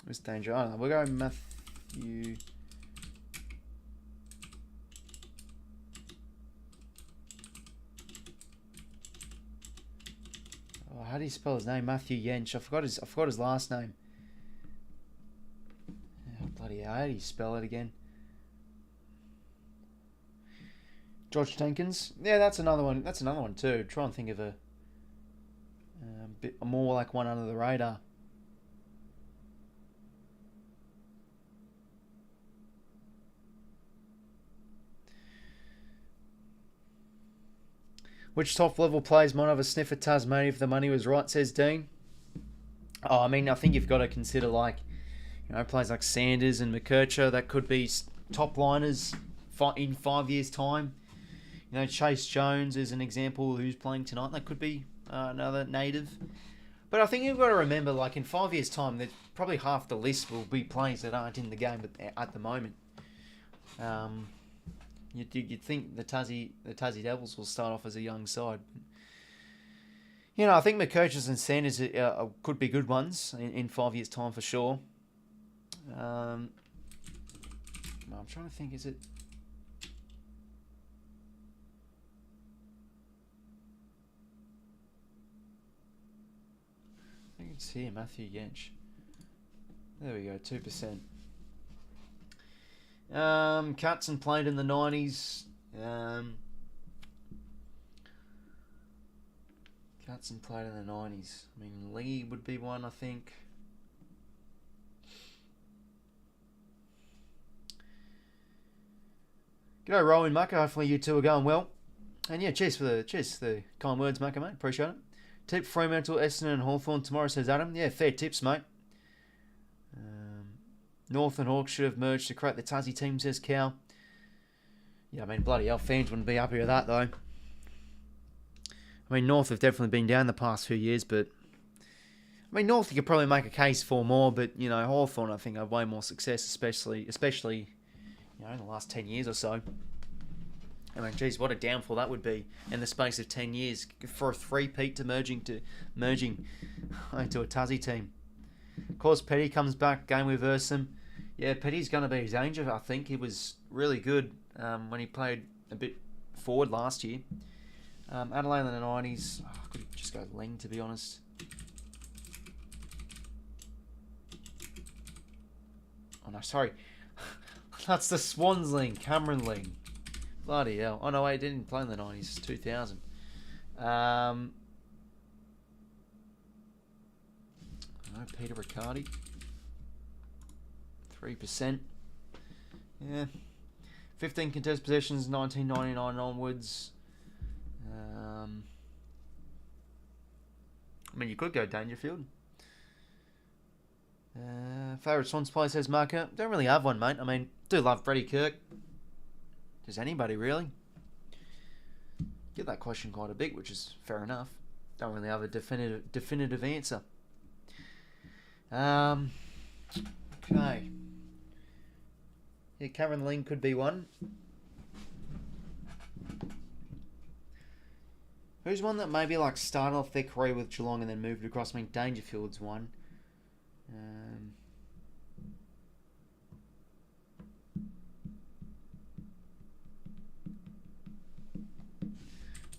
Was danger. I don't know. We'll go Matthew. Oh, how do you spell his name? Matthew Yench. I forgot his last name. Oh, bloody hell. How do you spell it again? George Jenkins. Yeah, that's another one. That's another one too. Try and think of a bit more like one under the radar. Which top level players might have a sniff at Tasmania if the money was right, says Dean. Oh, I mean, I think you've got to consider players like Sanders and 𝐼𝐴. That could be top liners in 5 years' time. Chase Jones is an example who's playing tonight. That could be another native. But I think you've got to remember, in 5 years' time, that probably half the list will be players that aren't in the game at the moment. You'd think the Tassie Devils will start off as a young side. I think 𝐼𝐴 and Sanders could be good ones in 5 years' time for sure. I'm trying to think, is it... I think it's here, Matthew Yench. There we go, 2%. 𝐼𝐴 played in the 90s. 𝐼𝐴 played in the 90s. I mean, Lee would be one, I think. G'day, Rowan Macca. Hopefully you two are going well. And yeah, cheers for the kind words, Macca, mate. Appreciate it. Tip Fremantle, Essendon and Hawthorn tomorrow, says Adam. Yeah, fair tips, mate. North and Hawks should have merged to create the Tassie team, says Cal. Yeah, I mean, bloody hell, fans wouldn't be happy with that, though. I mean, North have definitely been down the past few years, but... I mean, North you could probably make a case for more, but, Hawthorn, I think, have way more success, especially in the last 10 years or so. I mean, geez, what a downfall that would be in the space of 10 years for a three-peat to merging into a Tassie team. Of course, Petty comes back, game with 𝐼𝐴. Yeah, Petty's going to be his danger, I think. He was really good when he played a bit forward last year. Adelaide in the 90s. Oh, I could just go 𝐼𝐴, to be honest. Oh, no, sorry. That's the Swans 𝐼𝐴, Cameron 𝐼𝐴. Bloody hell. Oh, no, wait, he didn't play in the 90s. It's 2000. Peter Riccardi. 3%. Yeah. 15 contested possessions, 1999 onwards. I mean, you could go Dangerfield. Favourite Swans player, says Macca. Don't really have one, mate. I mean, do love Freddie Kirk. Does anybody, really? Get that question quite a bit, which is fair enough. Don't really have a definitive answer. Okay. Yeah, Cameron 𝐼𝐴 could be one. Who's one that maybe like started off their career with Geelong and then moved across? I mean, Dangerfield's one.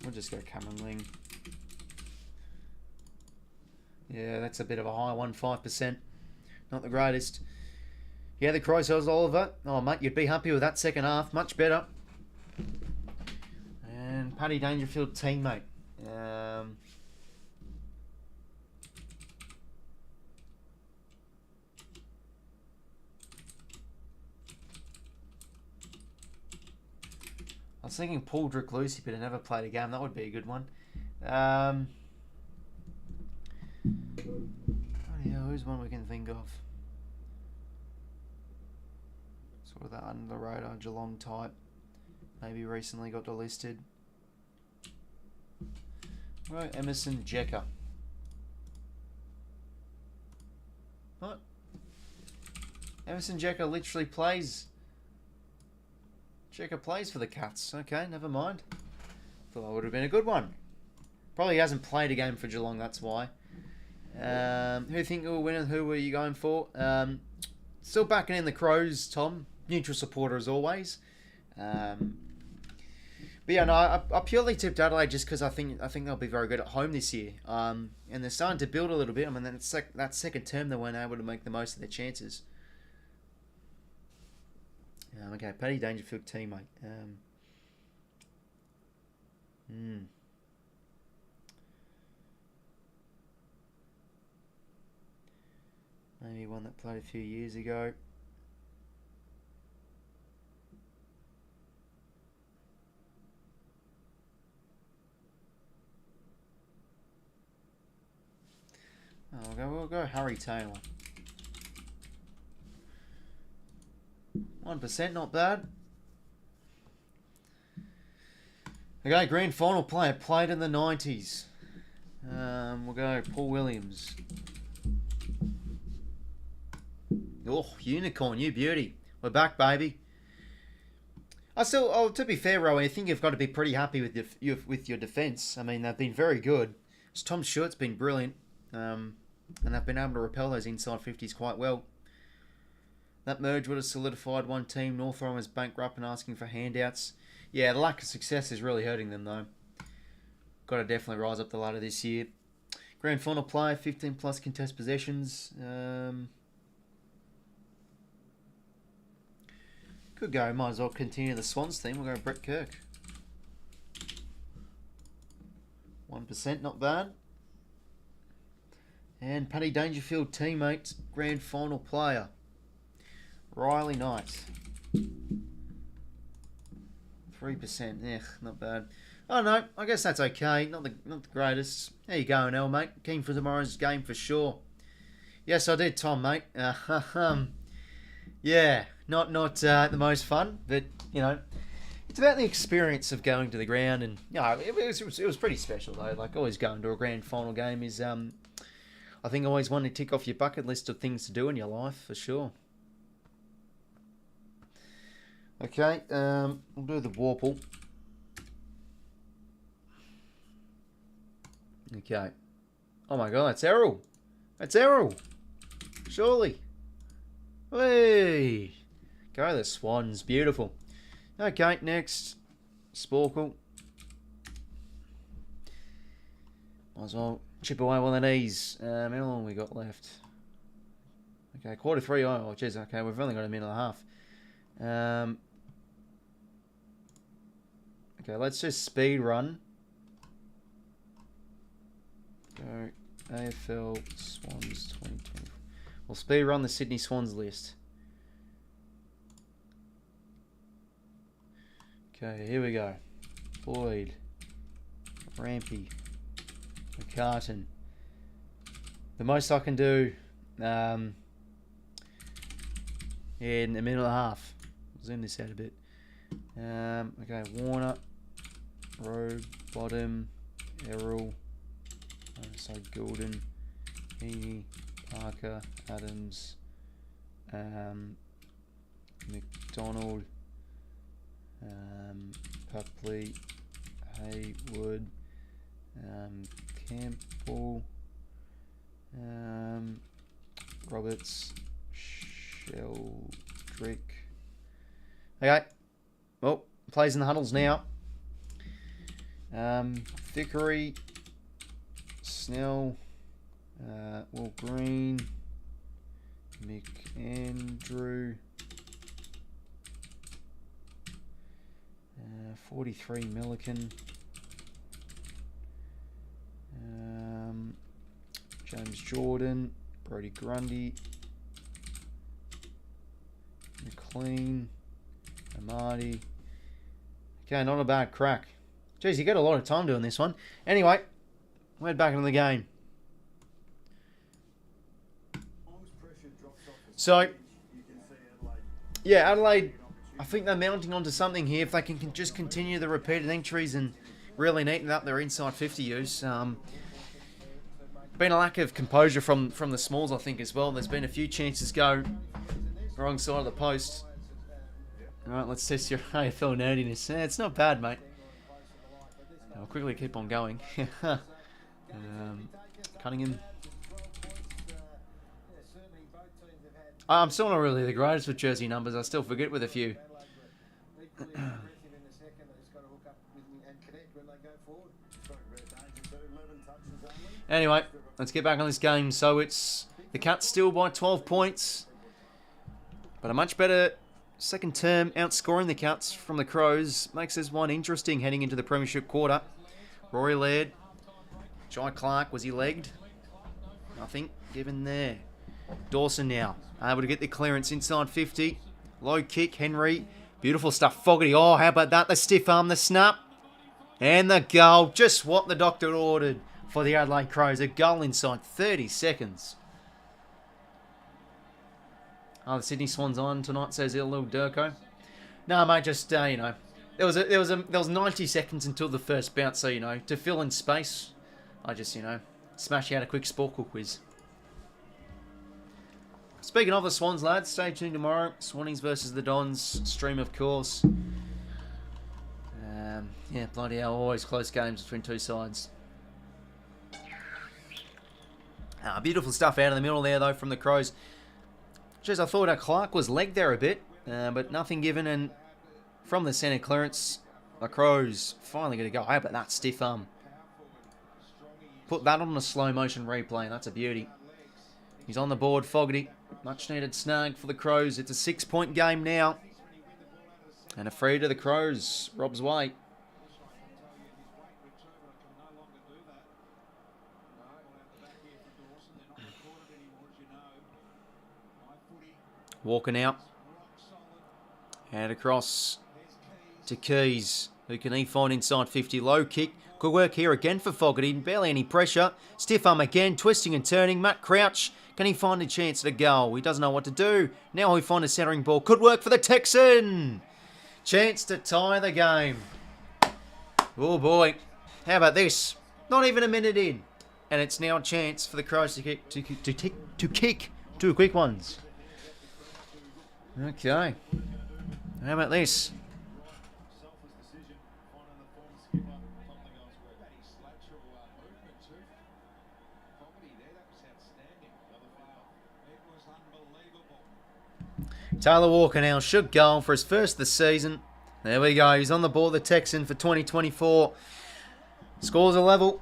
We'll just go Cameron 𝐼𝐴. Yeah, that's a bit of a high one, 5%. Not the greatest. Yeah, the Crows, Oliver. Oh, mate, you'd be happy with that second half. Much better. And Paddy Dangerfield, teammate. I was thinking Paul 𝐷𝐿𝐿𝐼𝐴, but he never played a game. That would be a good one. Yeah, who's one we can think of? Sort of that under the radar Geelong type. Maybe recently got delisted. Right, 𝐸𝐴𝐴𝐵𝐴. What? 𝐸𝐴𝐵𝐴 literally plays. 𝐸𝐴 plays for the Cats. Okay, never mind. Thought that would have been a good one. Probably hasn't played a game for Geelong, that's why. Who think will win and who were you going for? Still backing in the Crows, Tom. Neutral supporter as always. But yeah, no, I purely tipped Adelaide just because I think they'll be very good at home this year. And they're starting to build a little bit. I mean, that second term they weren't able to make the most of their chances. Okay, Paddy Dangerfield, teammate. Maybe one that played a few years ago. We'll go Harry Taylor. 1%, not bad. Okay, grand final player, played in the 90s. We'll go Paul Williams. Oh, unicorn, you beauty. We're back, baby. To be fair, Rowan, I think you've got to be pretty happy with your defence. I mean, they've been very good. Tom Schuert's been brilliant. And they've been able to repel those inside 50s quite well. That merge would have solidified one team. North Rome is bankrupt and asking for handouts. Yeah, the lack of success is really hurting them, though. Got to definitely rise up the ladder this year. Grand final player, 15 plus contest possessions. Could go, might as well continue the Swans theme. We'll go Brett Kirk. 1%, not bad. And Paddy Dangerfield, teammate, grand final player. Riley Knight. 3%, not bad. Oh no, I guess that's okay. Not the greatest. How you going, El, mate? Keen for tomorrow's game for sure. Yes, I did, Tom, mate. Yeah, not the most fun, but you know, it's about the experience of going to the ground, and you know, it was pretty special though. Like always going to a grand final game is I think always one to tick off your bucket list of things to do in your life for sure. Okay, we'll do the Warple. Okay. Oh my god, that's 𝐼𝐴. That's 𝐼𝐴. Surely. Hey. Go the Swans. Beautiful. Okay, next. 𝐓𝐴 Might as well chip away one of these. How long we got left? Okay, quarter 3. Oh, jeez. Okay, we've only got a minute and a half. Okay, let's just speed run. Go AFL Swans 2020. We'll speed run the Sydney Swans list. Okay, here we go. Boyd, Rampy, McCartan. The most I can do in a minute and a half. I'll zoom this out a bit. Okay, Warner, Rowe, Bottom, Errol, so Gulden, Heaney, Parker, Adams, McDonald, Pupley, Haywood, Campbell, Roberts, Sheldrick. Okay. Well, plays in the huddles now. Thickery, Snell, Will Green, McAndrew, 43 Milliken, James Jordan, Brodie Grundy, McLean, Amadi. Okay, not a bad crack. Jeez, you get a lot of time doing this one. Anyway, we'll head back into the game. So, yeah, Adelaide, I think they're mounting onto something here. If they can just continue the repeated entries and really neaten up their inside 50 use. Been a lack of composure from the smalls, I think, as well. There's been a few chances go wrong side of the post. All right, let's test your AFL nerdiness. Yeah, it's not bad, mate. I'll quickly keep on going. Cunningham. I'm still not really the greatest with jersey numbers. I still forget with a few. Anyway, let's get back on this game. So it's the Cats still by 12 points. But a much better second term outscoring the Cats from the Crows. Makes this one interesting heading into the Premiership quarter. Rory Laird. Jai Clark, was he legged? Nothing given there. Dawson now. Able to get the clearance inside 50. Low kick, Henry. Beautiful stuff. Fogarty. Oh, how about that? The stiff arm, the snap. And the goal. Just what the doctor ordered for the Adelaide Crows. A goal inside 30 seconds. Oh, the Sydney Swans on tonight, says 𝐼𝐴. No, mate, just, you know. There was 90 seconds until the first bounce, so, you know, to fill in space, I just, you know, smash out a quick 𝐴𝐴 quiz. Speaking of the Swans, lads, stay tuned tomorrow. Swannies versus the Dons. Stream, of course. Yeah, bloody hell. Always close games between two sides. Beautiful stuff out of the middle there, though, from the Crows. Jeez, I thought Clark was legged there a bit, but nothing given. And from the centre clearance, the Crows finally going to go. How about that stiff arm? Put that on a slow motion replay, and that's a beauty. He's on the board, Fogarty. Much needed snag for the Crows. It's a 6-point game now. And a free to the Crows. Rob's way. Walking out. Hand across to Keys. Who can he find inside 50? Low kick. Good work here again for Fogarty. Barely any pressure. Stiff arm again. Twisting and turning. Matt Crouch. Can he find a chance at a goal? He doesn't know what to do. Now we find a centering ball. Could work for the Texan. Chance to tie the game. Oh boy. How about this? Not even a minute in. And it's now a chance for the Crows to kick two quick ones. Okay. How about this? Taylor Walker now should goal for his first of the season. There we go. He's on the board, the Texan, for 2024. Scores a level.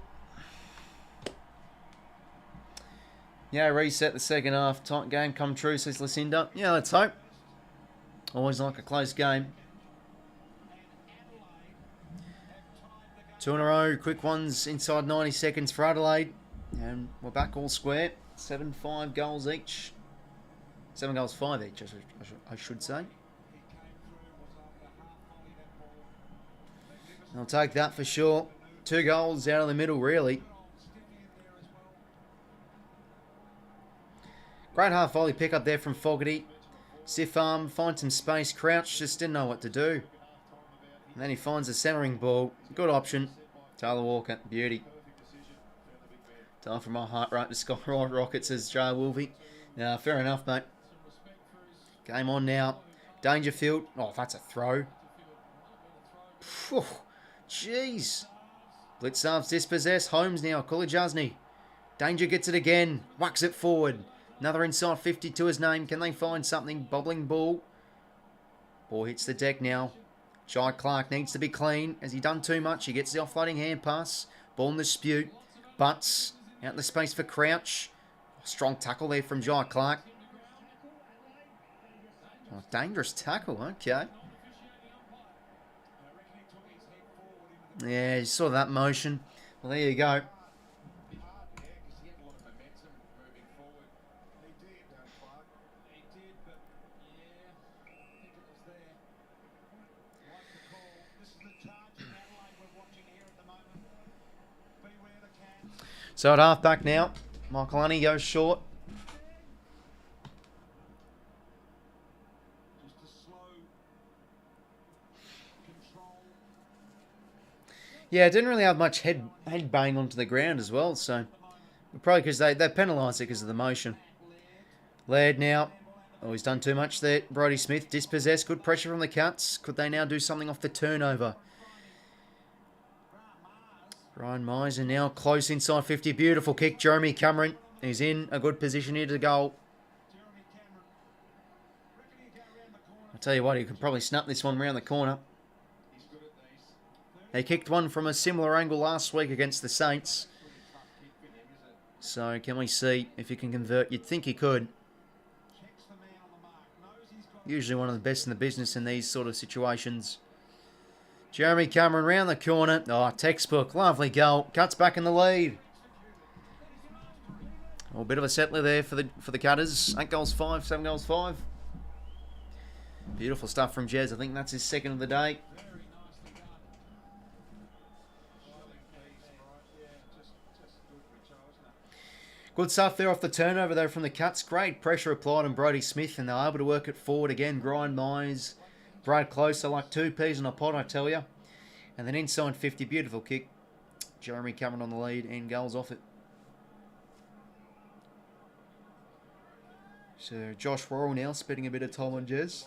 Yeah, reset the second half. Tight game come true, says Lucinda. Yeah, let's hope. Always like a close game. 2 in a row. Quick ones inside 90 seconds for Adelaide. And we're back all square. 7-5 goals each. 7 goals, 5 each, I should say. I'll take that for sure. 2 goals out of the middle, really. Great half volley pick up there from Fogarty. Stiff arm, finds some space. Crouch just didn't know what to do. And then he finds a centering ball. Good option. Taylor Walker, beauty. Time for my heart rate to skyrocket rockets, says 𝐴 𝐷𝐿𝐵. Fair enough, mate. Game on now. Dangerfield. Oh, that's a throw. Jeez. Blitzarves dispossessed. Holmes now. 𝐼𝐿𝐴 𝐿𝐵. Danger gets it again. Whacks it forward. Another inside 50 to his name. Can they find something? Bobbling ball. Ball hits the deck now. 𝐼𝐿𝐴 𝐿𝐵 needs to be clean. Has he done too much? He gets the offloading hand pass. Ball in dispute. Butts. Out in the space for Crouch. Strong tackle there from 𝐼𝐿𝐴 𝐿𝐵. Oh, dangerous tackle. Okay. Yeah, you saw that motion. Well, there you go. So at half back now, 𝐼𝐿𝐴 𝐿𝐵 goes short. Yeah, it didn't really have much head bang onto the ground as well, so probably because they penalised it because of the motion. Laird now. Oh, he's done too much there. Brodie Smith dispossessed. Good pressure from the Cats. Could they now do something off the turnover? Ryan Miser now close inside 50. Beautiful kick. Jeremy Cameron is in a good position here to goal. I'll tell you what, he could probably snap this one round the corner. He kicked one from a similar angle last week against the Saints. So can we see if he can convert? You'd think he could. Usually one of the best in the business in these sort of situations. Jeremy Cameron round the corner. Oh, textbook. Lovely goal. Cuts back in the lead. Oh, a bit of a settler there for the Cutters. 8 goals 5, 7 goals 5. Beautiful stuff from Jez. I think that's his second of the day. Good stuff there off the turnover though from the Cats. Great pressure applied on Brodie Smith, and they're able to work it forward again. Grind Mize, Brad Closer, like 2 peas in a pod, I tell you. And then inside 50, beautiful kick. Jeremy Cameron on the lead and goals off it. So Josh Worrell now spending a bit of time on Jez.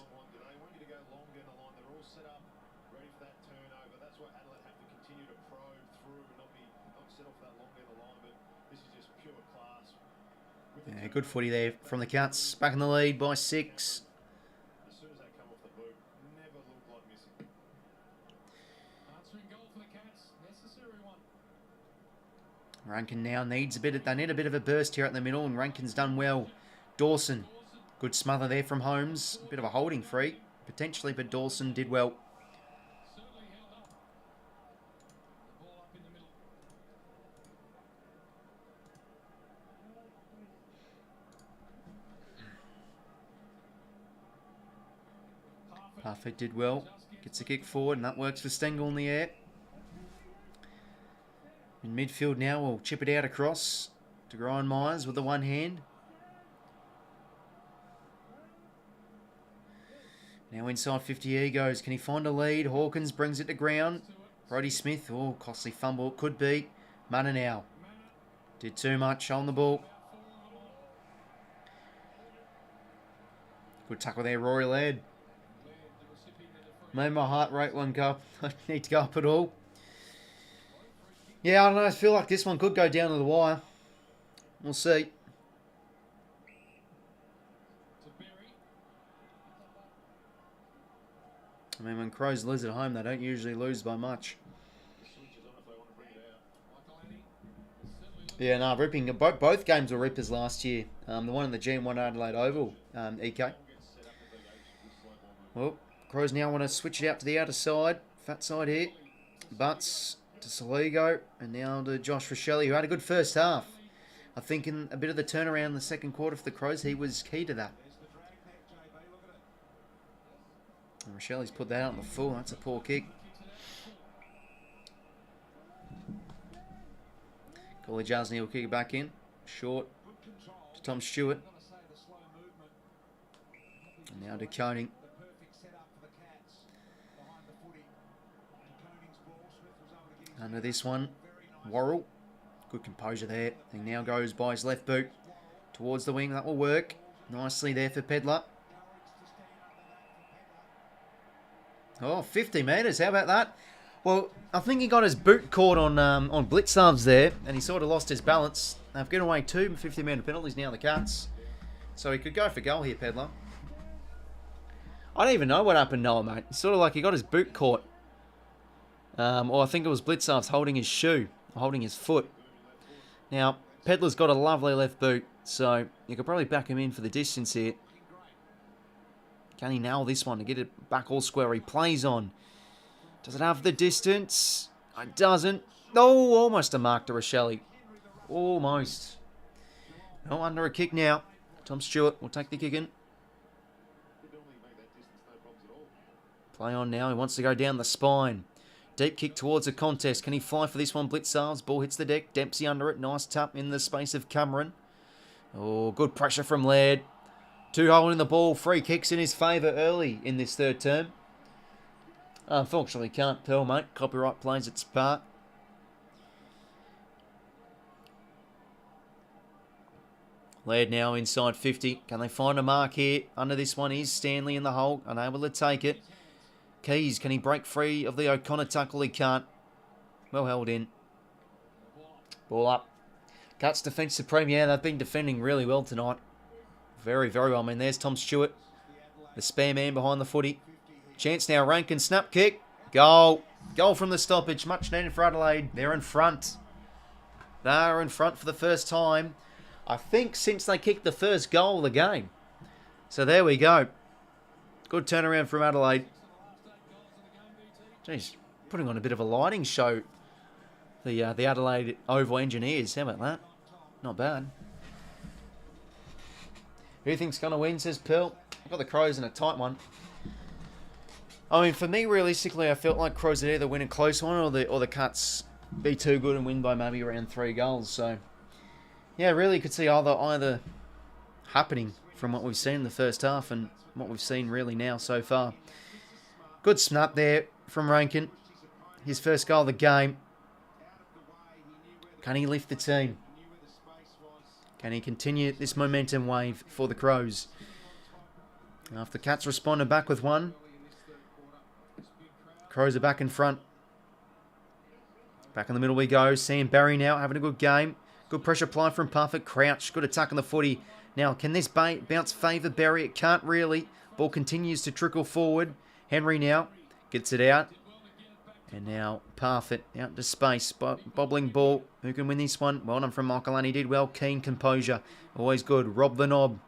Yeah, good footy there from the Cats. Back in the lead by 6. Rankin now needs a bit. They need a bit of a burst here at the middle, and Rankin's done well. Dawson, good smother there from Holmes. A bit of a holding free, potentially, but Dawson did well. Parfit did well. Gets a kick forward, and that works for Stengel in the air. In midfield now, we'll chip it out across to Ryan Myers with the one hand. Now inside 50 egos. Can he find a lead? Hawkins brings it to ground. Brodie Smith. Oh, costly fumble. It could be. Mana now. Did too much on the ball. Good tackle there, Rory Laird. Made my heart rate one go up. I need to go up at all. Yeah, I don't know. I feel like this one could go down to the wire. We'll see. I mean, when Crows lose at home, they don't usually lose by much. Yeah, no, ripping. Both games were rippers last year. The one in the G1 Adelaide Oval, 𝐓𝐴. Well, Crows now want to switch it out to the outer side. Fat side here. Butts to 𝐼𝐴, and now to Josh Rochelle, who had a good first half. I think in a bit of the turnaround in the second quarter for the Crows, he was key to that. And Rochelle's put that out on the full. That's a poor kick. 𝐼𝐴 will kick it back in. Short to Tom Stewart. And now to 𝐴𝐿𝐴. Under this one, Worrell. Good composure there. He now goes by his left boot towards the wing. That will work nicely there for 𝐵EDLA. Oh, 50 metres. How about that? Well, I think he got his boot caught on 𝐵EDLA there, and he sort of lost his balance. They've given away 2 50-metre penalties now, the Cats. So he could go for goal here, 𝐵EDLA. I don't even know what happened, Noah, mate. It's sort of like he got his boot caught. Or I think it was 𝐵EDLA holding his shoe, holding his foot. Now, 𝐵EDLA's got a lovely left boot, so you could probably back him in for the distance here. Can he nail this one to get it back all square? He plays on. Does it have the distance? It doesn't. Oh, almost a mark to Rochelle. Almost. No, under a kick now. Tom Stewart will take the kick in. Play on now. He wants to go down the spine. Deep kick towards the contest. Can he fly for this one? 𝐵EDLA. Ball hits the deck. Dempsey under it. Nice tap in the space of Cameron. Oh, good pressure from Laird. 2 holding the ball. Free kicks in his favour early in this third term. Unfortunately, can't tell, mate. Copyright plays its part. Laird now inside 50. Can they find a mark here? Under this one is Stanley in the hole. Unable to take it. Keys, can he break free of the O'Connor tackle? He can't. Well held in. Ball up. Cats defence supreme. Yeah, they've been defending really well tonight. Very, very well. I mean, there's Tom Stewart. The spare man behind the footy. Chance now, Rankin, snap kick. Goal. Goal from the stoppage. Much needed for Adelaide. They're in front. They are in front for the first time, I think, since they kicked the first goal of the game. So there we go. Good turnaround from Adelaide. Jeez, putting on a bit of a lighting show. The Adelaide Oval engineers. How about that? Not bad. Who think's going to win, says Pearl. I've got the Crows in a tight one. I mean, for me, realistically, I felt like Crows would either win a close one or the Cats be too good and win by maybe around 3 goals. So, yeah, really could see either happening from what we've seen in the first half and what we've seen really now so far. Good snap there from Rankin. His first goal of the game. Can he lift the team? Can he continue this momentum wave for the Crows? After the Cats responded back with one. Crows are back in front. Back in the middle we go. Sam Barry now having a good game. Good pressure apply from Parfitt. Crouch. Good attack on the footy. Now, can this bounce favour Barry? It can't really. Ball continues to trickle forward. Henry now gets it out. And now Parfitt out to space. Bobbling ball. Who can win this one? Well done from Michael. Did well. Keen composure. Always good. Rob the knob.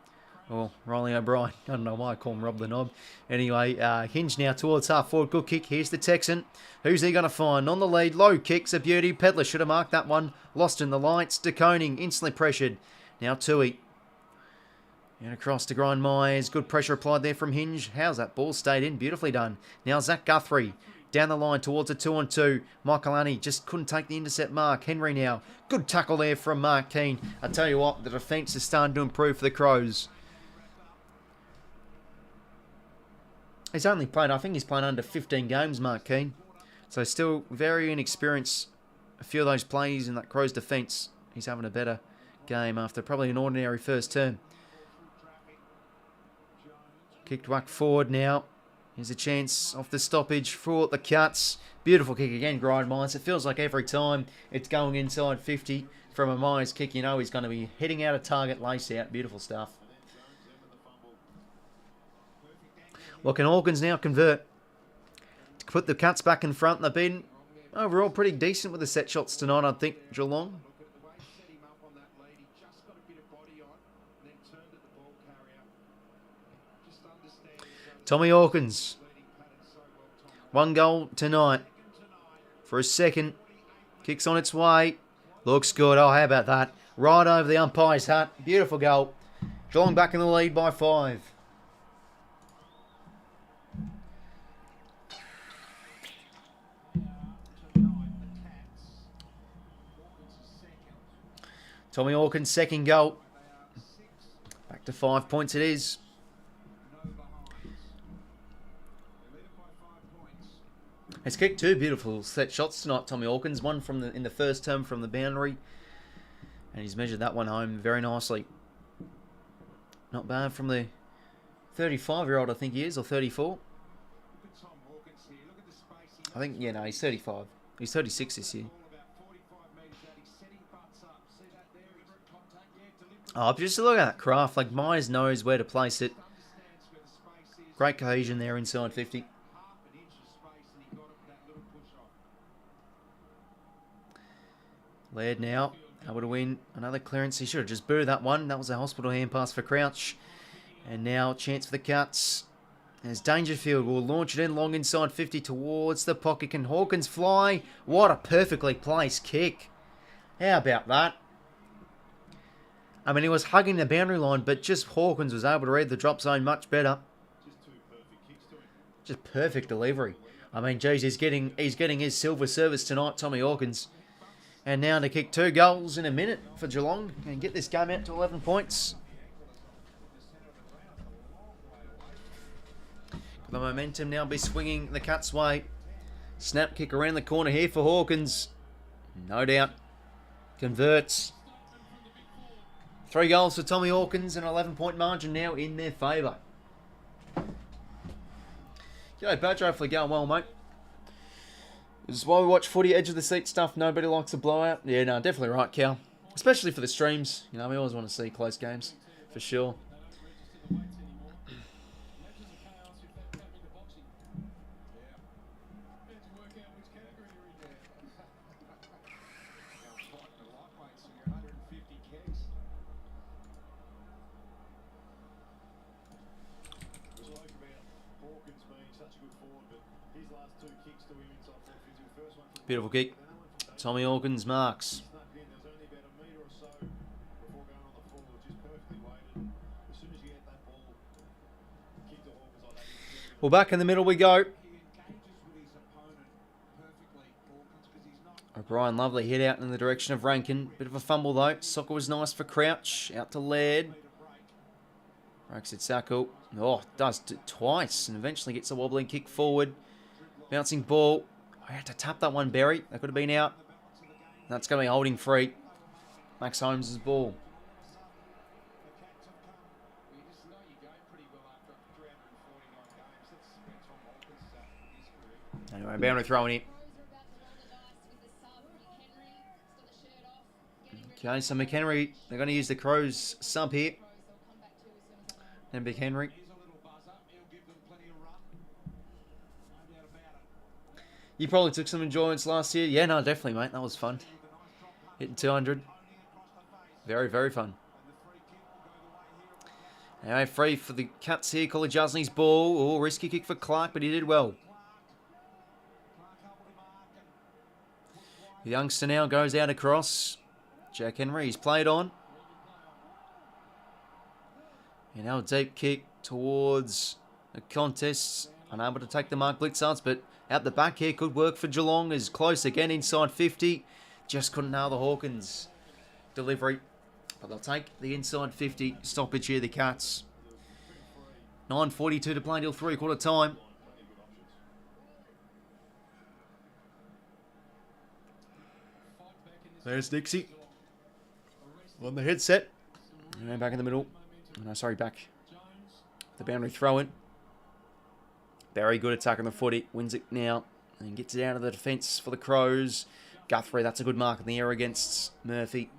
Or Riley O'Brien. I don't know why I call him Rob the knob. Anyway, Hinge now towards half forward. Good kick. Here's the Texan. Who's he going to find? On the lead. Low kicks. A beauty. 𝐵EDLA should have marked that one. Lost in the lights. 𝐷𝐿𝐴 instantly pressured. Now 𝐼𝐴. And across to Grind Myers. Good pressure applied there from Hinge. How's that ball stayed in? Beautifully done. Now Zach Guthrie. Down the line towards a 2-on-2. Michael just couldn't take the intercept mark. Henry now. Good tackle there from Mark Keane. I tell you what, the defence is starting to improve for the Crows. He's only played, I think he's played under 15 games, Mark Keane. So still very inexperienced. A few of those plays in that Crows defence. He's having a better game after probably an ordinary first term. Kicked whack forward now. Here's a chance off the stoppage for the Cats. Beautiful kick again, Grind Myers. It feels like every time it's going inside 50 from a Myers kick, you know he's going to be hitting out a target, lace out. Beautiful stuff. Well, can Hawkins now convert? put the Cats back in front. They've been overall pretty decent with the set shots tonight, I think, Geelong. Look at the way he set him up on that lead. He just got a bit of body on, and then turned at the ball carrier. Just understand Tommy Hawkins. leading pattern so well, Tom. 1 goal tonight for a second. Kicks on its way. Looks good. Oh, how about that? Right over the umpire's hat. Beautiful goal. Geelong back in the lead by 5. Tommy Hawkins' second goal. Back to 5 points it is. He's kicked 2 beautiful set shots tonight, Tommy Hawkins. One from in the first term from the boundary. And he's measured that one home very nicely. Not bad from the 35-year-old, I think he is, or 34. I think, yeah, no, he's 35. He's 36 this year. Oh, just look at that craft. Like, Myers knows where to place it. Great cohesion there inside 50. Laird now able to win another clearance. He should have just booted that one. That was a hospital hand pass for Crouch. And now chance for the Cats. As Dangerfield will launch it in long inside 50 towards the pocket. Can Hawkins fly? What a perfectly placed kick. How about that? I mean, he was hugging the boundary line, but just Hawkins was able to read the drop zone much better. Just perfect delivery. I mean, geez, he's getting his silver service tonight, Tommy Hawkins. And now to kick 2 goals in a minute for Geelong and get this game out to 11 points. The momentum now be swinging the Cats' way. Snap kick around the corner here for Hawkins. No doubt. Converts. 3 goals for Tommy Hawkins and an 11-point margin now in their favour. G'day, Badger. Hopefully going well, mate. This is why we watch footy, edge of the seat stuff. Nobody likes a blowout. Yeah, no, definitely right, Cal. Especially for the streams. You know, we always want to see close games, for sure. Beautiful kick. Tommy Hawkins marks. Well, back in the middle we go. O'Brien, lovely hit out in the direction of Rankin. Bit of a fumble though. Soccer was nice for Crouch. Out to Laird. Breaks it 𝐼𝐶𝐞. Oh, does it twice and eventually gets a wobbling kick forward. Bouncing ball. I had to tap that one, Berry. That could have been out. That's going to be holding free. Max Holmes' ball. Anyway, boundary throwing it. Okay, so McHenry, they're going to use the Crows sub here. And McHenry. You probably took some enjoyance last year. Yeah, no, definitely, mate. That was fun. Hitting 200. Very, very fun. Anyway, free for the Cats here. 𝐼𝐶𝐞 𝐎𝐥𝐝 ball. Oh, risky kick for Clark, but he did well. The youngster now goes out across. Jack Henry, he's played on. And now a deep kick towards the contest. Unable to take the mark Blitzards, but out the back here could work for Geelong. Is close again inside 50. Just couldn't nail the Hawkins delivery. But they'll take the inside 50 stoppage here, the Cats. 9:42 to play till 3/4 time. There's 𝐼𝐶𝐞 on the headset. And back in the middle. No, sorry, back. The boundary throw in. Very good attack on the footy. Wins it now. And gets it out of the defence for the Crows. Guthrie, that's a good mark in the air against Murphy.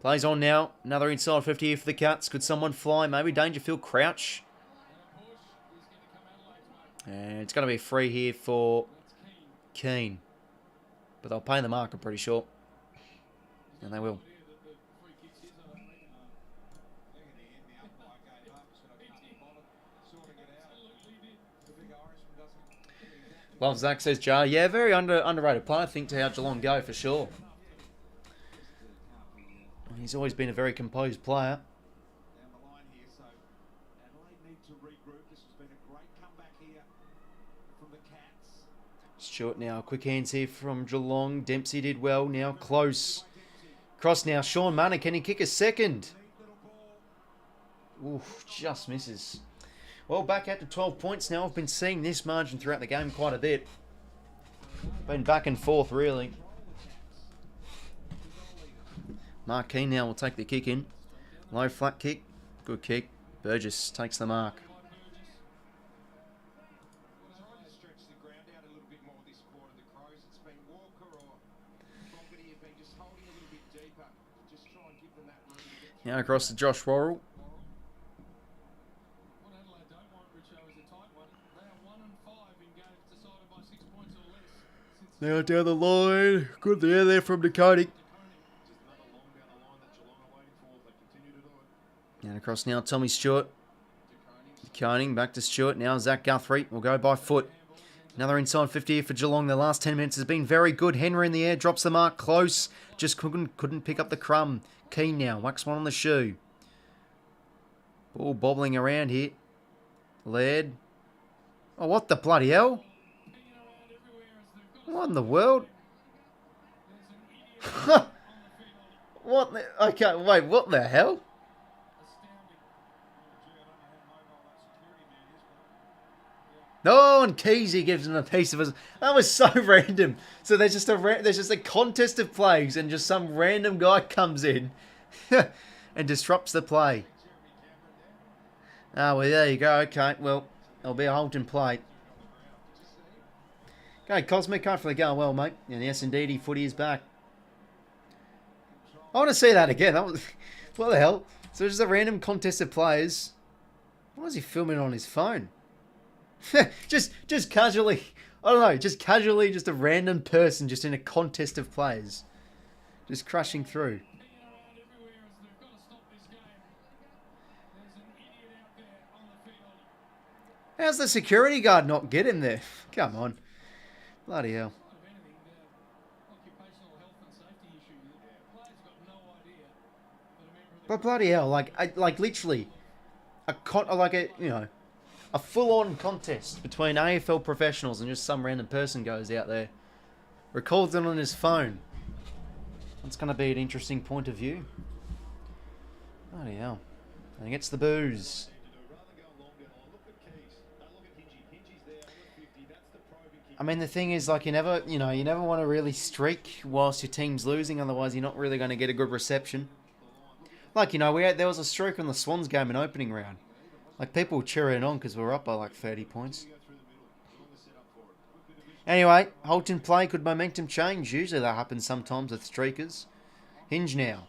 Plays on now. Another inside 50 here for the Cats. Could someone fly? Maybe Dangerfield Crouch. And it's going to be free here for Keane. But they'll pay the mark, I'm pretty sure. And they will. Love Zach, says Jar. Yeah, very underrated player, I think, to how Geelong go, for sure. He's always been a very composed player. Down the line here, so Adelaide need to regroup. This has been a great comeback here from the Cats. Stewart now, quick hands here from Geelong. Dempsey did well, now close. Cross now, Shaun Dux, can he kick a second? Oof, just misses. Well, back out to 12 points now. I've been seeing this margin throughout the game quite a bit. Been back and forth, really. Mark Keane now will take the kick in. Low flat kick. Good kick. Burgess takes the mark. Trying to stretch the ground out a little bit more this quarter, the Crows. It's been Walker or Fogarty have been just holding a little bit deeper. Just try and give them that room to get Now across to Josh Worrell. What Adelaide don't want, Richo, is a tight one. They are 1-5 in games decided by 6 points or less. Now down the line. Good there from Dakota. And across now, Tommy Stewart. Coning back to Stewart. Now Zach Guthrie will go by foot. Another inside 50 here for Geelong. The last 10 minutes has been very good. Henry in the air, drops the mark close. Just couldn't pick up the crumb. Keane now, whacks one on the shoe. Ball bobbling around here. Laird. Oh, what the bloody hell? What in the world? What the... Okay, wait, what the hell? No, and �絵𝐥𝐝 gives him a piece of us. That was so random. So there's just a contest of plays, and just some random guy comes in and disrupts the play. Oh, well, there you go. Okay, well, there'll be a halt in play. Okay, Cosmic, hopefully going well, mate. And yes, indeed, footy is back. I want to see that again. That was, what the hell? So there's just a random contest of players. Why is he filming on his phone? just casually, I don't know, just casually, just a random person just in a contest of players. Just crashing through. How's the security guard not get him there? Come on. Bloody hell. But bloody hell, like literally, a full-on contest between AFL professionals and just some random person goes out there, records it on his phone. That's going to be an interesting point of view. Bloody hell. And he gets the booze. I mean, the thing is, like, you never want to really streak whilst your team's losing, otherwise you're not really going to get a good reception. Like, there was a streak on the Swans game in opening round. Like, people were cheering on because we were up by like 30 points. Anyway, halt in play, could momentum change? Usually that happens sometimes with streakers. Hinge now.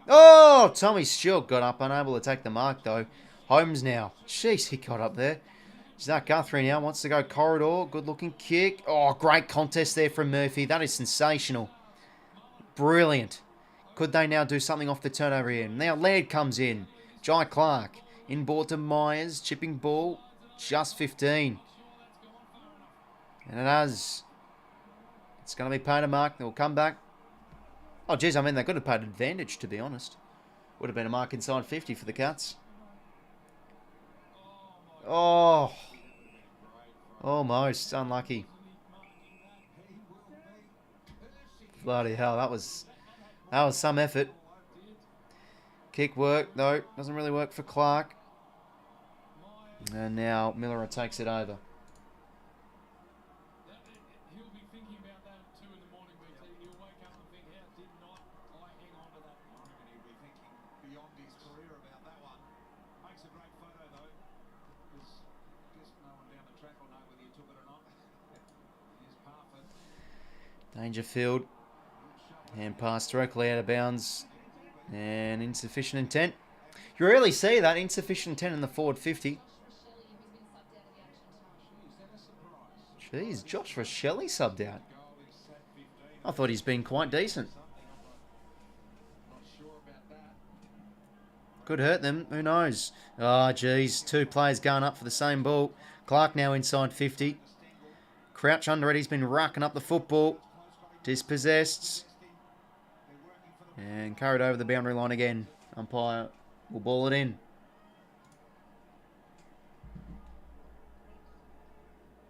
Oh, Tommy Stewart got up, unable to take the mark though. Holmes now. Jeez, he got up there. Zach Guthrie now wants to go corridor. Good looking kick. Oh, great contest there from Murphy. That is sensational. Brilliant. Could they now do something off the turnover here? Now Laird comes in. Jai Clark. Inboard to Myers. Chipping ball. Just 15. And it has. It's going to be paid a mark. They'll come back. Oh, geez. I mean, they could have paid advantage, to be honest. Would have been a mark inside 50 for the Cats. Oh. Almost. Unlucky. Bloody hell. That was some effort. Kick work, though. Doesn't really work for Clark. And now Miller takes it over. He'll be thinking about that at 2 in the morning, BT. He'll wake up and think, how did not I hang on to that? I reckon he'll be thinking beyond his career about that one. Makes a great photo though. Because just no one down the track will know whether you took it or not. Here's Parford. Dangerfield. And pass directly out of bounds. And insufficient intent. You rarely see that, insufficient intent in the forward 50. Jeez, Josh 𝐓𝐿𝐼 subbed out. I thought he's been quite decent. Could hurt them, who knows? Oh, geez, 2 players going up for the same ball. Clark now inside 50. Crouch under it, he's been racking up the football. Dispossessed. And carried over the boundary line again. Umpire will ball it in.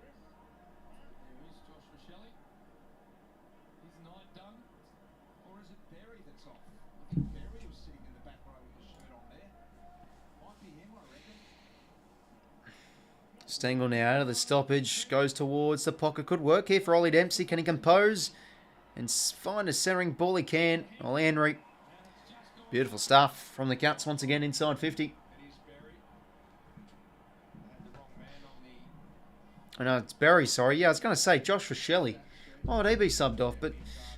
There is Josh 𝐓𝐿𝐼. Is Knight done? Or is it Berry that's off? I think Berry was sitting in the back row with the shirt on there. Might be him, I reckon. Stengel now out of the stoppage. Goes towards the pocket. Could work here for 𝐼𝐿𝐼. Can he compose and find a centering ball? He can. 𝐼𝐿𝐼. Beautiful stuff from the Cats once again inside 50. It is Berry. Had the wrong man on the... I know it's Berry, sorry. Yeah, I was going to say Josh 𝐓𝐿𝐼. Oh, would he be subbed off? But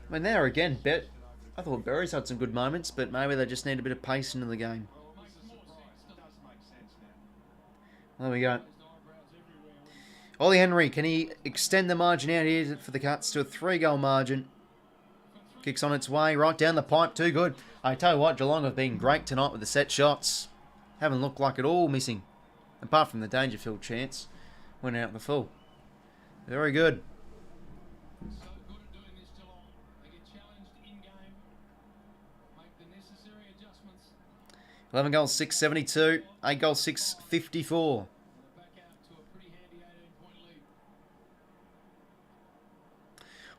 I mean, there again, I thought Berry's had some good moments, but maybe they just need a bit of pace into the game. There we go. Ollie Henry, can he extend the margin out here for the Cats to a 3-goal margin? Kicks on its way, right down the pipe, too good. I tell you what, Geelong have been great tonight with the set shots. Haven't looked like it all missing. Apart from the Dangerfield chance. Went out the full. Very good. So good at doing this, Geelong. They get challenged in-game. Make the necessary adjustments. 11 goals, 672. 8 goals, 654. Back out to a pretty handy 18-point lead.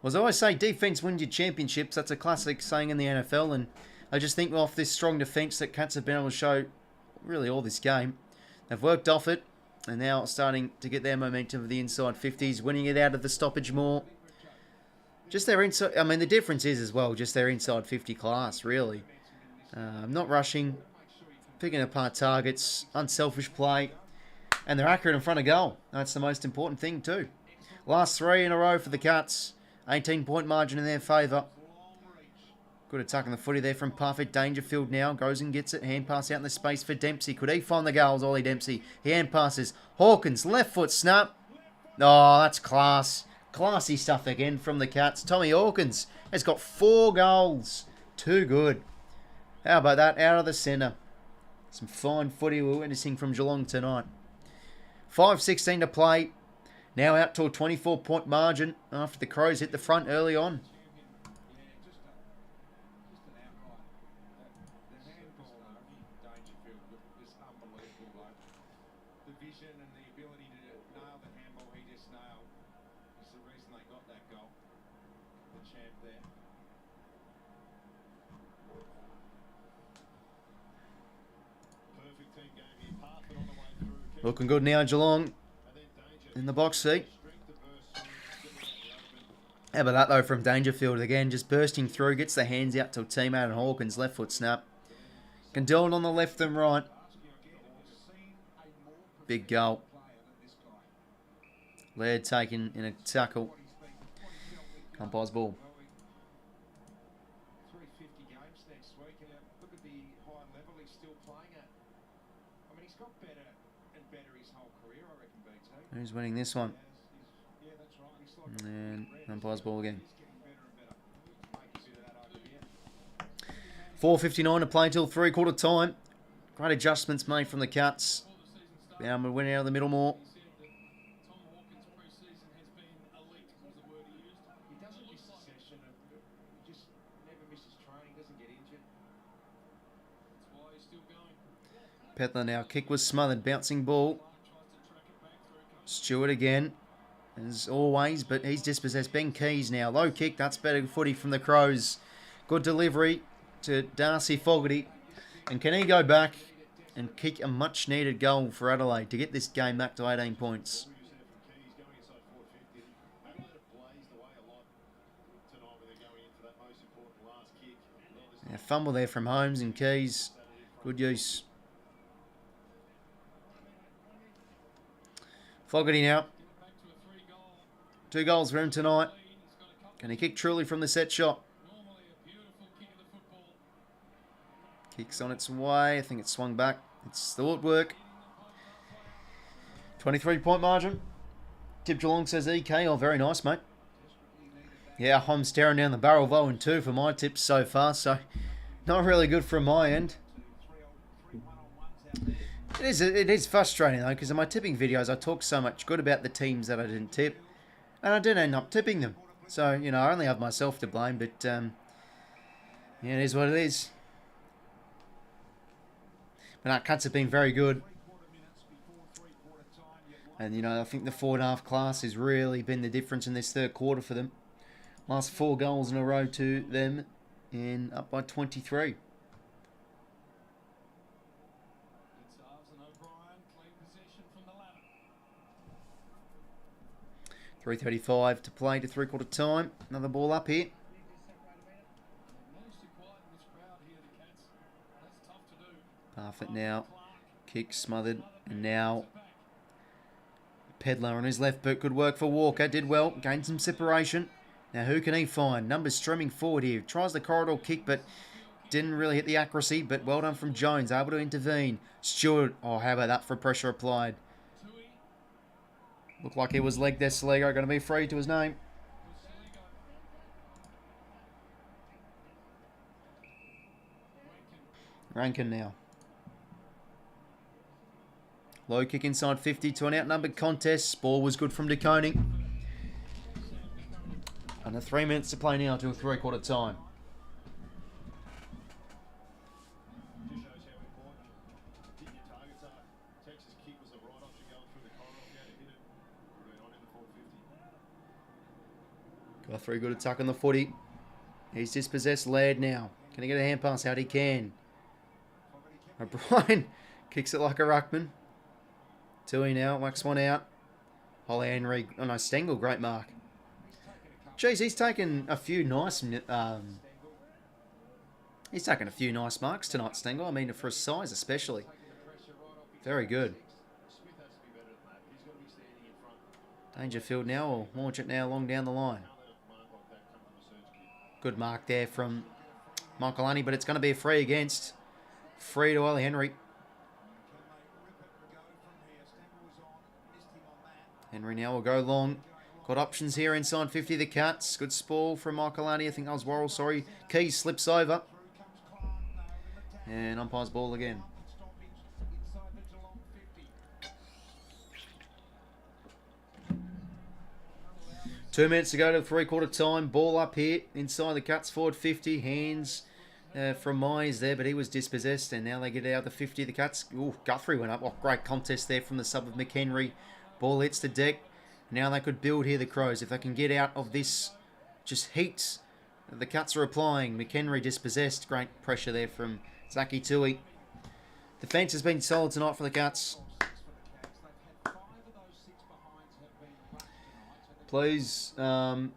Well, as I always say, defence wins your championships. That's a classic saying in the NFL, and I just think off this strong defence that Cats have been able to show really all this game. They've worked off it, and now starting to get their momentum of the inside 50s, winning it out of the stoppage more. Just their inside, I mean, the difference is as well, just their inside 50 class, really. Not rushing, picking apart targets, unselfish play, and they're accurate in front of goal. That's the most important thing too. Last 3 in a row for the Cats. 18-point margin in their favour. Good attack on the footy there from Parfitt. Dangerfield now goes and gets it. Hand pass out in the space for Dempsey. Could he find the goals? Ollie Dempsey. He hand passes. Hawkins, left foot snap. Oh, that's class. Classy stuff again from the Cats. Tommy Hawkins has got 4 goals. Too good. How about that? Out of the centre. Some fine footy we're witnessing from Geelong tonight. 5:16 to play. Now out to a 24-point margin after the Crows hit the front early on. Just an outlier. The handball, Dangerfield was unbelievable. The vision and the ability to nail the handball he just nailed is the reason they got that goal. The champ there. Perfect team game here. Parfitt on the way through. Looking good now, Geelong. In the box seat. How about that though from Dangerfield again, just bursting through, gets the hands out to a teammate and Hawkins, left foot snap. Can do it on the left and right. Big goal. Laird taken in a tackle. Umpire's ball. 350 games next week, and look at the high level he's still playing at. I mean, he's got better and better his whole career, I reckon, BT. Who's winning this one? Yeah, that's right. He's like And umpire's ball again. he's getting better and better. Make a bit of that over here. 4:59 to play till 3/4 time. Great adjustments made from the Cats. Now we're winning out of the middle more. He said that Tom Hawkins' pre-season has been elite, was the word he used. He doesn't miss a session. He just never misses training. Doesn't get injured. That's why he's still going. Petler now. Kick was smothered. Bouncing ball. Tries to track it back through. Stewart again. As always, but he's dispossessed. Ben Keys now. Low kick. That's better footy from the Crows. Good delivery to 𝐼𝐿𝐼. And can he go back and kick a much-needed goal for Adelaide to get this game back to 18 points? Yeah, fumble there from Holmes and Keys. Good use. Fogarty now. 2 goals for him tonight. Can he kick truly from the set shot? Normally a beautiful Kick's on its way. I think it's swung back. It's still at work. 23-point margin. Tip Geelong says EK. Oh, very nice, mate. Yeah, I'm staring down the barrel of 0-2 for my tips so far, so not really good from my end. It is frustrating, though, because in my tipping videos, I talk so much good about the teams that I didn't tip, and I did end up tipping them. So, you know, I only have myself to blame, but, yeah, it is what it is. But no, cuts have been very good. And, you know, I think the 4.5 class has really been the difference in this third quarter for them. Last 4 goals in a row to them, and up by 23. 3:35 to play to three-quarter time. Another ball up here. Half it now. Kick smothered. And now Pedler on his left boot. Good work for Walker. Did well. Gained some separation. Now who can he find? Numbers streaming forward here. Tries the corridor kick, but didn't really hit the accuracy. But well done from Jones. Able to intervene. Stewart. Oh, how about that for pressure applied? Looked like he was legged there. 𝐼𝐴𝐴𝐵 going to be free to his name. Rankin now. Low kick inside 50 to an outnumbered contest. Ball was good from 𝐷𝐿𝐼𝐴𝐴𝐵. Under 3 minutes to play now to a three-quarter time. Just shows how important hitting your targets are. Texas kick was the right option going through the corridor. If you had to hit it, would have been on in the 450. Guthrie, good attack on the footy. He's dispossessed. Laird now. Can he get a hand pass out? He can. O'Brien kicks it like a ruckman. Tui now. Whacks one out. Holly Henry. Oh no, Stengel. Great mark. Jeez, he's taken a few nice marks tonight, Stengel. I mean, for his size especially. Very good. Dangerfield now will launch it now long down the line. Good mark there from 𝐼𝐭𝐿𝐼𝐴𝐵, but it's going to be a free against. Free to Ollie Henry. Henry now will go long. Got options here inside 50, the Cats. Good spoil from 𝐼𝐭𝐿𝐼𝐴𝐵. I think that was Worrell, sorry. 𝐿𝐼𝐴𝐵 slips over. And umpire's ball again. Two minutes to go to three-quarter time. Ball up here inside the Cats forward 50. Hands from Myers there, but he was dispossessed. And now they get out the 50. The Cats. Ooh, Guthrie went up. Oh, great contest there from the sub of McHenry. Ball hits the deck. Now they could build here, the Crows. If they can get out of this just heat the Cats are applying. McHenry dispossessed. Great pressure there from 𝐼𝐴𝐴𝐵 Tui. Defence has been solid tonight for the Cats. Please don't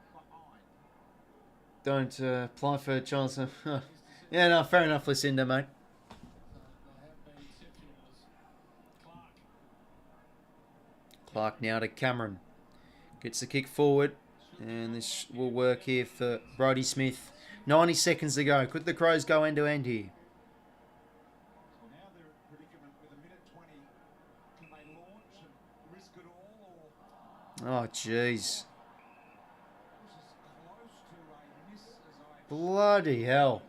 apply for Charles. Yeah, no, fair enough, Lucinda, mate. Clark now to Cameron. Gets the kick forward. And this will work here for Brodie Smith. 90 seconds to go. Could the Crows go end to end here? Now they're in a predicament with a minute 20. Can they launch and risk it all, or Oh, jeez. this is close to a miss as I Bloody hell.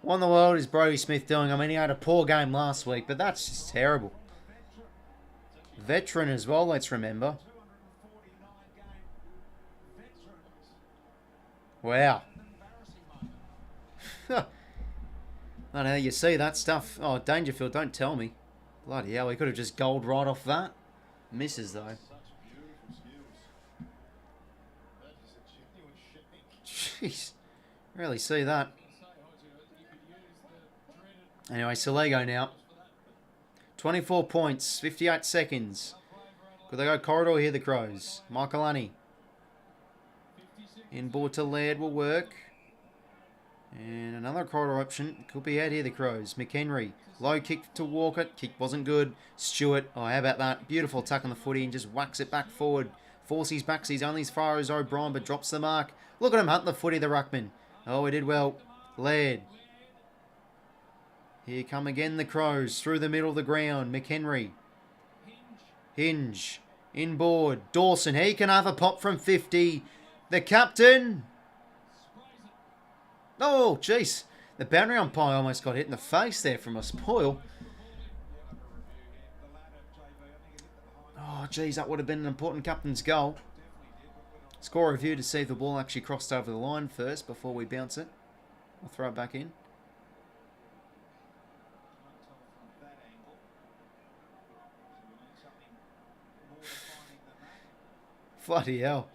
What in the world is Brodie Smith doing? I mean, he had a poor game last week, but that's just terrible. Veteran as well, let's remember. 249 game veterans. Wow. Embarrassing moment. I know you see that stuff. Oh, Dangerfield, don't tell me. Bloody hell, he could have just goaled right off that. Misses, though. Such beautiful skills. That is a genuine shame. Jeez. Really see that. Anyway, Salego now. 24 points, 58 seconds. Could they go corridor here, the Crows? 𝐼𝐭𝐿𝐼𝐴𝐵. Inboard to Laird will work. And another corridor option. Could be out here, the Crows. McHenry. Low kick to Walker. Kick wasn't good. Stewart. Oh, how about that? Beautiful attack on the footy and just whacks it back forward. Forces back. He's only as far as O'Brien, but drops the mark. Look at him hunt the footy, the ruckman. Oh, he did well. Laird. Here come again the Crows through the middle of the ground. McHenry. Hinge. Inboard. Dawson. He can have a pop from 50. The captain. Oh, jeez. The boundary umpire almost got hit in the face there from a spoil. Oh, jeez, that would have been an important captain's goal. Score review to see if the ball actually crossed over the line first before we bounce it. I'll throw it back in. Bloody hell.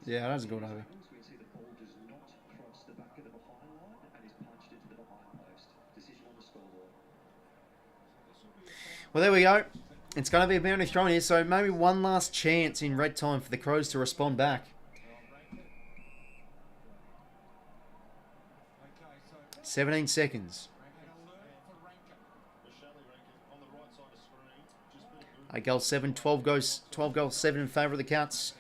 Yeah, that hasn't gone over. We see the ball does not cross the back of the behind line and is punched into the behind post. Decision on the scoreboard. Well, there we go. It's going to be a boundary thrown here, so maybe one last chance in red time for the Crows to respond back. 17 seconds. 8 goals 7, 12 goals 7 in favour of the Cats.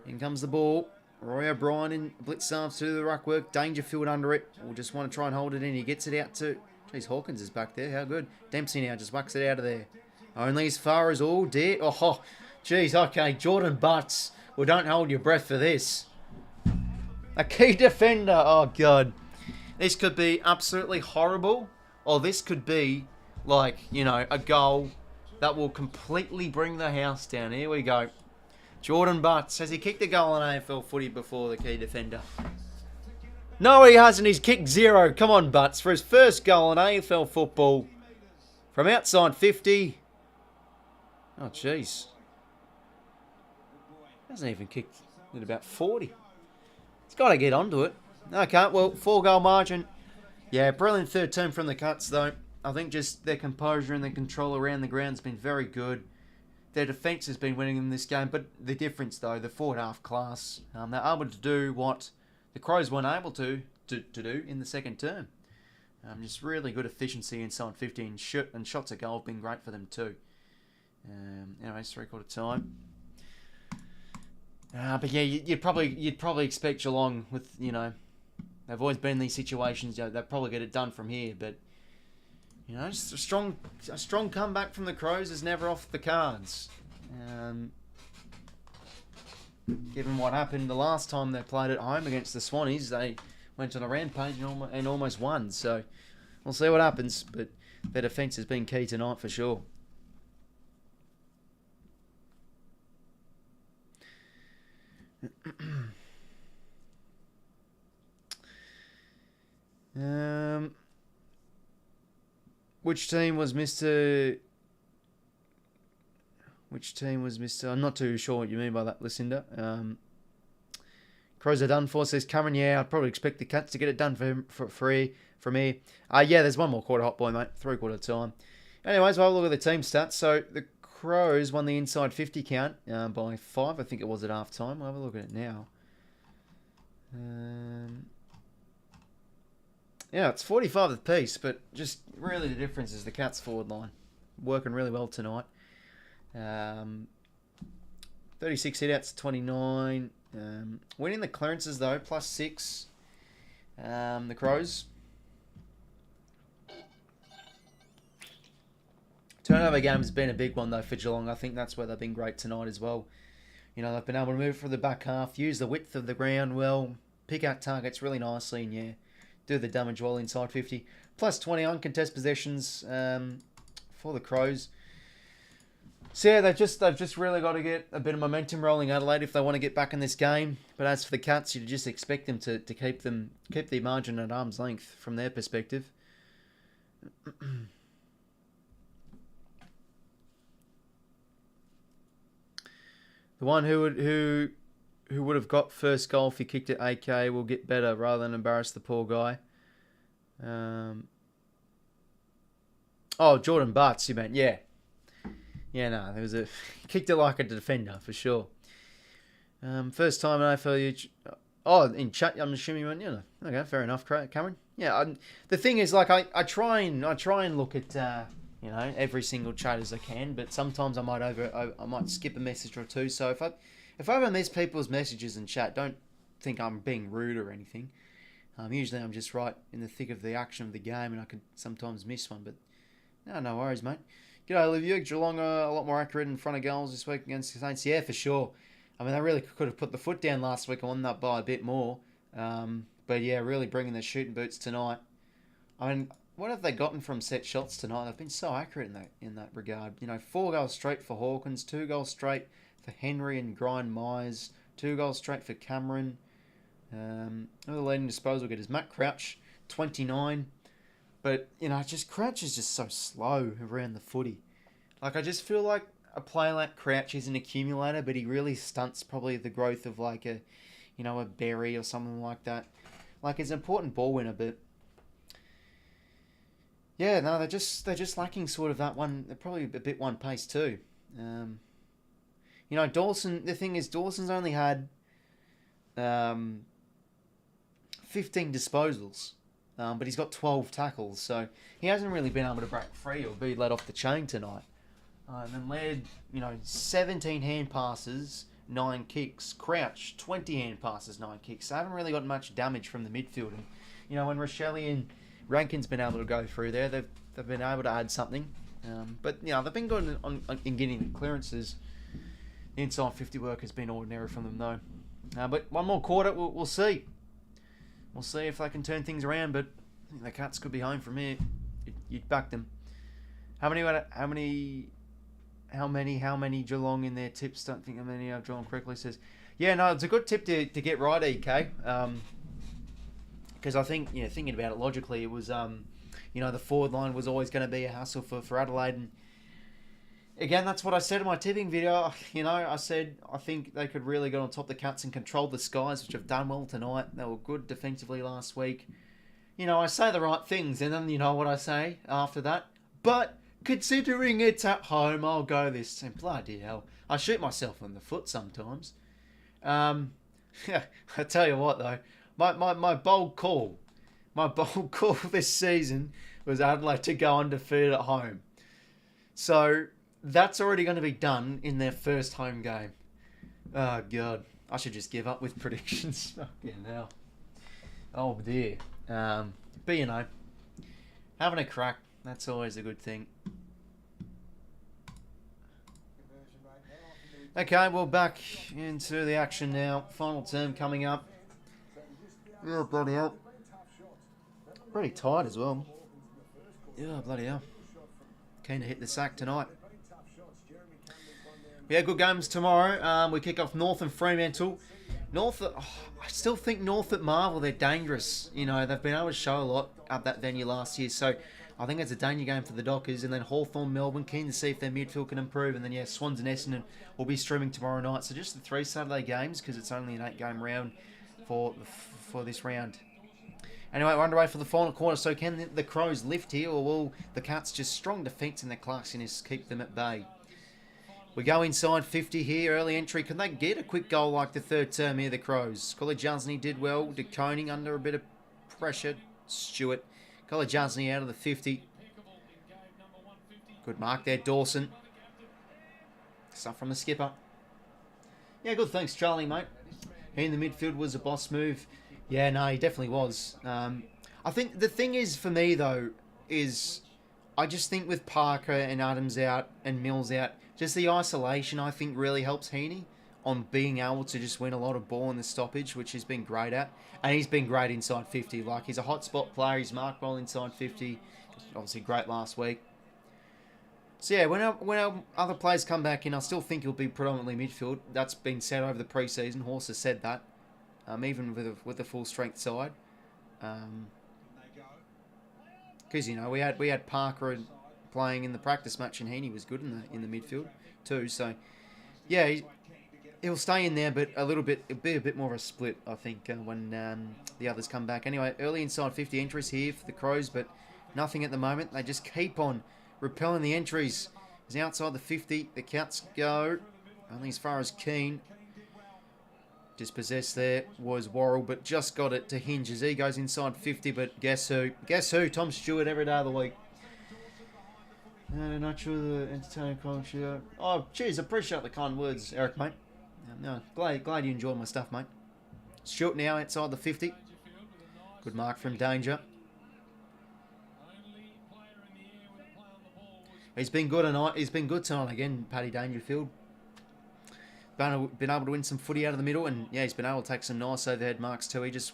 In comes the ball. Roy O'Brien in blitz arms to do the ruck work. Dangerfield under it. We'll just want to try and hold it in. He gets it out to... Jeez, Hawkins is back there. How good. Dempsey now just whacks it out of there. Only as far as all dear. Oh, jeez, okay. Jordan Butts. Well, don't hold your breath for this. A key defender. Oh, God. This could be absolutely horrible. Or this could be, like, you know, a goal that will completely bring the house down. Here we go. Jordan Butts. Has he kicked a goal on AFL footy before, the key defender? No, he hasn't. He's kicked 0. Come on, Butts. For his first goal on AFL football. From outside 50. Oh, jeez. Hasn't even kicked at about 40. He's got to get onto it. Okay, well, 4-goal margin. Yeah, brilliant third term from the Cuts, though. I think just their composure and their control around the ground has been very good. Their defence has been winning in this game, but the difference, though, the forward half class, they're able to do what the Crows weren't able to do in the second term. Just really good efficiency inside 50 and shots at goal have been great for them too. Anyways, 3/4 time. But yeah, you'd probably expect Geelong with, you know, they've always been in these situations. You know, they'll probably get it done from here, but you know, just a strong comeback from the Crows is never off the cards. Given what happened the last time they played at home against the Swannies, they went on a rampage and almost won. So we'll see what happens, but their defence has been key tonight for sure. Which team was Mr... I'm not too sure what you mean by that, Lucinda. Crows are done for, says Cameron. Yeah, I'd probably expect the Cats to get it done for free from here. Yeah, there's one more quarter, hot boy, mate. 3/4 time. Anyways, we'll have a look at the team stats. So the Crows won the inside 50 count by 5. I think it was at half time. We'll have a look at it now. Yeah, it's 45 apiece, but just really the difference is the Cats forward line. Working really well tonight. 36 hit-outs, 29. Winning the clearances, though, +6. The Crows. Turnover game has been a big one, though, for Geelong. I think that's where they've been great tonight as well. You know, they've been able to move from the back half, use the width of the ground well, pick out targets really nicely, and yeah, do the damage well inside 50. +20 uncontested possessions for the Crows. So yeah, they've just really got to get a bit of momentum rolling, Adelaide, if they want to get back in this game. But as for the Cats, you'd just expect them to keep the margin at arm's length from their perspective. The one who would have got first goal if he kicked it 𝐴𝐴𝐾 will get better rather than embarrass the poor guy. Jordan Butts, you meant, yeah. Yeah, no, there was kicked it like a defender for sure. First time in AFL. In chat, I'm assuming you went, you know, okay, fair enough, Cameron. Yeah, the thing is, like, I try and look at you know, every single chat as I can, but sometimes I might skip a message or two. So if I ever miss people's messages in chat, don't think I'm being rude or anything. Usually I'm just right in the thick of the action of the game and I could sometimes miss one, but no worries, mate. G'day, Olivia. Geelong are a lot more accurate in front of goals this week against the Saints. Yeah, for sure. I mean, they really could have put the foot down last week and won that by a bit more. But yeah, really bringing their shooting boots tonight. I mean, what have they gotten from set shots tonight? They've been so accurate in that regard. 4 goals straight for Hawkins, 2 goals straight for Henry and 𝐼𝐻𝐼𝐻, 2 goals straight for Cameron. Another leading disposal getters, Matt Crouch, 29. But, just Crouch is just so slow around the footy. Like, I just feel like a player like Crouch is an accumulator, but he really stunts probably the growth of like a Berry or something like that. Like, he's an important ball winner, but yeah, no, they're just lacking sort of that one. They're probably a bit one pace too. Dawson. The thing is, Dawson's only had 15 disposals, but he's got 12 tackles, so he hasn't really been able to break free or be let off the chain tonight. And then led, 17 hand passes, 9 kicks. Crouch, 20 hand passes, 9 kicks. So I haven't really got much damage from the midfield. And, when 𝐼𝐻𝐼𝐻 and Rankin's been able to go through there, they've been able to add something. But, they've been good in getting the clearances. The inside 50 work has been ordinary from them, though. But one more quarter, we'll see. We'll see if they can turn things around, but I think the Cats could be home from here. You'd back them. How many Geelong in their tips? Don't think how many I've drawn correctly. Says, yeah, no, it's a good tip to get right, EK. Because I think, thinking about it logically, it was, the forward line was always going to be a hassle for Adelaide. And again, that's what I said in my tipping video. I said I think they could really get on top of the Cats and control the Skies, which have done well tonight. They were good defensively last week. I say the right things, and then you know what I say after that. But considering it's at home, I'll go this time. Bloody hell. I shoot myself in the foot sometimes. I tell you what, though. My bold call this season was Adelaide to go undefeated at home. So that's already going to be done in their first home game. Oh, God. I should just give up with predictions. Fucking hell. Oh, dear. But, having a crack, that's always a good thing. Okay, we're back into the action now. Final term coming up. Yeah, bloody hell. Pretty tight as well. Yeah, bloody hell. Keen to hit the sack tonight. Yeah, good games tomorrow. We kick off North and Fremantle. I still think North at Marvel, they're dangerous. They've been able to show a lot at that venue last year. So I think it's a danger game for the Dockers. And then Hawthorn, Melbourne, keen to see if their midfield can improve. And then, yeah, Swans and Essendon will be streaming tomorrow night. So just the 3 Saturday games because it's only an 8-game round for this round. Anyway, we're underway for the final quarter. So can the Crows lift here, or will the Cats just strong defence and their Clarksiness keep them at bay? We go inside 50 here, early entry. Can they get a quick goal like the third term here, the Crows? 𝐬𝐿𝐼𝐻𝐼𝐻 did well. 𝐷𝐶𝐿 under a bit of pressure. Stewart. 𝐬𝐿𝐼𝐻𝐼𝐻 out of the 50. Good mark there, Dawson. Stuff from the skipper. Yeah, good thanks, Charlie, mate. He in the midfield was a boss move. Yeah, no, he definitely was. I think the thing is, for me, though, is I just think with Parker and Adams out and Mills out, just the isolation, I think, really helps 𝐼𝐻𝐼𝐻 on being able to just win a lot of ball in the stoppage, which he's been great at. And he's been great inside 50. Like, he's a hotspot player. He's marked well inside 50. Obviously great last week. So, yeah, when our other players come back in, I still think he'll be predominantly midfield. That's been said over the pre-season. Horse has said that, even with the full-strength side. Because, we had Parker playing in the practice match, and 𝐼𝐻𝐼𝐻 was good in the midfield too. So, yeah, he'll stay in there, but it'll be a bit more of a split, I think, when the others come back. Anyway, early inside 50 entries here for the Crows, but nothing at the moment. They just keep on repelling the entries. He's outside the 50. The Cats go only as far as Keane. Dispossessed there was Worrell, but just got it to Hinge as he goes inside 50. But guess who? Guess who? Tom Stewart every day of the week. Not sure the entertaining commentary. Oh, cheers. Appreciate the kind words, Eric, mate. No, glad you enjoyed my stuff, mate. Stewart now outside the 50. Good mark from Danger. He's been good tonight. He's been good tonight again, Paddy Dangerfield. Been able to win some footy out of the middle, and yeah, he's been able to take some nice overhead marks too. He just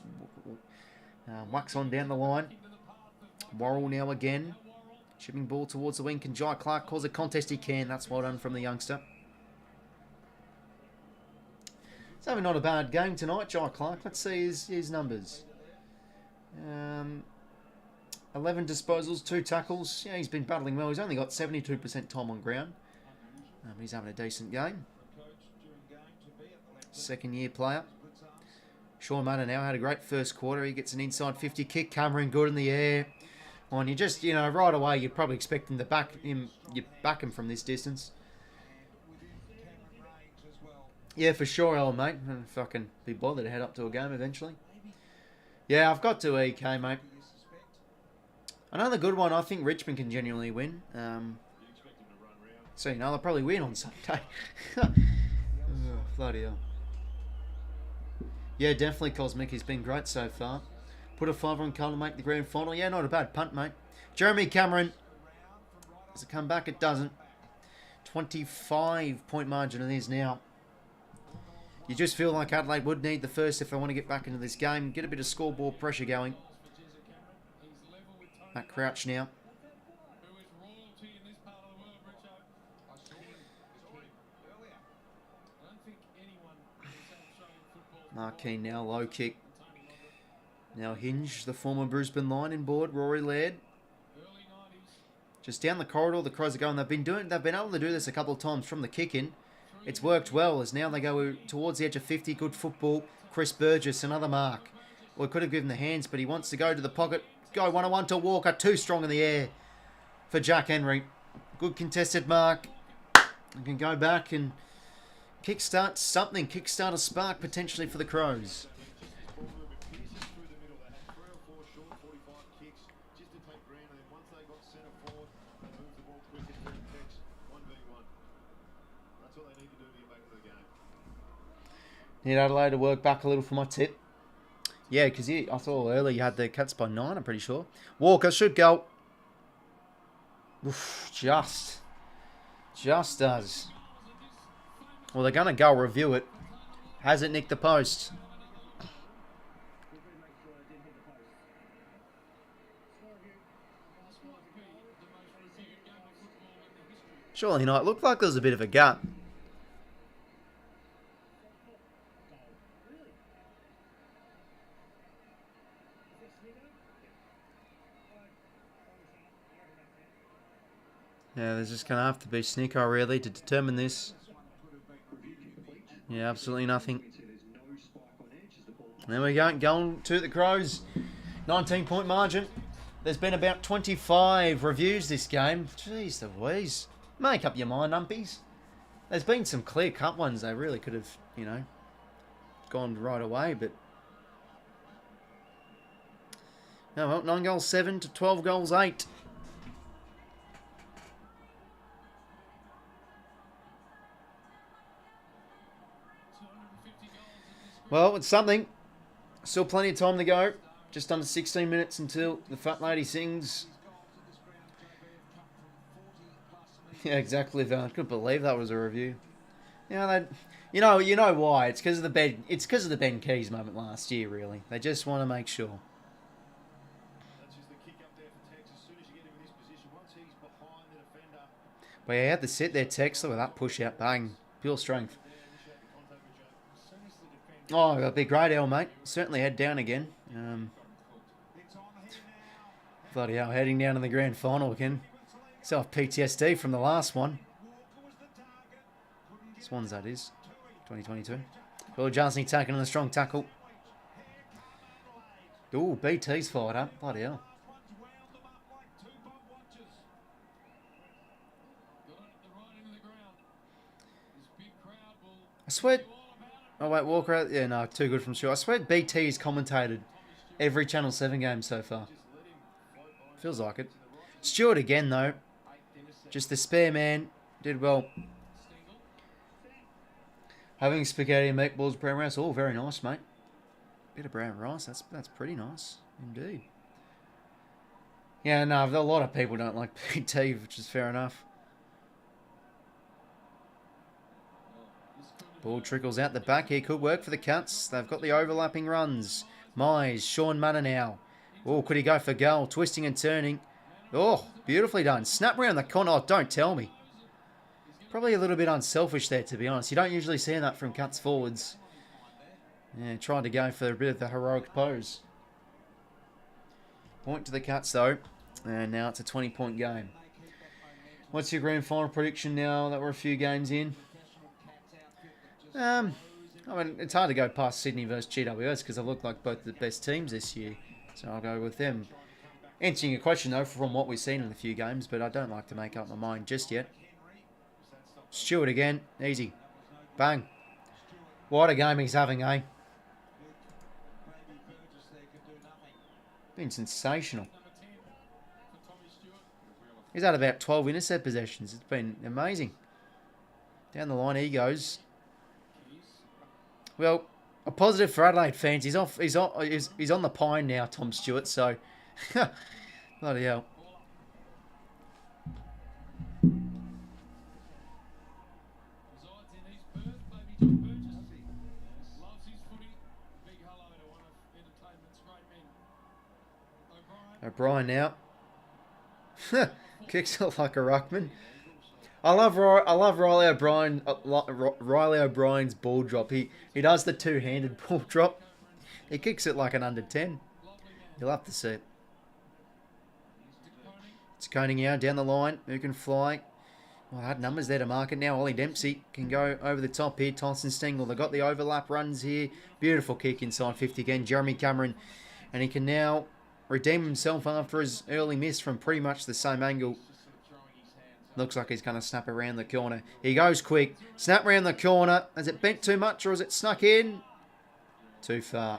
whacks on down the line. Worrell now again. Chipping ball towards the wing. Can 𝐼𝐴 cause a contest? He can. That's well done from the youngster. It's having not a bad game tonight, 𝐼𝐴. Let's see his numbers. 11 disposals, 2 tackles. Yeah, he's been battling well. He's only got 72% time on ground. He's having a decent game. Second year player. Shaun Dux now had a great first quarter. He gets an inside 50 kick. Cameron good in the air. And you just, you know, right away you'd probably expect him to back him from this distance. Yeah, for sure, old mate. If I can be bothered to head up to a game eventually. Yeah, I've got to 𝐸𝐴, mate. Another good one. I think Richmond can genuinely win. So, you know, they'll probably win on Sunday. Oh, bloody hell. Yeah, definitely 𝐓𝐴𝐶. He's been great so far. Put a 5 on Carl to make the grand final. Yeah, not a bad punt, mate. Jeremy Cameron. Does it come back? It doesn't. 25-point margin it is now. You just feel like Adelaide would need the first if they want to get back into this game. Get a bit of scoreboard pressure going. Matt Crouch now. Marquee now, low kick. Now Hinge, the former Brisbane line in board. Rory Laird. Just down the corridor, the Crows are going. They've been able to do this a couple of times from the kick in. It's worked well as now they go towards the edge of 50. Good football. Chris Burgess, another mark. Well, he could have given the hands, but he wants to go to the pocket. Go 1-on-1 to Walker. Too strong in the air for Jack Henry. Good contested mark. You can go back and kickstart something. Kickstart a spark potentially for the Crows. Need Adelaide to work back a little for my tip. Yeah, because I thought earlier you had the Cats by 9, I'm pretty sure. Walker should go. Oof, just does. Well, they're going to go review it. Has it nicked the post? Surely not. It looked like there was a bit of a gap. Yeah, there's just going to have to be 𝐓𝐶𝐞 really to determine this. Yeah, absolutely nothing. And there we go, going to the Crows. 19-point margin. There's been about 25 reviews this game. Jeez Louise. Make up your mind, umpies. There's been some clear-cut ones. They really could have, you know, gone right away, but... Oh, well, 9 goals 7 to 12 goals 8. Well, it's something. Still plenty of time to go. Just under 16 minutes until the fat lady sings. Yeah, exactly. I couldn't believe that was a review. You know why? It's because of the Ben. It's because of the Ben Keays moment last year. Really, they just want to make sure. But yeah, you had to sit there, Tex, with that push out, bang, pure strength. Oh, that'd be great, L, mate. Certainly head down again. Bloody hell, heading down to the grand final again. Self PTSD from the last one. Swans, that is. 2022. Will Johnson taking on the strong tackle. Ooh, BT's fired up. Bloody hell. I swear... Oh, wait, Walker... Yeah, no, too good from short. I swear BT's commentated every Channel 7 game so far. Feels like it. Stewart again, though. Just the spare man. Did well. Having spaghetti and meatballs, brown rice. Oh, very nice, mate. Bit of brown rice. That's pretty nice indeed. Yeah, no, a lot of people don't like PT, which is fair enough. Ball trickles out the back here. Could work for the Cats. They've got the overlapping runs. Mize, Shaun Dux now. Oh, could he go for goal? Twisting and turning. Oh, beautifully done. Snap around the corner. Oh, don't tell me. Probably a little bit unselfish there, to be honest. You don't usually see that from Cats forwards. Yeah, tried to go for a bit of the heroic pose. Point to the Cats, though. And now it's a 20-point game. What's your grand final prediction now that we're a few games in? I mean, it's hard to go past Sydney versus GWS because they look like both the best teams this year. So I'll go with them. Answering your question, though, from what we've seen in a few games, but I don't like to make up my mind just yet. Stewart again. Easy. Bang. What a game he's having, eh? Been sensational. He's had about 12 intercept possessions. It's been amazing. Down the line he goes. Well, a positive for Adelaide fans. He's on the pine now, Tom Stewart. So, bloody hell. O'Brien now. Kicks it like a ruckman. I love Riley O'Brien. Riley O'Brien's ball drop. He does the two-handed ball drop. He kicks it like an under 10. You'll have to see it. It's 𝐴𝐤𝐿 down the line. Who can fly? Well, I had numbers there to mark it now. Ollie Dempsey can go over the top here. Tyson Stengel. They've got the overlap runs here. Beautiful kick inside 50 again. Jeremy Cameron. And he can now redeem himself after his early miss from pretty much the same angle. Looks like he's going to snap around the corner. He goes quick. Snap around the corner. Has it bent too much or has it snuck in? Too far.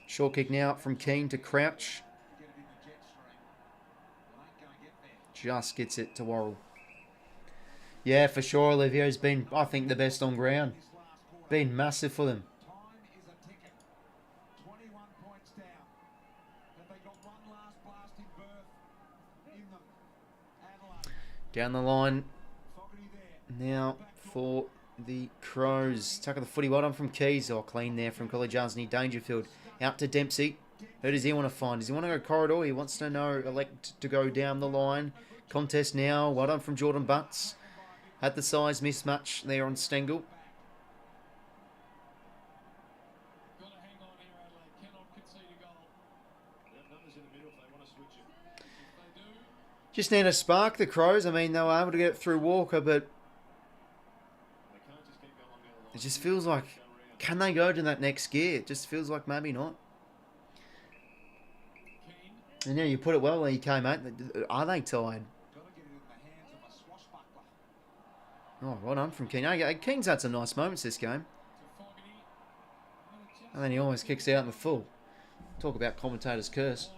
Short kick now from Keane to Crouch. Just gets it to 𝐼𝐵. Yeah, for sure. Olivier's been, I think, the best on ground. Been massive for them. Down the line now for the Crows. Tuck of the footy, well done from Keys. Oh, clean there from College Arsney. Dangerfield out to Dempsey. Who does he want to find? Does he want to go corridor? He wants to elect to go down the line. Contest now. Well done from Jordan Butts. Had the size mismatch there on Stengel. Just need to spark the Crows. I mean, they were able to get it through Walker, but it just feels like, can they go to that next gear? It just feels like maybe not. And yeah, you put it well when you came out. Are they tired? Oh, well done from Keane. King's had some nice moments this game. And then he almost kicks out in the full. Talk about commentator's curse.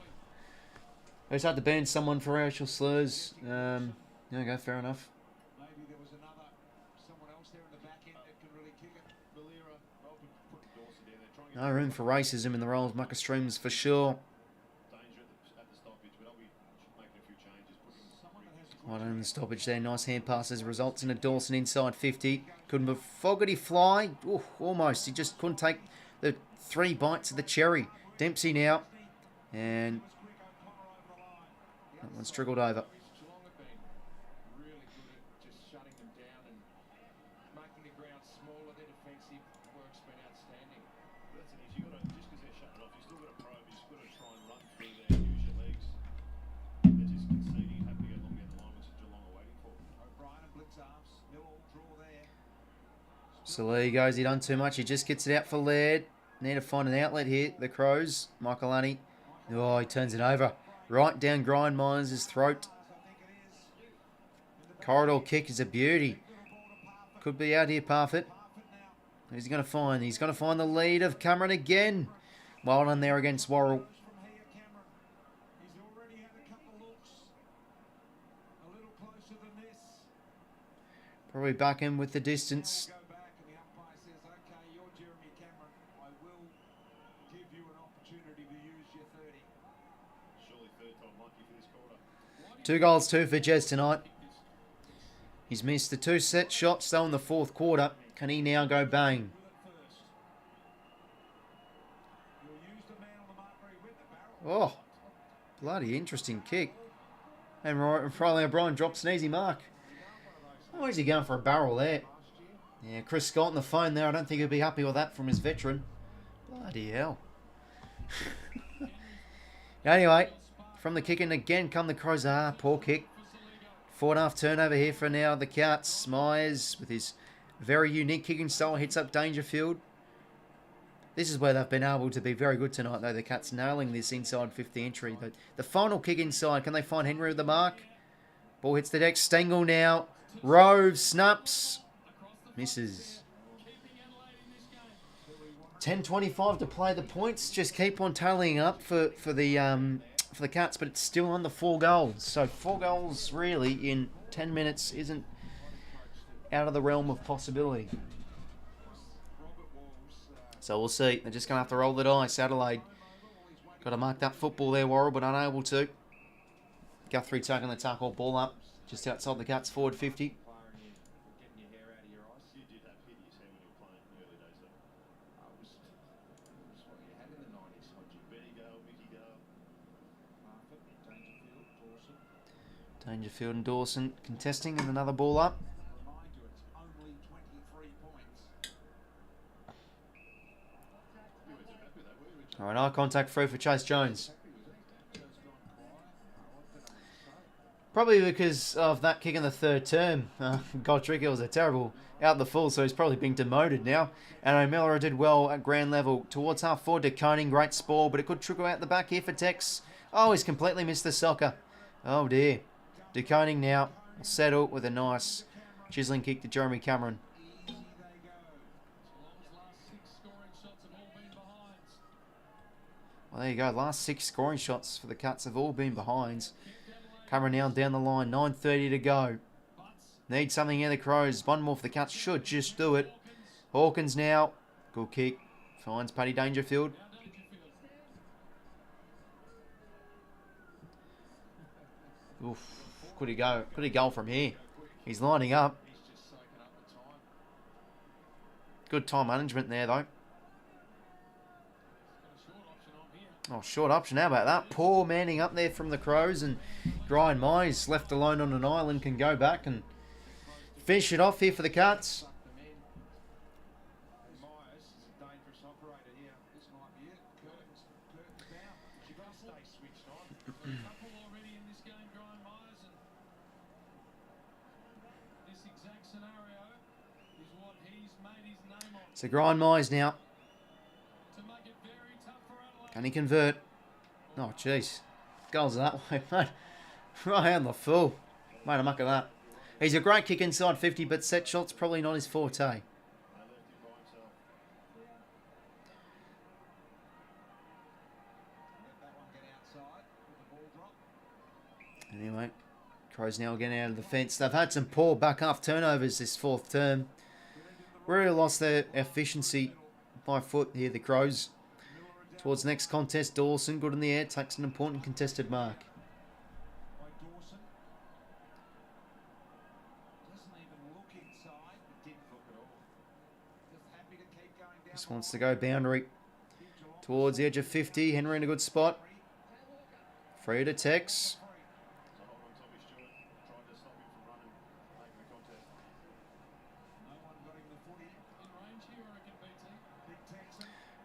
He's had to ban someone for racial slurs. There you go, fair enough. Maybe there was someone else there in the back end that can really kick it. No room for racism in the roles Macca streams for sure. Well done in the stoppage there. Nice hand passes. Results in a Dawson inside 50. Couldn't have Fogarty fly. Ooh, almost. He just couldn't take the 3 bites of the cherry. Dempsey now. And that one's trickled over. Geelong have been really good at just shutting them down and making the ground smaller. Their defensive work's been outstanding. That's an issue. Just because they're shutting it off, you've still got to probe. You've still got to try and run through there and use your legs. They're just conceding, have to go long down the line, which is Geelong are waiting for. O'Brien and Blitz arms. They'll all draw there. So there he goes. He done too much. He just gets it out for Laird. Need to find an outlet here. The Crows. 𝐼𝐵. Oh, he turns it over. Right down Grindminer's throat. Corridor kick is a beauty. Could be out here, Parfitt. Who's he going to find? He's going to find the lead of Cameron again. Well done there against 𝐼𝐵. Probably back in with the distance. Go back and the umpire says, okay, you're 𝐼𝐻𝐿𝐴, I will give you an opportunity to use your 30. Surely third time lucky for this quarter. 2 goals, 2 for Jez tonight. He's missed the 2 set shots though in the 4th quarter. Can he now go bang? Oh, bloody interesting kick. And Riley O'Brien drops an easy mark. Oh, is he going for a barrel there? Yeah, Chris Scott on the phone there. I don't think he'll be happy with that from his veteran. Bloody hell. Anyway, from the kick in again come the Crows. Ah, poor kick. 4.5 turnover here for now the 𝐼𝐻𝐿𝐴. Myers with his very unique kicking style hits up Dangerfield. This is where they've been able to be very good tonight, though. The 𝐼𝐻𝐿𝐴 nailing this inside 50 entry. The final kick inside. Can they find Henry with the mark? Ball hits the deck. Stengel now. Rove snaps. Misses. 10:25 to play. The points just keep on tallying up for the 𝐼𝐻𝐿𝐴, but it's still under 4 goals. So 4 goals really in 10 minutes isn't out of the realm of possibility. So we'll see. They're just going to have to roll the dice. Adelaide got to mark that football there, Worrell, but unable to. Guthrie taking the tackle, ball up just outside the 𝐻𝐿𝐴's forward 50. Dangerfield and Dawson contesting and another ball up. All right, eye contact free for Chase Jones. Probably because of that kick in the 3rd term. 𝐓𝐡𝐞 was a terrible out the full, so he's probably being demoted now. And O'Miller did well at ground level towards half forward to Koning. Great spoil, but it could trickle out the back here for Tex. Oh, he's completely missed the soccer. Oh dear. De Koning now will settle with a nice chiseling kick to Jeremy Cameron. Well, there you go. Last 6 scoring shots for the 𝐻𝐿𝐴 have all been behinds. Cameron now down the line. 9:30 to go. Need something here, the Crows. One more for the 𝐻𝐿𝐴. Should just do it. Hawkins now. Good kick. Finds Paddy Dangerfield. Oof. Could he go? Could he go from here? He's lining up. Good time management there, though. Oh, short option. How about that? Poor manning up there from the Crows, and Brian Mize left alone on an island can go back and finish it off here for the 𝐻𝐿𝐴. So 𝐼𝐻𝐿𝐴 now. Can he convert? Oh, jeez. Goals that way, mate. Right on the full. Made a muck of that. He's a great kick inside 50, but set shots probably not his forte. Anyway, Crows now getting out of the fence. They've had some poor back half turnovers this 4th term. Really lost their efficiency by foot here, the Crows. Towards next contest, Dawson, good in the air, takes an important contested mark. Just wants to go boundary. Towards the edge of 50, Henry in a good spot. Free to Tex.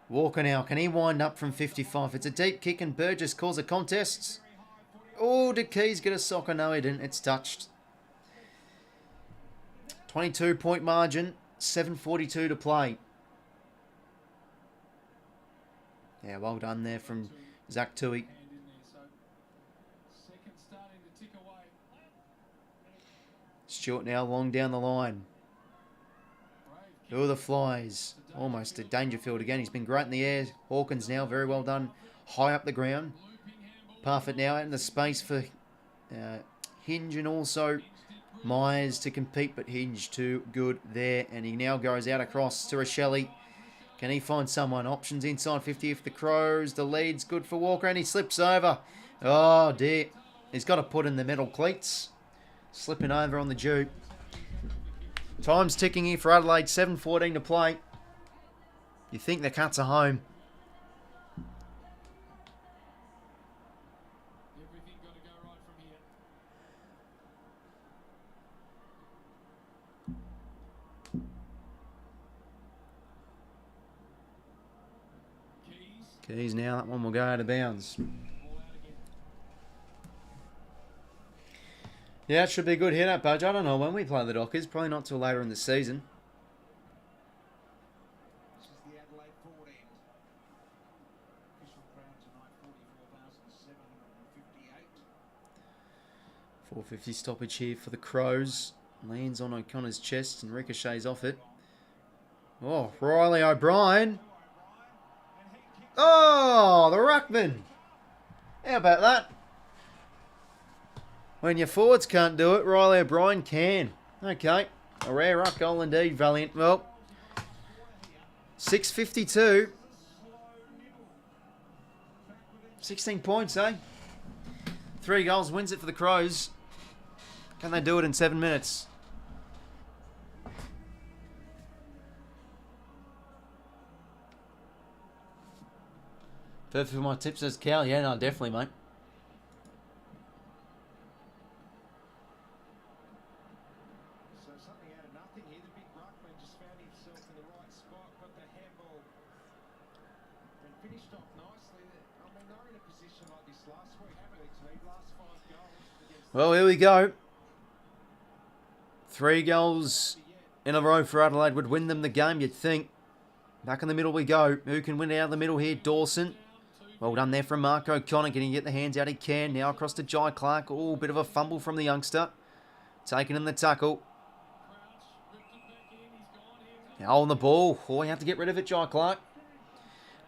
Walker now, can he wind up from 55? It's a deep kick and Burgess calls a contest. Oh, did Keys get a soccer? No, he didn't. It's touched. 22-point margin, 7:42 to play. Yeah, well done there from 𝐓𝐡𝐞 𝐎𝐥𝐝. Stewart now long down the line. Oh, the flies. Almost to Dangerfield again. He's been great in the air. Hawkins now, very well done. High up the ground. Parfitt now out in the space for Hinge and also Myers to compete, but Hinge too good there. And he now goes out across to 𝐼𝐴𝐿𝐼. Can he find someone? Options inside 50 if the Crows. The lead's good for Walker, and he slips over. Oh, dear. He's got to put in the metal cleats. Slipping over on the dew. Time's ticking here for Adelaide. 7:14 to play. You think the Cats are home. Everything got to go right from here. Keys now. That one will go out of bounds. Yeah, it should be a good hit-up, Budge. I don't know when we play the Dockers. Probably not till later in the season. This is the Adelaide forward end. Official crowd tonight, 44,758. 450 stoppage here for the Crows. Lands on O'Connor's chest and ricochets off it. Oh, Riley O'Brien. Oh, the ruckman. How about that? When your forwards can't do it, Riley O'Brien can. Okay. A rare ruck goal indeed, Valiant. Well, 6:52. 16 points, eh? 3 goals wins it for the Crows. Can they do it in 7 minutes? Perfect for my tips, says Cal. Yeah, no, definitely, mate. So something out of nothing here. The big ruckman just found himself in the right spot, got the handball and finished off nicely. I mean, they're in a position like this last week, haven't they, Steve? Last 5 goals against Well, here we go. 3 goals in a row for Adelaide would win them the game, you'd think. Back in the middle we go. Who can win it out of the middle here? Dawson. Well done there from Mark O'Connor. Can he get the hands out? He can. Now across to Jai Clark. Oh, bit of a fumble from the youngster. Taking in the tackle. Now on the ball. Oh, you have to get rid of it, Jai Clark.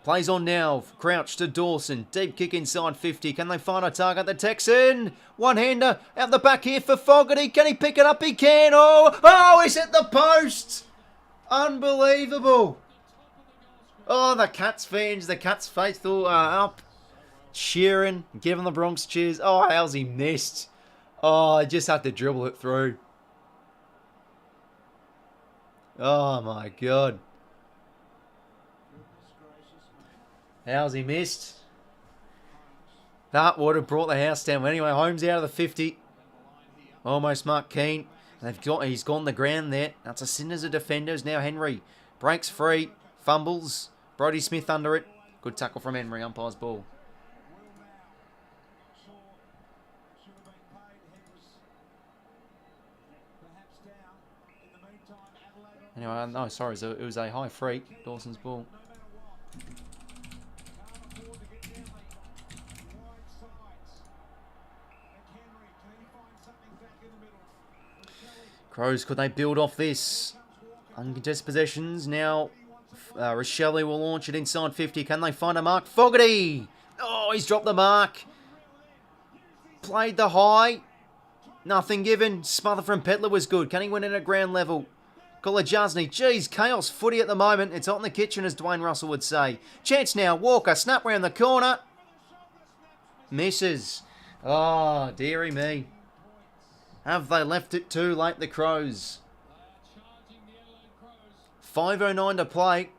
Plays on now. Crouch to Dawson. Deep kick inside 50. Can they find a target? The Texan. One-hander out the back here for Fogarty. Can he pick it up? He can. Oh, he's hit the post. Unbelievable. Oh, the Cats fans, the Cats faithful are up, cheering, giving the Bronx cheers. Oh, how's he missed? Oh, I just had to dribble it through. Oh, my God. How's he missed? That would have brought the house down. Anyway, Holmes out of the 50. Almost Mark Keane. He's gone the ground there. That's a Cinders of defenders. Now Henry breaks free, fumbles. Brodie Smith under it. Good tackle from Henry. Umpire's ball. Anyway, no, sorry. It was a high freak. Dawson's ball. Crows, could they build off this? Uncontested possessions. Now 𝐼𝐴𝐿𝐼 will launch it inside 50. Can they find a mark? Fogarty! Oh, he's dropped the mark. Played the high. Nothing given. Smother from Petler was good. Can he win it at ground level? 𝐼𝐴𝐿𝐼. Geez, chaos footy at the moment. It's hot in the kitchen, as Dwayne Russell would say. Chance now. Walker. Snap round the corner. Misses. Oh, dearie me. Have they left it too late, the Crows? 5:09 to play.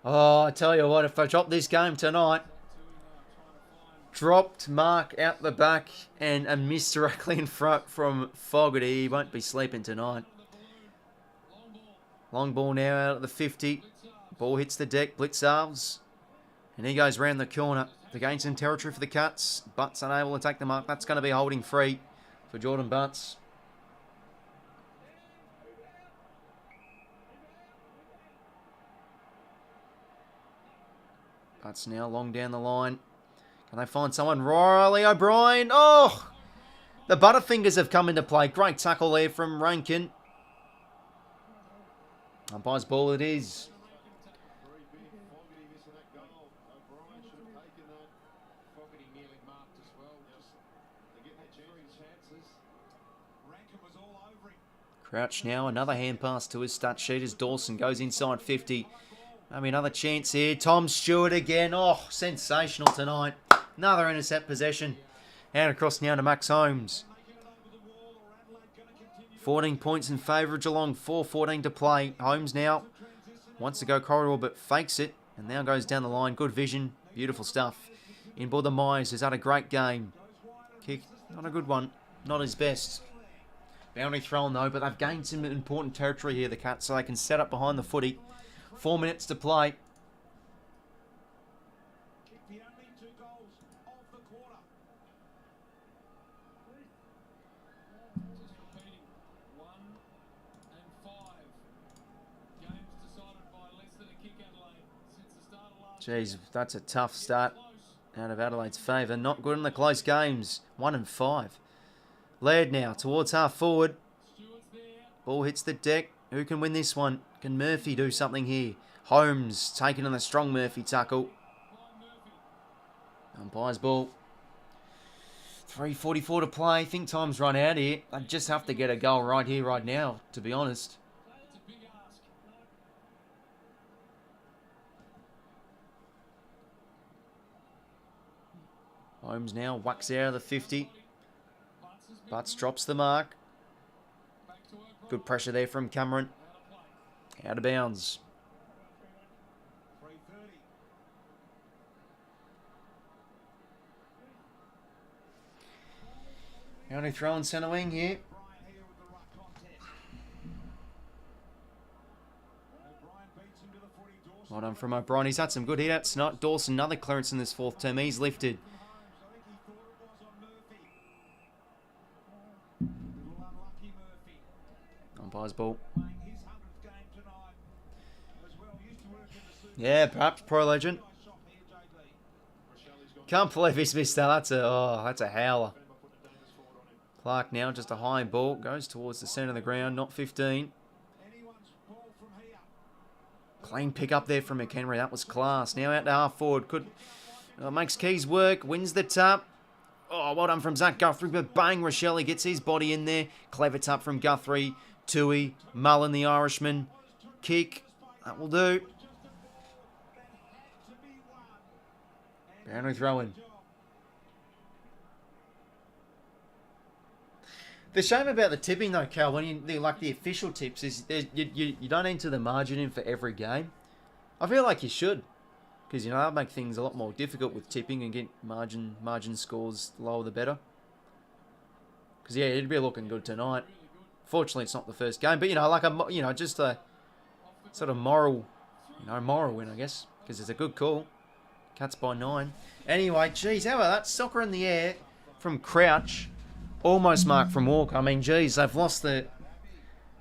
Oh, I tell you what, if I drop this game tonight, dropped Mark out the back and a miss directly in front from Fogarty, he won't be sleeping tonight. Long ball now out at the 50. Ball hits the deck, 𝐼𝐴𝐿𝐼. And he goes round the corner to gain some territory for the Cats. Butts unable to take the mark. That's going to be holding free for Jordan Butts. Butts now long down the line. Can they find someone? Riley O'Brien. Oh! The Butterfingers have come into play. Great tackle there from Rankin. Umpire's ball it is. Crouch now, another hand pass to his stat sheet as Dawson goes inside 50. Maybe another chance here. Tom Stewart again. Oh, sensational tonight. Another intercept possession. Out across now to Max Holmes. 14 points in favour of Geelong. 4:14 to play. Holmes now wants to go corridor but fakes it. And now goes down the line. Good vision. Beautiful stuff. In board the Myers has had a great game. Kick, not a good one. Not his best. Boundary thrown though, but they've gained some important territory here, the Cats, so they can set up behind the footy. 4 minutes to play. The only 2 goals of the quarter. Just repeating, 1 and 5. Games decided by less than a kick, Adelaide, since the start of last Jeez, that's a tough start out of Adelaide's favour. Not good in the close games. 1 and 5. Laird now towards half forward. Stewart's there. Ball hits the deck. Who can win this one? Can Murphy do something here? Holmes taking on the strong Murphy tackle. Umpire's ball. 3:44 to play. Think time's run out here. They just have to get a goal right here, right now, to be honest. It's a big ask. Holmes now whacks out of the 50. Butts drops the mark. Good pressure there from Cameron. Out of bounds. 3:30. Only throwing centre wing here. Brian here with the ruck contest. O'Brien beats him to the footy. Dawson. Well done from O'Brien. He's had some good hit-outs tonight. Dawson, another clearance in this 4th term. He's lifted. I think he thought it was on Murphy. Little unlucky Murphy. Umpire's ball. Playing his 100th game tonight. As well, used to work in the Super. Yeah, perhaps pro legend. Nice shot here, JB. Can't believe he's missed that. That's a howler. Clark now, just a high ball. Goes towards the centre of the ground. Not 15. Anyone's ball from here. Clean pick up there from McHenry. That was class. Now out to half forward. Makes Keys work. Wins the tap. Oh, well done from Zach Guthrie. But bang, Rochelle gets his body in there. Clever tap from Guthrie. Tui. Mullen, the Irishman. Kick. That will do. Boundary throw in. The shame about the tipping though, Cal, when you like the official tips, is you don't enter the margin in for every game. I feel like you should, because that'll make things a lot more difficult with tipping and get margin scores lower the better. Because yeah, it'd be looking good tonight. Fortunately, it's not the first game, but just a sort of moral win, I guess, because it's a good call. Cats by 9. Anyway, geez, how about that? Soccer in the air from Crouch. Almost marked from Walker. I mean, geez, they've lost the...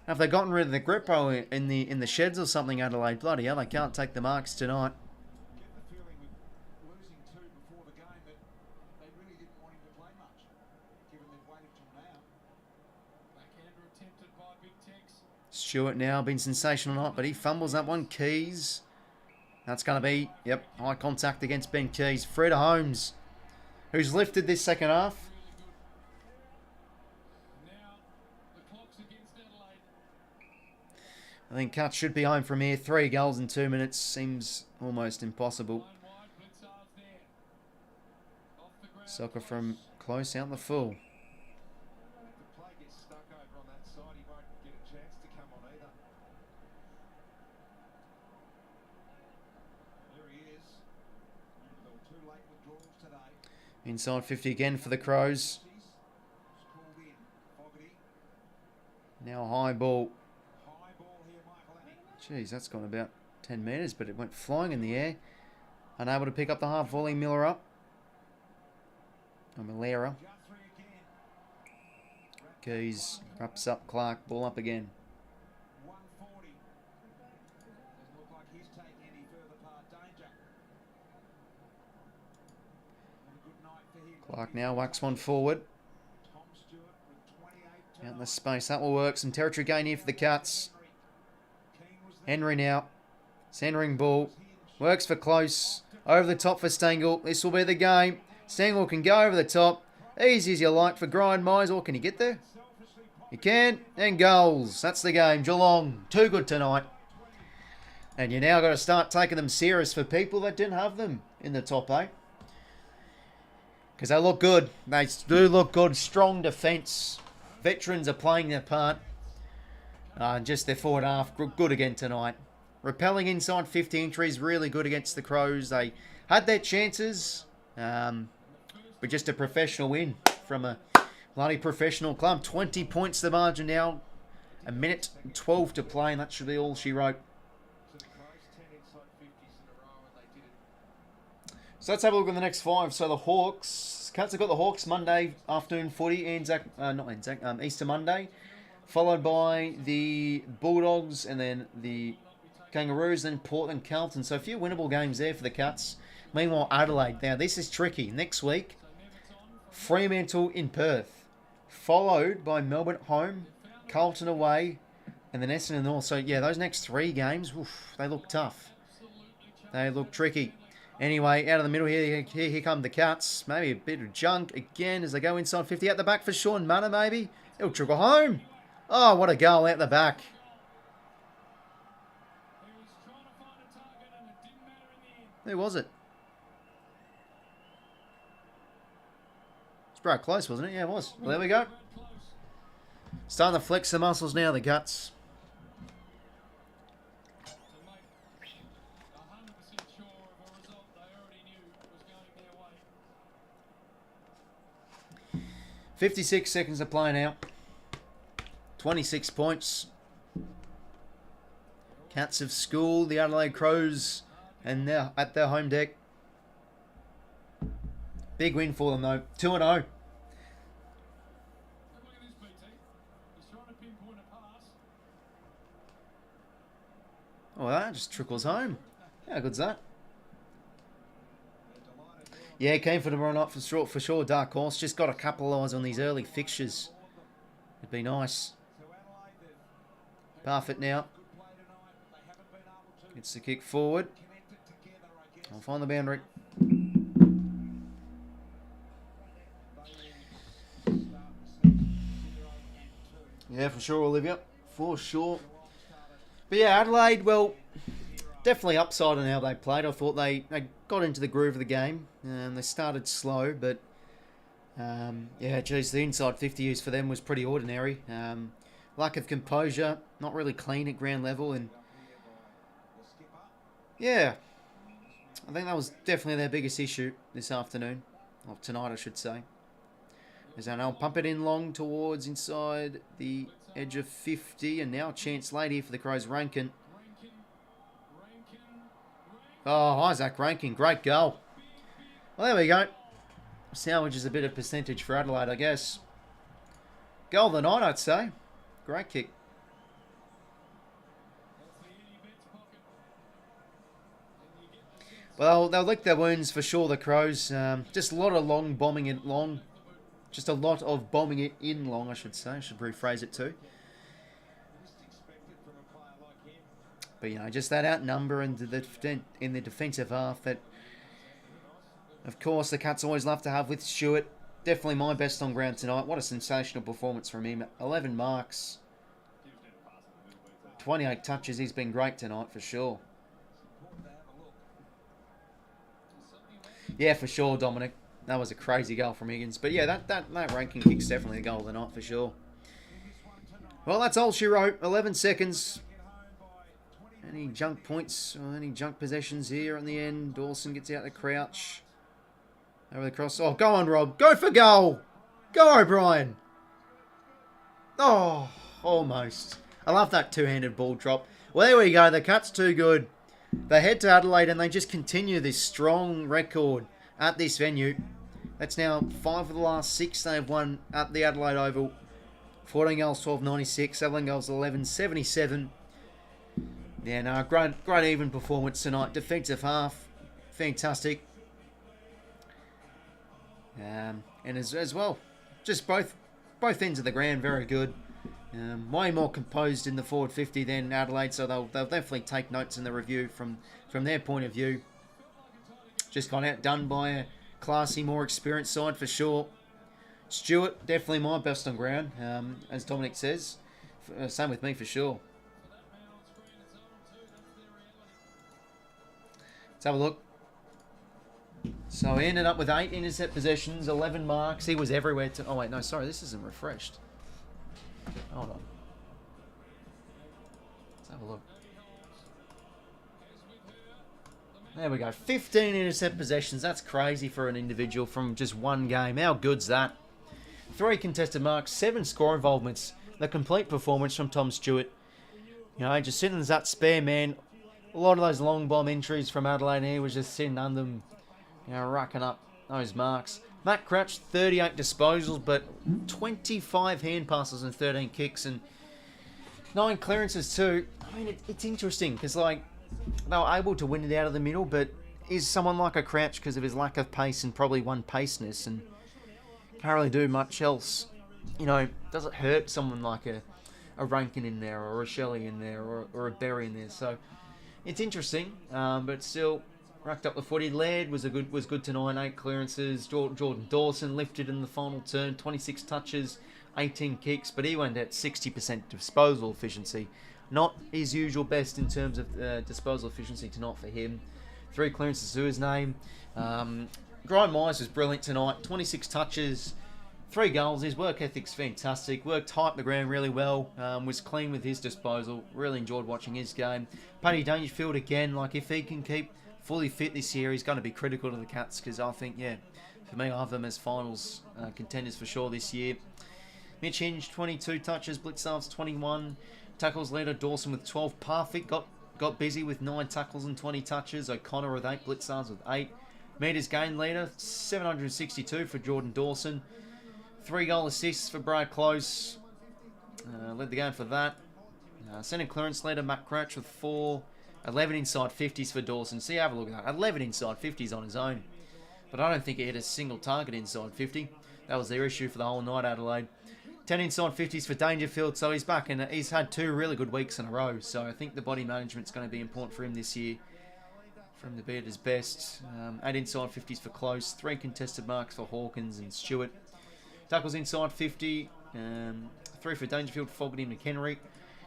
Have they gotten rid of the 𝐓𝐴𝐵𝗏 in the sheds or something, Adelaide? Bloody hell, they can't take the marks tonight. Get the feeling with losing 2 before the game that they really didn't want him to play much, given they've waited till now. Backhander attempted by Big Tex. Stewart now been sensational tonight, but he fumbles that one. Keys. That's going to be, high contact against Ben Keys. Fred Holmes, who's lifted this second half. Now the clock's against Adelaide. I think Cats should be home from here. 3 goals in 2 minutes seems almost impossible. Line wide, Blitzar's there. Off the ground. Soccer from close out the full. If the play gets stuck over on that side, he won't get a chance to come on either. There he is. There were 2 late withdrawals today. Inside 50 again for the Crows. It's called in. Fogarty. Now a high ball. High ball here, 𝐼𝐵𝗏𝗏. Jeez, that's gone about 10 metres, but it went flying in the air. Unable to pick up the half volley. Miller up. Malera. Guthrie again. Keys wraps up Clark. Ball up again. 140. Doesn't look like he's taking any further part danger. Not a good night for him. Clark now whacks one forward. Tom Stewart with 28 Out in the space. That will work. Some territory gain here for the Cats. Kane was there. Henry now. Centering ball. Works for close. Over the top for Stengel. This will be the game. Stengel can go over the top. Easy as you like for Grind Myers. Or can he get there? You can, and goals. That's the game. Geelong, too good tonight. And you now got to start taking them serious for people that didn't have them in the top 8. Because they look good. They do look good. Strong defence. Veterans are playing their part. Just their forward half, good again tonight. Repelling inside 50 entries, really good against the Crows. They had their chances, but just a professional win from a bloody professional club. 20 points the margin now. A minute 12 to play, and that should be all she wrote. So let's have a look at the next 5. So the Hawks, Cats have got the Hawks Monday afternoon footy, Easter Monday, followed by the Bulldogs and then the Kangaroos, then Portland, Carlton. So a few winnable games there for the Cats. Meanwhile, Adelaide. Now this is tricky. Next week, Fremantle in Perth, followed by Melbourne at home, Carlton away, and then Essendon North. So yeah, those next 3 games, they look tough. They look tricky. Anyway, out of the middle here come the Cats. Maybe a bit of junk again as they go inside 50. Out the back for Shaun Dux, maybe. It'll trickle home. Oh, what a goal out the back. Who was it? It's pretty close, wasn't it? Yeah, it was. Well, there we go. Starting to flex the muscles now, the Guts. 56 seconds to play now. 26 points. Cats have schooled the Adelaide Crows and they're at their home deck. Big win for them though. 2-0. Oh, that just trickles home. How good's that? Yeah, came for the run up for sure. Dark Horse just got to capitalise on these early fixtures. It'd be nice. Parfitt now. Gets the kick forward. I'll find the boundary. Yeah, for sure, Olivia. For sure. But yeah, Adelaide, well, definitely upside on how they played. I thought they got into the groove of the game. They started slow, but yeah, geez, the inside 50 use for them was pretty ordinary. Lack of composure, not really clean at ground level, and yeah, I think that was definitely their biggest issue this afternoon, or tonight I should say. As they now pump it in long towards inside the edge of 50, and now a chance late here for the Crows. Rankin. Oh, Isaac Rankin, great goal. Well, there we go. Salvages a bit of percentage for Adelaide, I guess. Goal of the night, I'd say. Great kick. Well, they'll lick their wounds for sure, the Crows. Just a lot of long bombing it long. Just a lot of bombing it in long, I should say. I should rephrase it too. But, you know, just that outnumber in the defensive half that, of course, the Cats always love to have with Stewart. Definitely my best on ground tonight. What a sensational performance from him. 11 marks. 28 touches. He's been great tonight for sure. Yeah, for sure, Dominic. That was a crazy goal from Higgins. But yeah, that ranking kick's definitely the goal of the night for sure. Well, that's all she wrote. 11 seconds. Any junk points or any junk possessions here in the end? Dawson gets out to Crouch. Over the cross. Oh, go on, Rob. Go for goal. Go, O'Brien. Oh, almost. I love that two-handed ball drop. Well, there we go. The Cats too good. They head to Adelaide and they just continue this strong record at this venue. That's now 5 of the last 6 they've won at the Adelaide Oval. 14 goals, 12.96. 7 goals, 11.77. Yeah, no, great even performance tonight. Defensive half, fantastic. And as well, just both ends of the ground, very good. Way more composed in the forward 50 than Adelaide, so they'll definitely take notes in the review from their point of view. Just got outdone by a classy, more experienced side for sure. 𝐓𝐡𝐞, definitely my best on ground, as Dominic says. Same with me for sure. Let's have a look. So he ended up with 8 intercept possessions, 11 marks. He was everywhere. Oh, wait, no, sorry. This isn't refreshed. Hold on. Let's have a look. There we go. 15 intercept possessions. That's crazy for an individual from just one game. How good's that? 3 contested marks, 7 score involvements. The complete performance from Tom 𝐓𝐶. You know, just sitting as that spare man. A lot of those long bomb entries from Adelaide here was just sitting under them, you know, racking up those marks. Matt Crouch, 38 disposals, but 25 hand passes and 13 kicks and 9 clearances too. I mean, it's interesting because, like, they were able to win it out of the middle, but is someone like a Crouch, because of his lack of pace and probably one paceness, and can't really do much else. You know, does it hurt someone like a Rankin in there, or a Shelley in there, or a Berry in there? So it's interesting, but still racked up the footy. Laird was good tonight, 8 clearances. Jordan Dawson lifted in the final turn, 26 touches, 18 kicks, but he went at 60% disposal efficiency. Not his usual best in terms of disposal efficiency tonight for him. 3 clearances to his name. Grime Myers was brilliant tonight. 26 touches, 3 goals. His work ethic's fantastic. Worked tight on the ground really well. Was clean with his disposal. Really enjoyed watching his game. Paddy Dangerfield again. Like, if he can keep fully fit this year, he's going to be critical to the Cats, because I think, yeah, for me, I have them as finals contenders for sure this year. Mitch Hinge, 22 touches. Blitzarves, 21. Tackles leader Dawson with 12. Parfitt got busy with 9 tackles and 20 touches. O'Connor with 8. Blitzarves with 8. Meters gained leader, 762 for Jordan Dawson. 3 goal assists for Brad Close. Led the game for that. Centre clearance leader Matt Crouch with 4. 11 inside 50s for Dawson. See, have a look at that. 11 inside 50s on his own. But I don't think he hit a single target inside 50. That was their issue for the whole night, Adelaide. 10 inside 50s for Dangerfield, so he's back, and he's had 2 really good weeks in a row. So I think the body management's going to be important for him this year, for him to be at his best. 8 inside 50s for Close, 3 contested marks for Hawkins and 𝐓𝐶. Tackles inside 50, 3 for Dangerfield, Fogarty and McHenry.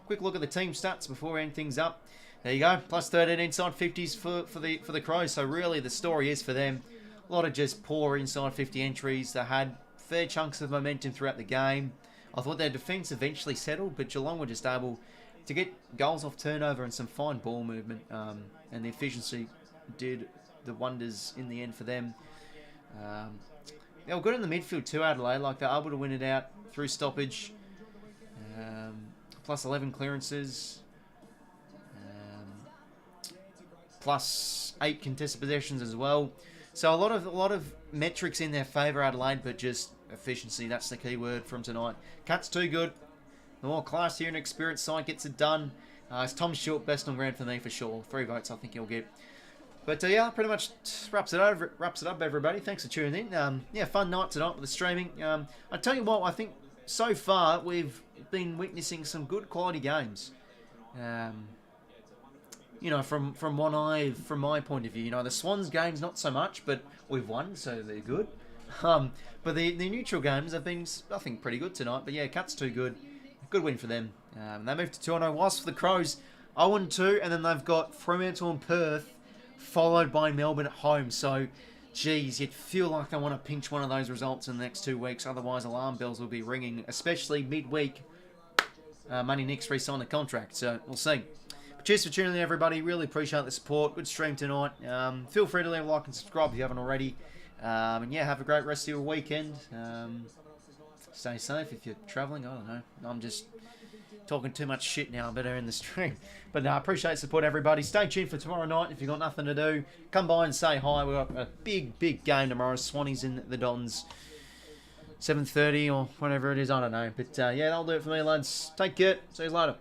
Quick look at the team stats before we end things up. There you go, plus 13 inside 50s for the Crows. So really the story is for them. A lot of just poor inside 50 entries. They had fair chunks of momentum throughout the game. I thought their defence eventually settled, but Geelong were just able to get goals off turnover and some fine ball movement, and the efficiency did the wonders in the end for them. They were good in the midfield too, Adelaide. Like, they're able to win it out through stoppage. Plus 11 clearances. Plus 8 contested possessions as well. So a lot of metrics in their favour, Adelaide, but just efficiency. That's the key word from tonight. Cats too good. The more class here and experienced side gets it done. It's Tom 𝐓𝐶, best on ground for me for sure. 3 votes I think he'll get. But yeah, pretty much wraps it up, everybody. Thanks for tuning in. Yeah, fun night tonight with the streaming. I tell you what, I think so far we've been witnessing some good quality games. You know, from my point of view, you know, the Swans games not so much, but we've won, so they're good. But the neutral games have been, I think, pretty good tonight. But yeah, Cats too good. Good win for them. They moved to 2-0. Whilst for the Crows, 0-2, and then they've got Fremantle and Perth, followed by Melbourne at home. So, geez, you'd feel like they want to pinch one of those results in the next 2 weeks. Otherwise, alarm bells will be ringing, especially midweek. Money Nick's re-signed the contract, so we'll see. But cheers for tuning in, everybody. Really appreciate the support. Good stream tonight. Feel free to leave a like and subscribe if you haven't already. And yeah, have a great rest of your weekend. Stay safe if you're travelling. I don't know. I'm just talking too much shit now. I better end the stream. But I appreciate the support, everybody. Stay tuned for tomorrow night. If you've got nothing to do, come by and say hi. We've got a big game tomorrow. Swannies in the Dons. 7:30 or whatever it is. I don't know. But yeah, that'll do it for me, lads. Take care. See you later.